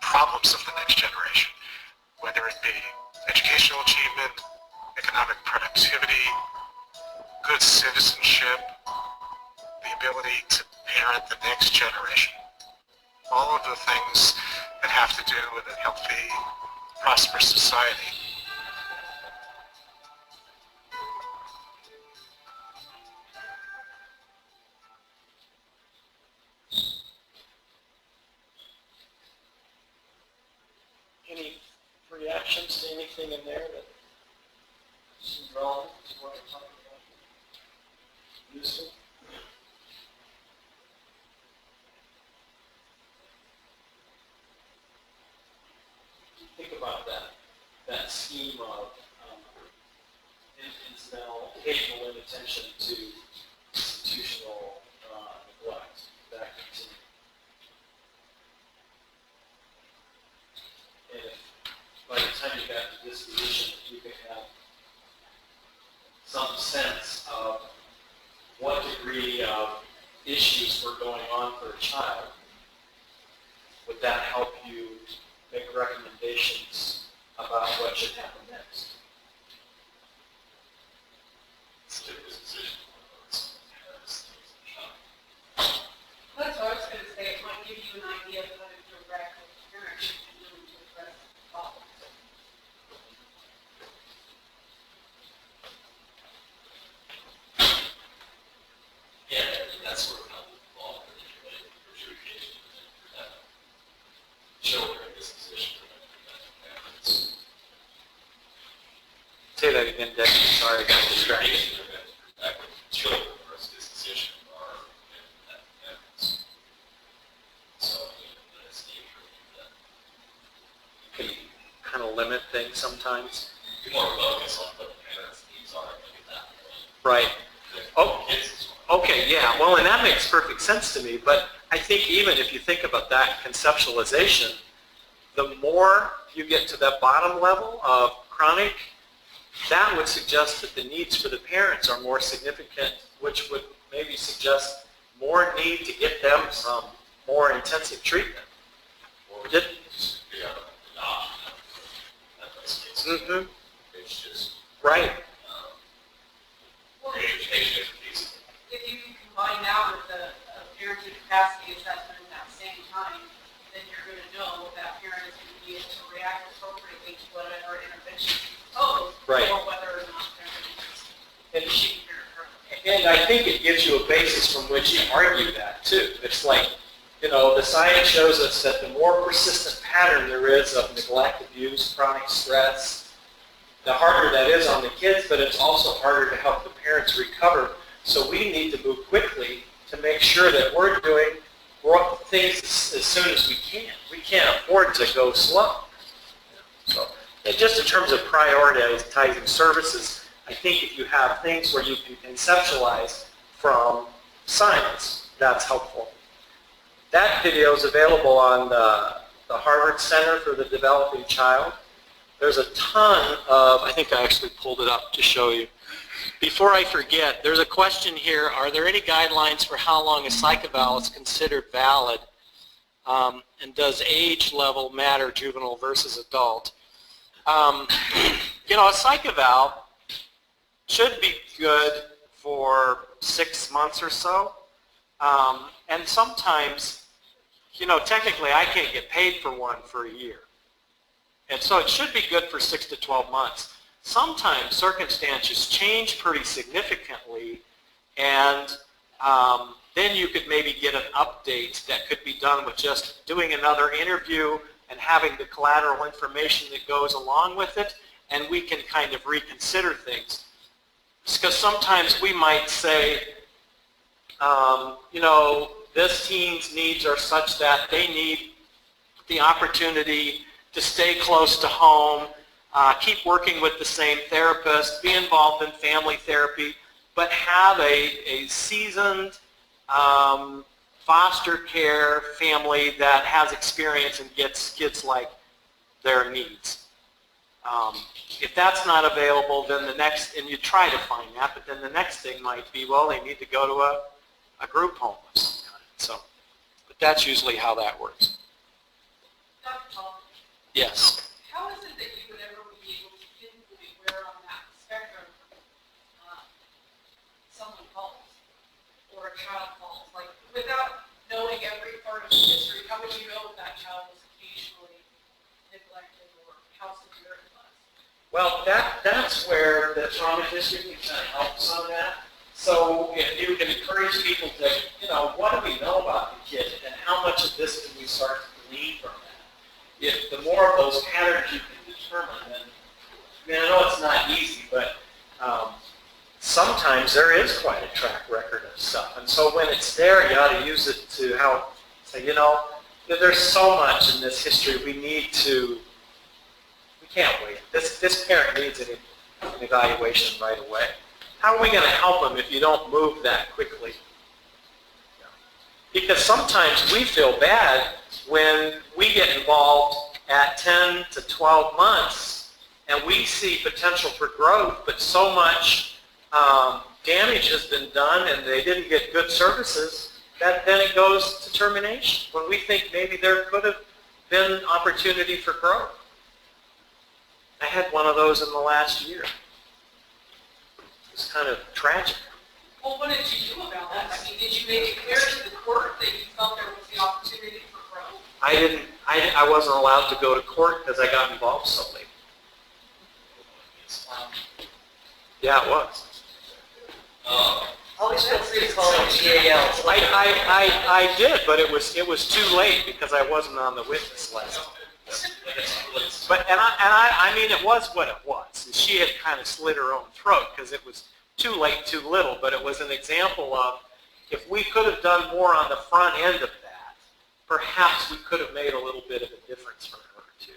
problems of the next generation, whether it be educational achievement, economic productivity, good citizenship, the ability to parent the next generation. All of the things that have to do with a healthy, prosperous society. anything in there that seems relevant to what we're talking about? Useful? Think about that scheme of incidental, occasional inattention to institutional neglect. That continues. And if by the time you got to disposition, you could have some sense of what degree of issues were going on for a child, would that help you make recommendations about what should happen next? That's what I was going to say. It might give you an idea of how to direct the parents and really to address the problem. Yeah, that's sort of how the law particularly adjudication and children in this position parents. Say that again, Dick. Sorry, I got distracted. Children versus disposition are parents. So, that's the that. Can you kind of limit things sometimes? Be more focused on what the parents' needs are, look at that. Right. Oh, okay, yeah. Well, and that makes perfect sense to me, but I think even if you think about that conceptualization, the more you get to that bottom level of chronic, that would suggest that the needs for the parents are more significant, which would maybe suggest more need to get them some more intensive treatment. Or just be able to adopt Mm-hmm. It's just Right. Well, education piece. if you combine that with the parenting capacity assessment at that same time, then you're going to know that parent is going to be able to react appropriately to whatever intervention you propose, Right. or whether or not they're going to And keep your current. And I think it gives you a basis from which you argue that too. It's like, the science shows us that the more persistent pattern there is of neglect, abuse, chronic stress, the harder that is on the kids, but it's also harder to help the parents recover. So we need to move quickly to make sure that we're doing things as soon as we can. We can't afford to go slow. So, and just in terms of prioritizing services, I think if you have things where you can conceptualize from science, that's helpful. That video is available on the Harvard Center for the Developing Child. There's a ton of, I think I actually pulled it up to show you. Before I forget, there's a question here, are there any guidelines for how long a psych eval is considered valid? And does age level matter, juvenile versus adult? A psych eval should be good for 6 months or so. And sometimes, technically I can't get paid for one for a year. And so it should be good for 6 to 12 months. Sometimes circumstances change pretty significantly, and then you could maybe get an update that could be done with just doing another interview and having the collateral information that goes along with it, and we can kind of reconsider things. Because sometimes we might say, this teen's needs are such that they need the opportunity to stay close to home, keep working with the same therapist, be involved in family therapy, but have a seasoned foster care family that has experience and gets kids like their needs. If that's not available, then the next, and you try to find that, but then the next thing might be, well, they need to go to a group home of some kind. So, but that's usually how that works. Dr. Paul, Yes. how is it that you would ever be able to pinpoint where on that spectrum someone falls or a child falls? Like, without knowing every part of the history, how would you know if that child was occasionally neglected or how severe it was? Well, that's where the trauma history kind of helps on that. So if you can encourage people to, what do we know about the kid and how much of this can we start to glean from that? If the more of those patterns you can determine, then mean, I know it's not easy, but sometimes there is quite a track record of stuff. And so when it's there, you ought to use it to say, you know, there's so much in this history we can't wait. This parent needs an evaluation right away. How are we going to help them if you don't move that quickly? Because sometimes we feel bad when we get involved at 10 to 12 months and we see potential for growth, but so much damage has been done and they didn't get good services that then it goes to termination when we think maybe there could have been opportunity for growth. I had one of those in the last year. It was kind of tragic. Well, what did you do about that? I mean, did you make it clear to the court that you felt there was the opportunity for growth? I wasn't allowed to go to court because I got involved so late. Yeah, it was. Always feel free to call it GAL. I did, but it was too late because I wasn't on the witness list. But I mean, it was what it was. She had kind of slit her own throat because it was too late, too little. But it was an example of if we could have done more on the front end of that, perhaps we could have made a little bit of a difference for her too.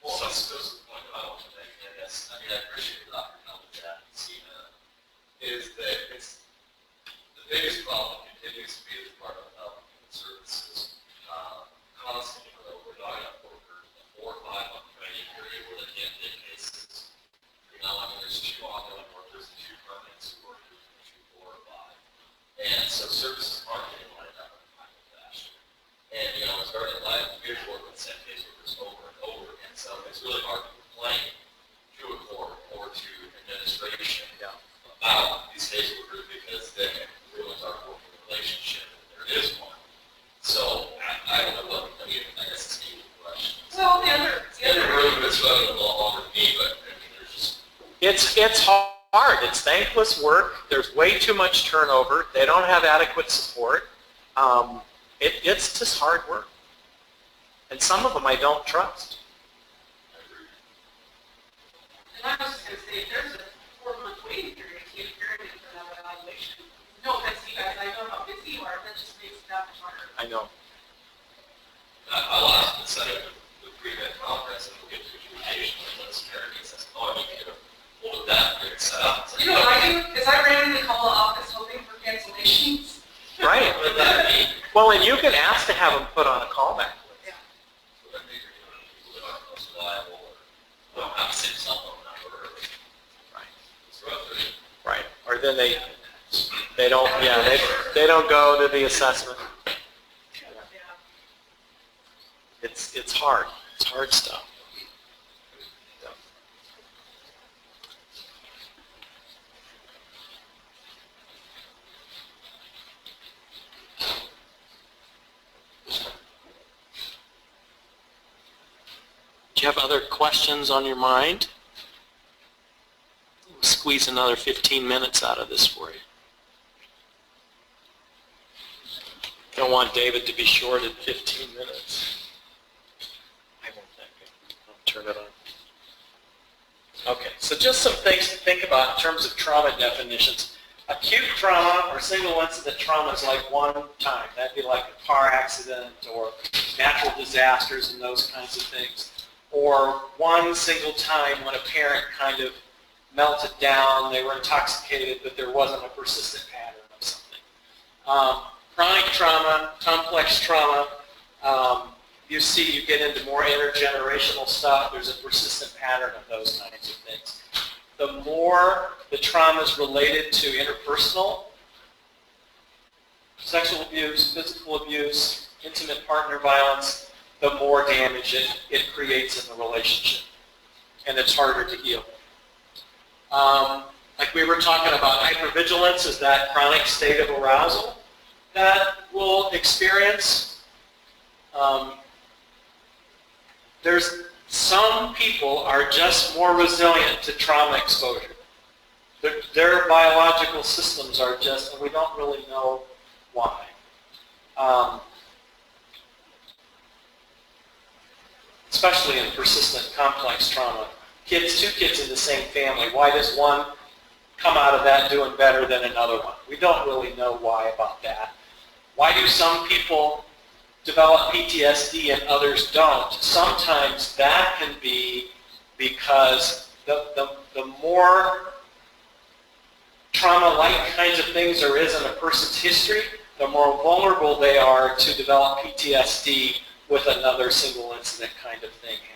Well, that's the point I want to make. And that's, I mean, I appreciate Dr. Melvin is that it's the biggest problem continues to be the Department of Health and Human Services. Constantly, we're talking about workers, a 4 or 5 month training period where they can't take cases. You know, I mean, there's 2 ongoing workers and 2 permanent workers, 2, 4, or 5. And so services aren't getting lined up in a timely fashion. And, you know, it's very live, we work with the same case workers over and over again. So it's really hard to complain to a court or to administration about these case workers because they ruins our working relationship. There is one. So I don't know what, I mean, I guess it's a question. Well, the other room is running along with me, but I mean, there's just... It's hard. It's thankless work. There's way too much turnover. They don't have adequate support. It's just hard work. And some of them I don't trust. And I was just going to say, if there's a 4-month waiting period, you can't hear for that evaluation. No offense to you guys, I know how busy you are, that just makes it that much harder. I know. I'll ask the Senate the pre-med conference and we'll get to adjudication and let some parents say, oh, I need to get a hold of that and get it set up. You know what I do? Is I randomly call the office hoping for cancellations. Right. Well, and you can ask to have them put on a callback list. Yeah. So then maybe you're going to people that aren't most reliable or don't have the same cell phone number. Right. It's rough. Right. Or then they don't, they don't go to the assessment. It's hard. It's hard stuff. Do you have other questions on your mind? We'll squeeze another 15 minutes out of this for you. Don't want David to be short in 15 minutes. I won't I'll turn it on. Okay, so just some things to think about in terms of trauma definitions. Acute trauma or single incident trauma is like one time. That'd be like a car accident or natural disasters and those kinds of things. Or one single time when a parent kind of melted down, they were intoxicated, but there wasn't a persistent pattern of something. Chronic trauma, complex trauma, you see you get into more intergenerational stuff. There's a persistent pattern of those kinds of things. The more the trauma is related to interpersonal, sexual abuse, physical abuse, intimate partner violence, the more damage it creates in the relationship. And it's harder to heal. Like we were talking about, hypervigilance is that chronic state of arousal that we'll experience. There's some people are just more resilient to trauma exposure. Their biological systems are just, and we don't really know why. Especially in persistent complex trauma. kids, two kids in the same family, why does one come out of that doing better than another one? We don't really know why about that. Why do some people develop PTSD and others don't? Sometimes that can be because the more trauma-like kinds of things there is in a person's history, the more vulnerable they are to develop PTSD with another single incident kind of thing happening.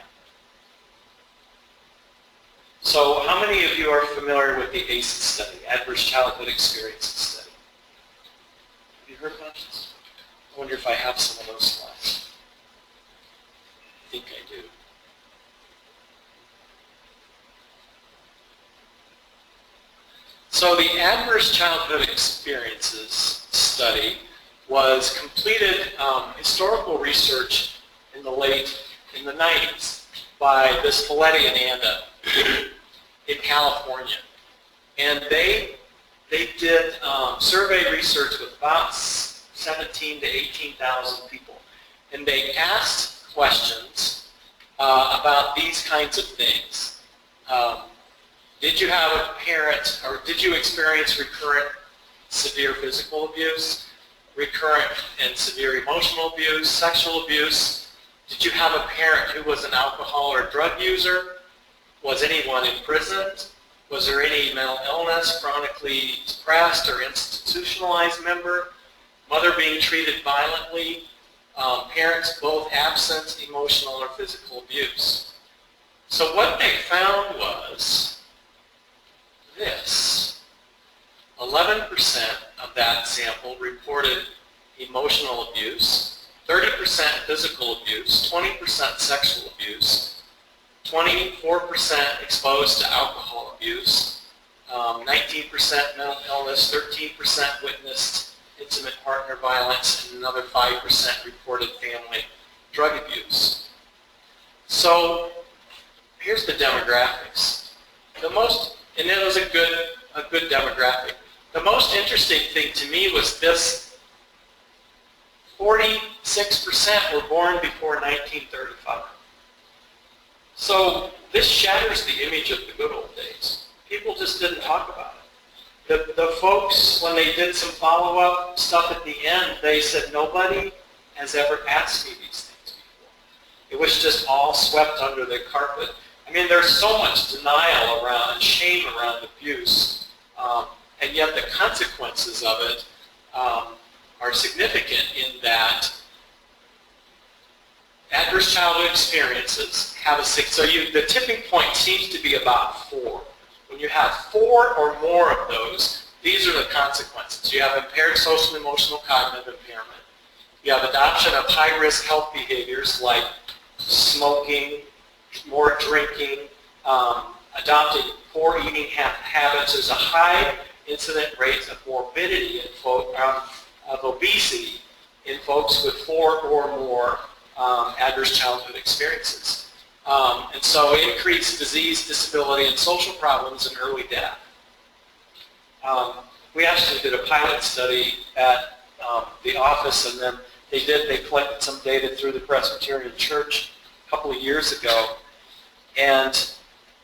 So how many of you are familiar with the ACEs study, Adverse Childhood Experiences study? Have you heard about this? I wonder if I have some of those slides. I think I do. So the Adverse Childhood Experiences study was completed historical research in the 90s by this Folletti and Anda in California. And they did survey research with about 17 to 18,000 people. And they asked questions about these kinds of things. Did you have a parent, or did you experience recurrent severe physical abuse, recurrent and severe emotional abuse, sexual abuse? Did you have a parent who was an alcohol or drug user? Was anyone imprisoned? Was there any mental illness, chronically depressed or institutionalized member? Mother being treated violently? Parents both absent emotional or physical abuse? So what they found was this. 11% of that sample reported emotional abuse, 30% physical abuse, 20% sexual abuse, 24% exposed to alcohol abuse, 19% mental illness, 13% witnessed intimate partner violence, and another 5% reported family drug abuse. So here's the demographics. And it was a good demographic. The most interesting thing to me was this: 46% were born before 1935. So this shatters the image of the good old days. People just didn't talk about it. The folks, when they did some follow-up stuff at the end, they said, nobody has ever asked me these things before. It was just all swept under the carpet. I mean, there's so much denial around and shame around abuse, and yet the consequences of it are significant in that adverse childhood experiences have the tipping point seems to be about 4. When you have 4 or more of those, these are the consequences. You have impaired social, emotional, cognitive impairment. You have adoption of high-risk health behaviors like smoking, more drinking, adopting poor eating habits. There's a high incident rate of morbidity of obesity in folks with 4 or more adverse childhood experiences. And so increased disease, disability, and social problems and early death. We actually did a pilot study at the office, and then they collected some data through the Presbyterian Church a couple of years ago, and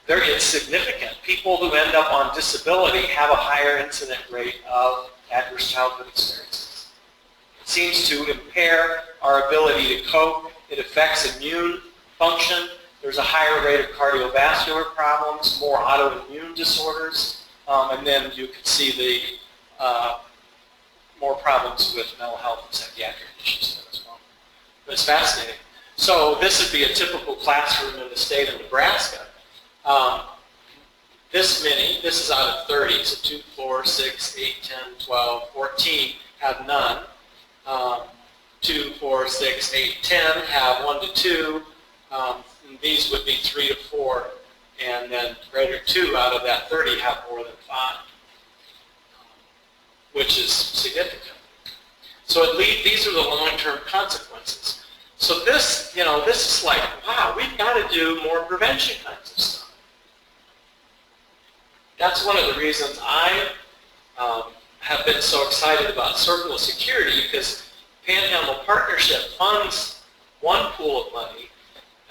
it's significant. People who end up on disability have a higher incident rate of adverse childhood experiences. It seems to impair our ability to cope. It affects immune function. There's a higher rate of cardiovascular problems, more autoimmune disorders, and then you can see the more problems with mental health and psychiatric issues as well. But it's fascinating. So this would be a typical classroom in the state of Nebraska. This is out of 30, so 2, 4, 6, 8, 10, 12, 14 have none. 2, 4, 6, 8, 10 have 1 to 2. And these would be 3 to 4. And then greater 2 out of that 30 have more than 5, which is significant. So these are the long-term consequences. So this is like, wow, we've got to do more prevention kinds of stuff. That's one of the reasons I have been so excited about Circle of Security, because Panhandle Partnership funds one pool of money,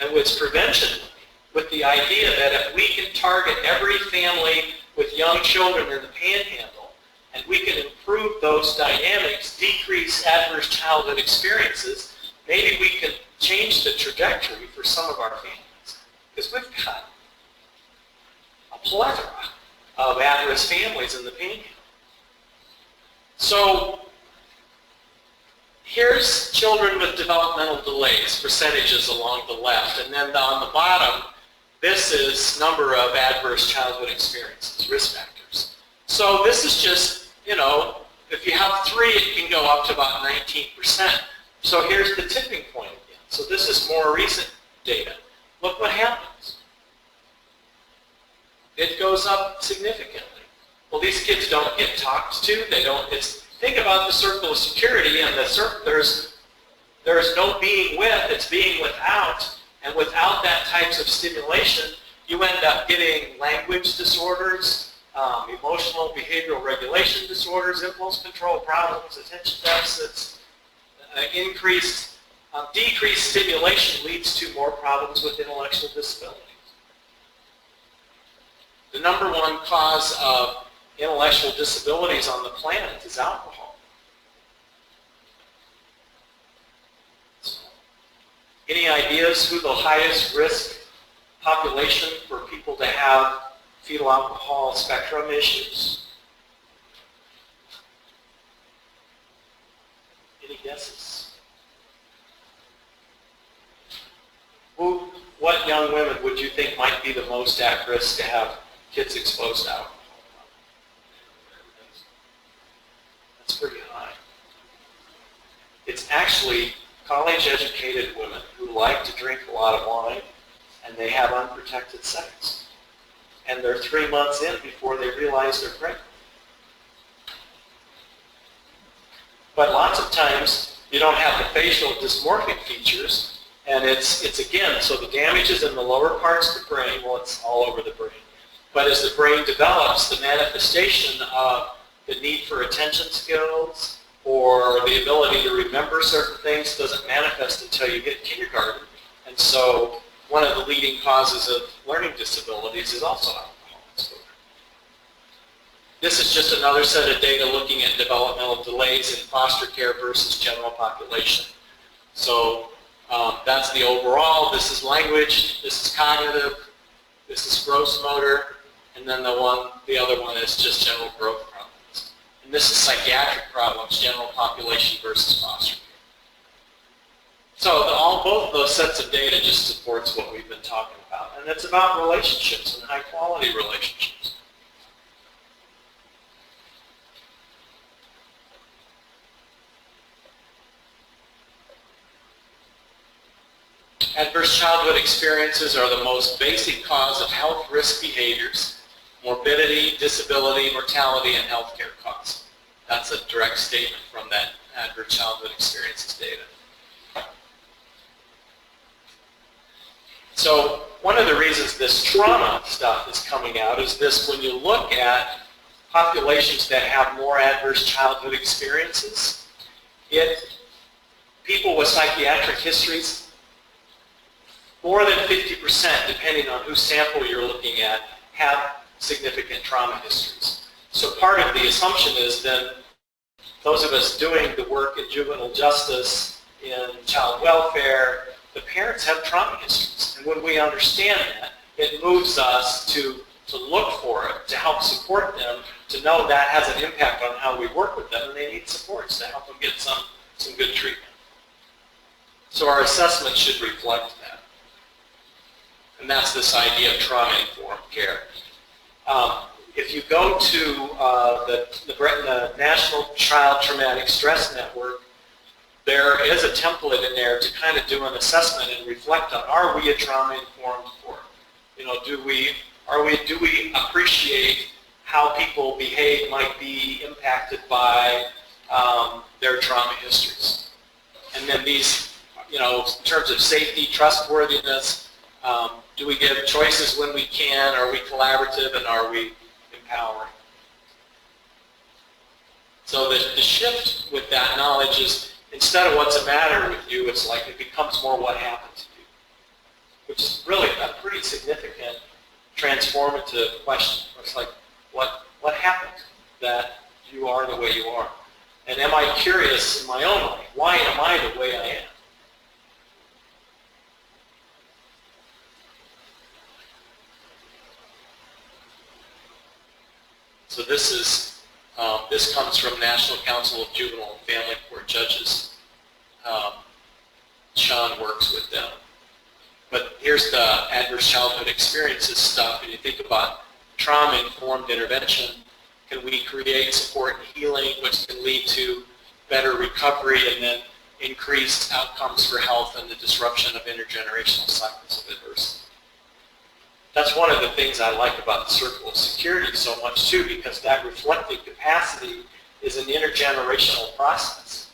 and it's prevention money. with the idea that if we can target every family with young children in the Panhandle, and we can improve those dynamics, decrease adverse childhood experiences, maybe we can change the trajectory for some of our families. Because we've got a plethora of at-risk families in the Panhandle. So here's children with developmental delays, percentages along the left, and then on the bottom, this is number of adverse childhood experiences, risk factors. So this is just, you know, if you have 3, it can go up to about 19%. So here's the tipping point again. So this is more recent data. Look what happens. It goes up significantly. Well, these kids don't get talked to. They don't. Think about the circle of security, and there's no being with. It's being without, and without that types of stimulation, you end up getting language disorders, emotional behavioral regulation disorders, impulse control problems, attention deficits. Decreased stimulation leads to more problems with intellectual disabilities. The number 1 cause of intellectual disabilities on the planet is alcohol. So, any ideas who the highest risk population for people to have fetal alcohol spectrum issues? Any guesses? What young women would you think might be the most at risk to have kids exposed to alcohol? That's pretty high. It's actually college-educated women who like to drink a lot of wine, and they have unprotected sex. And they're 3 months in before they realize they're pregnant. But lots of times, you don't have the facial dysmorphic features, and it's again, so the damage is in the lower parts of the brain. Well, it's all over the brain. But as the brain develops, the manifestation of the need for attention skills or the ability to remember certain things doesn't manifest until you get kindergarten. And so one of the leading causes of learning disabilities is also alcohol exposure. This is just another set of data looking at developmental delays in foster care versus general population. So that's the overall. This is language, this is cognitive, this is gross motor, and then the other one is just general growth problems. And this is psychiatric problems, general population versus foster care. So both those sets of data just supports what we've been talking about. And it's about relationships and high quality relationships. Adverse childhood experiences are the most basic cause of health risk behaviors, morbidity, disability, mortality, and healthcare costs. That's a direct statement from that adverse childhood experiences data. So one of the reasons this trauma stuff is coming out is this: when you look at populations that have more adverse childhood experiences, people with psychiatric histories, more than 50%, depending on whose sample you're looking at, have significant trauma histories. So part of the assumption is then those of us doing the work in juvenile justice, in child welfare, the parents have trauma histories. And when we understand that, it moves us to look for it, to help support them, to know that has an impact on how we work with them, and they need supports to help them get some good treatment. So our assessment should reflect that. And that's this idea of trauma-informed care. If you go to the National Child Traumatic Stress Network, there is a template in there to kind of do an assessment and reflect on: are we a trauma-informed court? You know, do we appreciate how people behave might be impacted by their trauma histories? And then these, you know, in terms of safety, trustworthiness. Do we give choices when we can? Are we collaborative, and are we empowering? So the shift with that knowledge is, instead of what's the matter with you, it's like it becomes more what happened to you. which is really a pretty significant transformative question. It's like, what happened that you are the way you are? And am I curious in my own life? Why am I the way I am? So this comes from National Council of Juvenile and Family Court Judges. Sean works with them. But here's the adverse childhood experiences stuff. And you think about trauma-informed intervention. Can we create support and healing, which can lead to better recovery and then increased outcomes for health and the disruption of intergenerational cycles of adversity? That's one of the things I like about the circle of security so much too, because that reflective capacity is an intergenerational process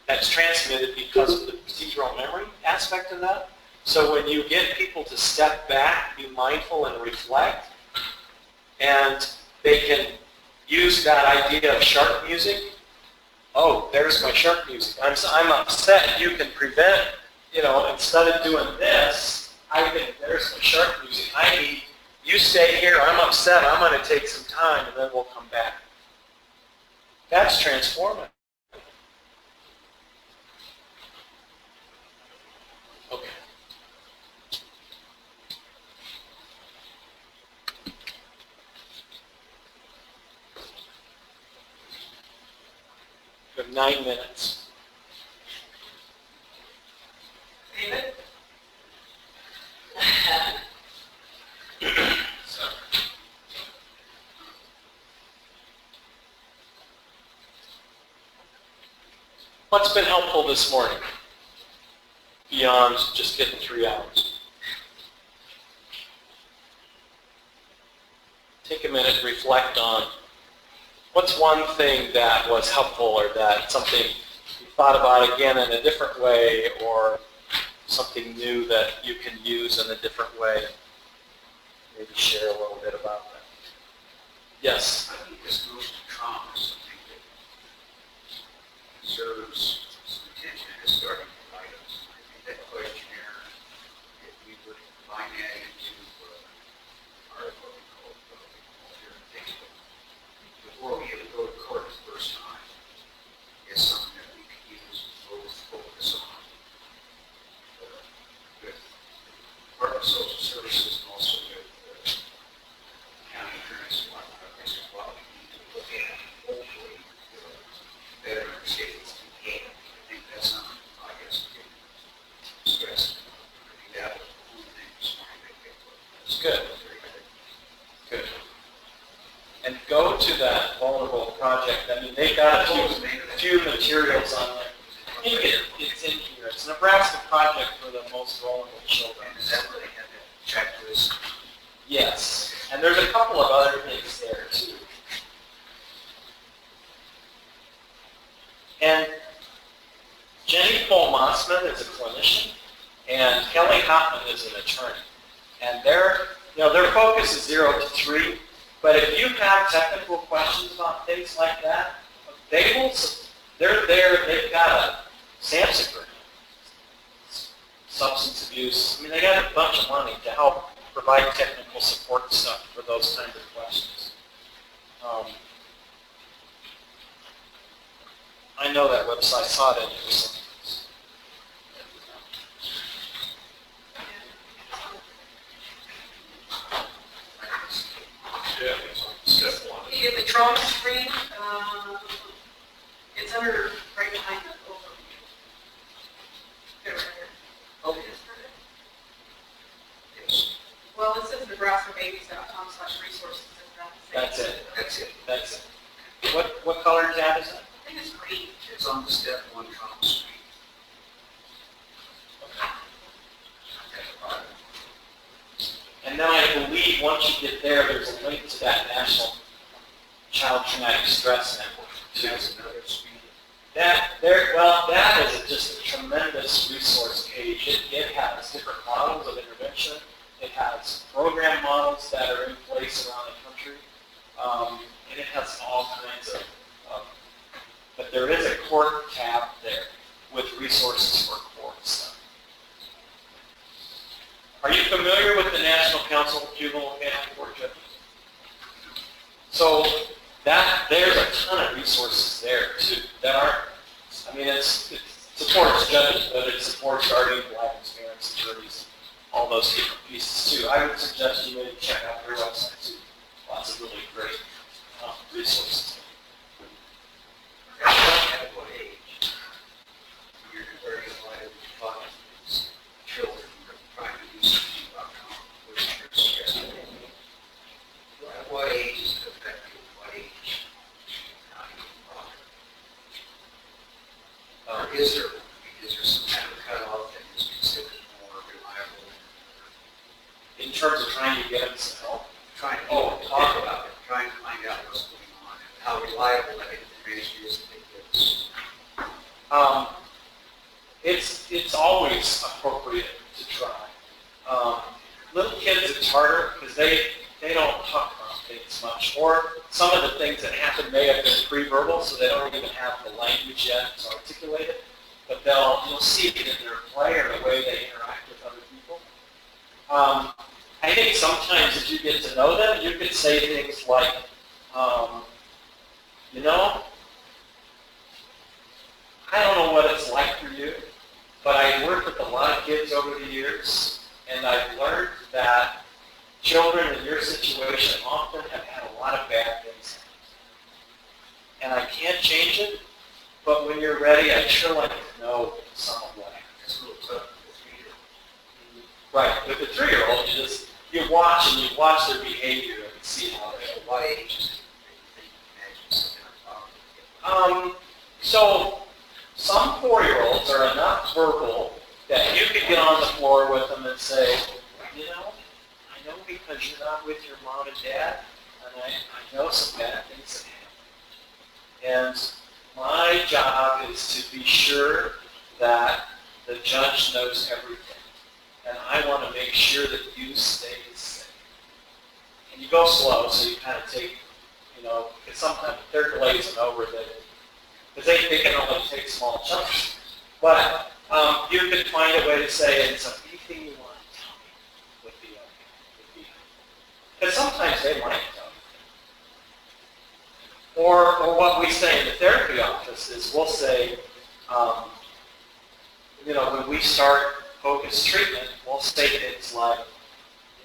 that's transmitted because of the procedural memory aspect of that. So when you get people to step back, be mindful and reflect, and they can use that idea of shark music. Oh, there's my shark music. I'm upset. You can prevent, instead of doing this, I think there's my shark music. You stay here, I'm upset, I'm going to take some time, and then we'll come back. That's transformative. Okay. We have 9 minutes. David? What's been helpful this morning beyond just getting 3 hours? Take a minute, reflect on what's one thing that was helpful, or that something you thought about again in a different way, or something new that you can use in a different way. Maybe share a little bit about that. Yes? I think this notion of trauma is something that deserves some attention as starting items. I think that questionnaire, if we would combine that into our what we call here in Facebook, before we ever go to court the first time, is something that we could use both focus on with Department of Social Services and also with county attorneys and whatnot. This is what we need to look at, hopefully, better understand what's being. I think that's not, I guess, stress. I think that was one thing this morning that we It's good. Good. And go to that vulnerable project. I mean, they've got a few materials on there. I think it's in here. It's a Nebraska project for the most vulnerable children. is that where they have that checklist? Yes. And there's a couple of other things there too. And Jenny Cole-Mossman is a clinician, and Kelly Hoffman is an attorney. And their focus is 0 to 3. But if you have technical questions about things like that, they're there. They've got a SAMHSA grant, substance abuse. I mean, they got a bunch of money to help provide technical support stuff for those kinds of questions. I know that website. I saw it in here. Yeah, step one. You get the trauma screen, it's under, right behind the overview. There, right here. Okay. Yes. Well, it says nebraskababies.com/resources. That's it. That's it. That's it. What color tab is that? I think it's green. It's on the step one trauma screen. And then I believe once you get there, there's a link to that National Child Traumatic Stress Network. That's another screen. That is just a tremendous resource page. It has different models of intervention. It has program models that are in place around the country. And it has all kinds of, but there is a court tab there with resources for court stuff. Are you familiar with the National Council of Juvenile and Family Court Judges? So there's a ton of resources there too that aren't, I mean, it supports judges, but it supports guardians, life parents, attorneys, all those different pieces too. I would suggest you maybe check out their website too. Lots of really great resources. At what age you're very likely to find these children trying to do something about conflict with their stress? At what age is it effective? What age? Or is there some kind of cutoff that is considered more reliable? In terms of trying to get them some help, Trying to talk about it, trying to find out what's going on and how reliable that information is that they give us. it's always appropriate to try. Little kids, it's harder because they don't talk about things much. Or some of the things that happen may have been pre-verbal, so they don't even have the language yet to articulate it. But you'll see it in their play or the way they interact with other people. I think sometimes as you get to know them, you could say things like, you know, I don't know what it's like for you, but I worked with a lot of kids over the years, and I've learned that children in your situation often have had a lot of bad things. And I can't change it, but when you're ready, I'd sure like to know some of what happened. It's a little tough with the 3-year-old. Right, with the 3-year-old, you watch and you watch their behavior and see how they At what age is it that you imagine something like that? So some 4-year-olds are enough verbal that you could get on the floor with them and say, you know, I know because you're not with your mom and dad, and I know some bad things that happen. And my job is to be sure that the judge knows everything. And I want to make sure that you stay safe. And you go slow, so you kind of take, because sometimes they're glazing over because they can only take small chunks. But you could find a way to say, and so anything you want to tell me would be okay. Because sometimes they might tell you. Or what we say in the therapy office is we'll say, when we start focused treatment, we'll say things like,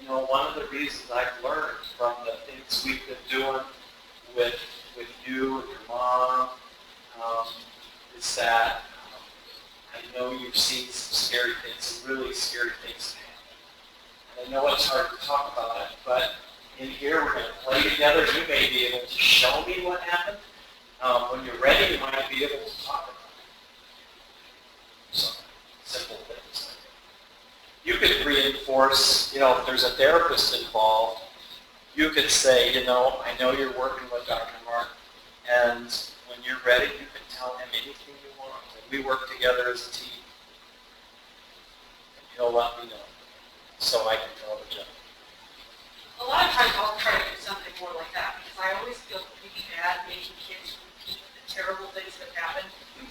one of the reasons I've learned from the things we've been doing with you and your mom is that I know you've seen some scary things, some really scary things happen. And I know it's hard to talk about it, but in here we're going to play together. You may be able to show me what happened. When you're ready, you might be able to talk about it. So, simple things. You could reinforce, if there's a therapist involved, you could say, I know you're working with Dr. Mark, and when you're ready, you can tell him anything you want. And we work together as a team. And he'll let me know, so I can tell the judge. A lot of times I'll try to do something more like that because I always feel pretty bad making kids repeat the terrible things that happen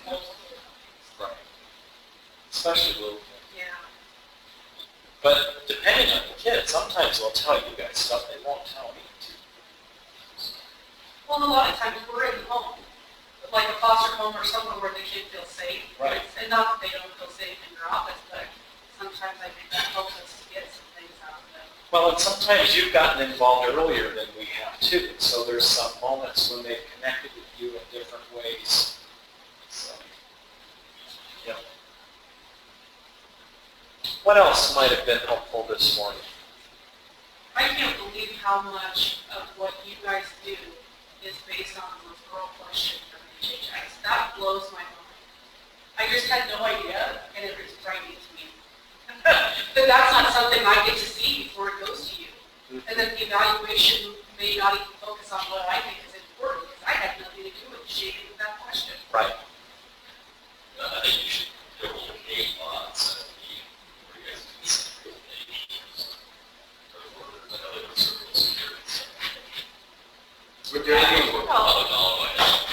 multiple times. Right. Especially little kids. Yeah. But depending on the kid, sometimes they'll tell you guys stuff they won't tell me too. Well, a lot of times we're in home, like a foster home or somewhere where the kid feels safe. Right. And not that they don't feel safe in your office, but sometimes I think that helps us to get some things out of them. Well, and sometimes you've gotten involved earlier than we have too. So there's some moments when they've connected with you in different ways. So, yeah. What else might have been helpful this morning? I can't believe how much of what you guys do is based on the referral question from HHS. That blows my mind. I just had no idea, and it was frightening to me. But that's not something I get to see before it goes to you. And then the evaluation may not even focus on what I think is important, because I had nothing to do with shaping that question. Right. I think you should communicate lots and where you guys can see recommendations or another circles here. Would there be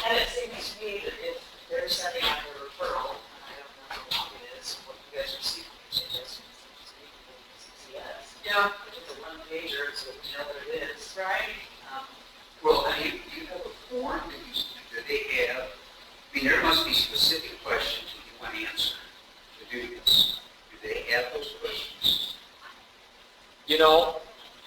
And it seems to me that if they're sending out a referral, and I don't know how long it is, what you guys receive from HHS, CCS, Yeah, It's a one pager, so we know what it is. right. Well, you have a form that they have. I mean, there must be specific questions that you want answered to do this. Do they have those questions? You know,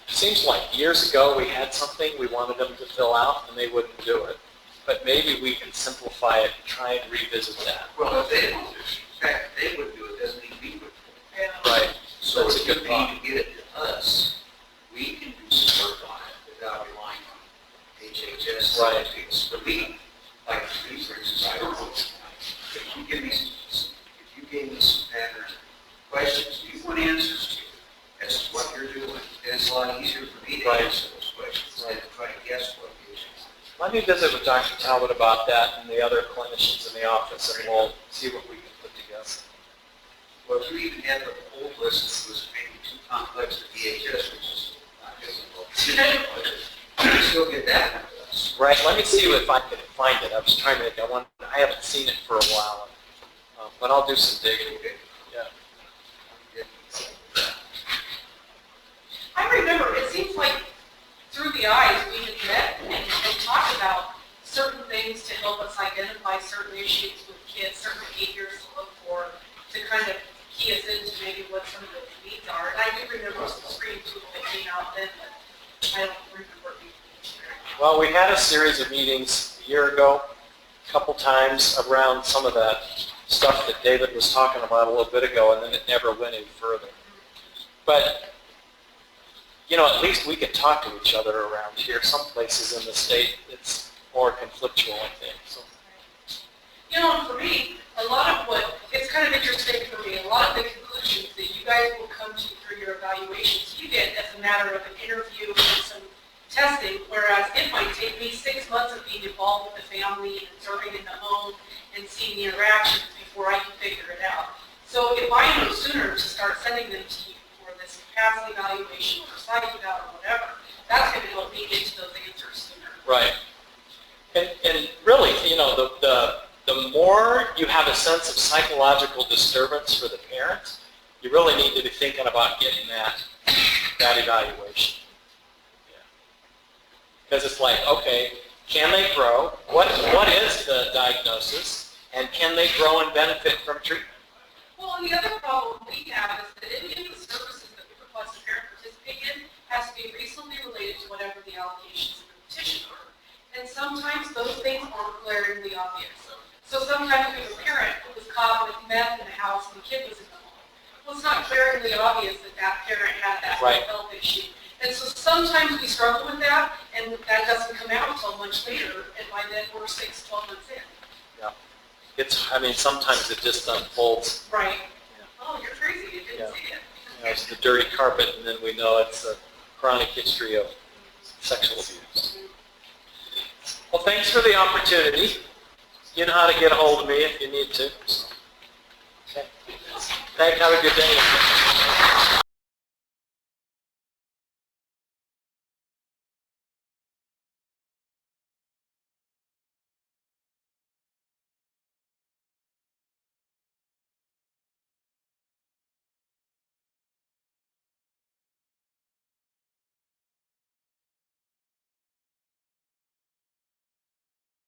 seems like years ago we had something we wanted them to fill out and they wouldn't do it. But maybe we can simplify it and try and revisit that. Well, if they don't, in fact, if they would do it, doesn't mean we would. Right. So That's a if good you need thought. to get it to us, we can do some work on it without relying on HHS. Right. For me, like, for instance, I don't know. If you give me some, if you gave me some pattern questions you want answers to, as to what you're doing, then it's a lot easier for me to Right. answer those questions than to try to guess what the issue is. Let me visit with Dr. Talbot about that and the other clinicians in the office, and we'll see what we can put together. Well, if you even had the old list that was maybe too complex for DHS, which is not difficult, you still get that out of us. Right, let me see if I can find it. I was trying to, I haven't seen it for a while, but I'll do some digging. Yeah. I remember, it seems like through the eyes, we had met and talked about certain things to help us identify certain issues with kids, certain behaviors to look for, to kind of key us into maybe what some of the needs are. And I do remember some screen tools that came out then, but I don't remember it. Well, we had a series of meetings a year ago, a couple times around some of that stuff that David was talking about a little bit ago, and then it never went any further. But you know, at least we can talk to each other around here. Some places in the state, it's more conflictual, I think. So. You know, and for me, a lot of what, it's kind of interesting for me, a lot of the conclusions that you guys will come to through your evaluations, you get as a matter of an interview and some testing, whereas it might take me 6 months of being involved with the family and serving in the home and seeing the interactions before I can figure it out. So if I know sooner to start sending them to you for this capacity evaluation or psych eval or whatever, that's going to help me get to those answers sooner. Right. And really, you know, the more you have a sense of psychological disturbance for the parent, you really need to be thinking about getting that evaluation. Because it's like, okay, can they grow? What is the diagnosis? And can they grow and benefit from treatment? Well, and the other problem we have is that any of the services that we request a parent participate in has to be reasonably related to whatever the allegations in the petition are. And sometimes those things aren't glaringly obvious. So sometimes we have a parent who was caught with meth in the house and the kid was in the home. Well, it's not glaringly obvious that that parent had that Right. health issue. And so sometimes we struggle with that, and that doesn't come out until much later, and by then we're 6, 12 months in. I mean, sometimes it just unfolds. Right. Yeah. Oh, you're crazy, you didn't Yeah. see it. You know, it's the dirty carpet, and then we know it's a chronic history of sexual abuse. Well, thanks for the opportunity. You know how to get a hold of me if you need to. Okay. Thanks. Have a good day.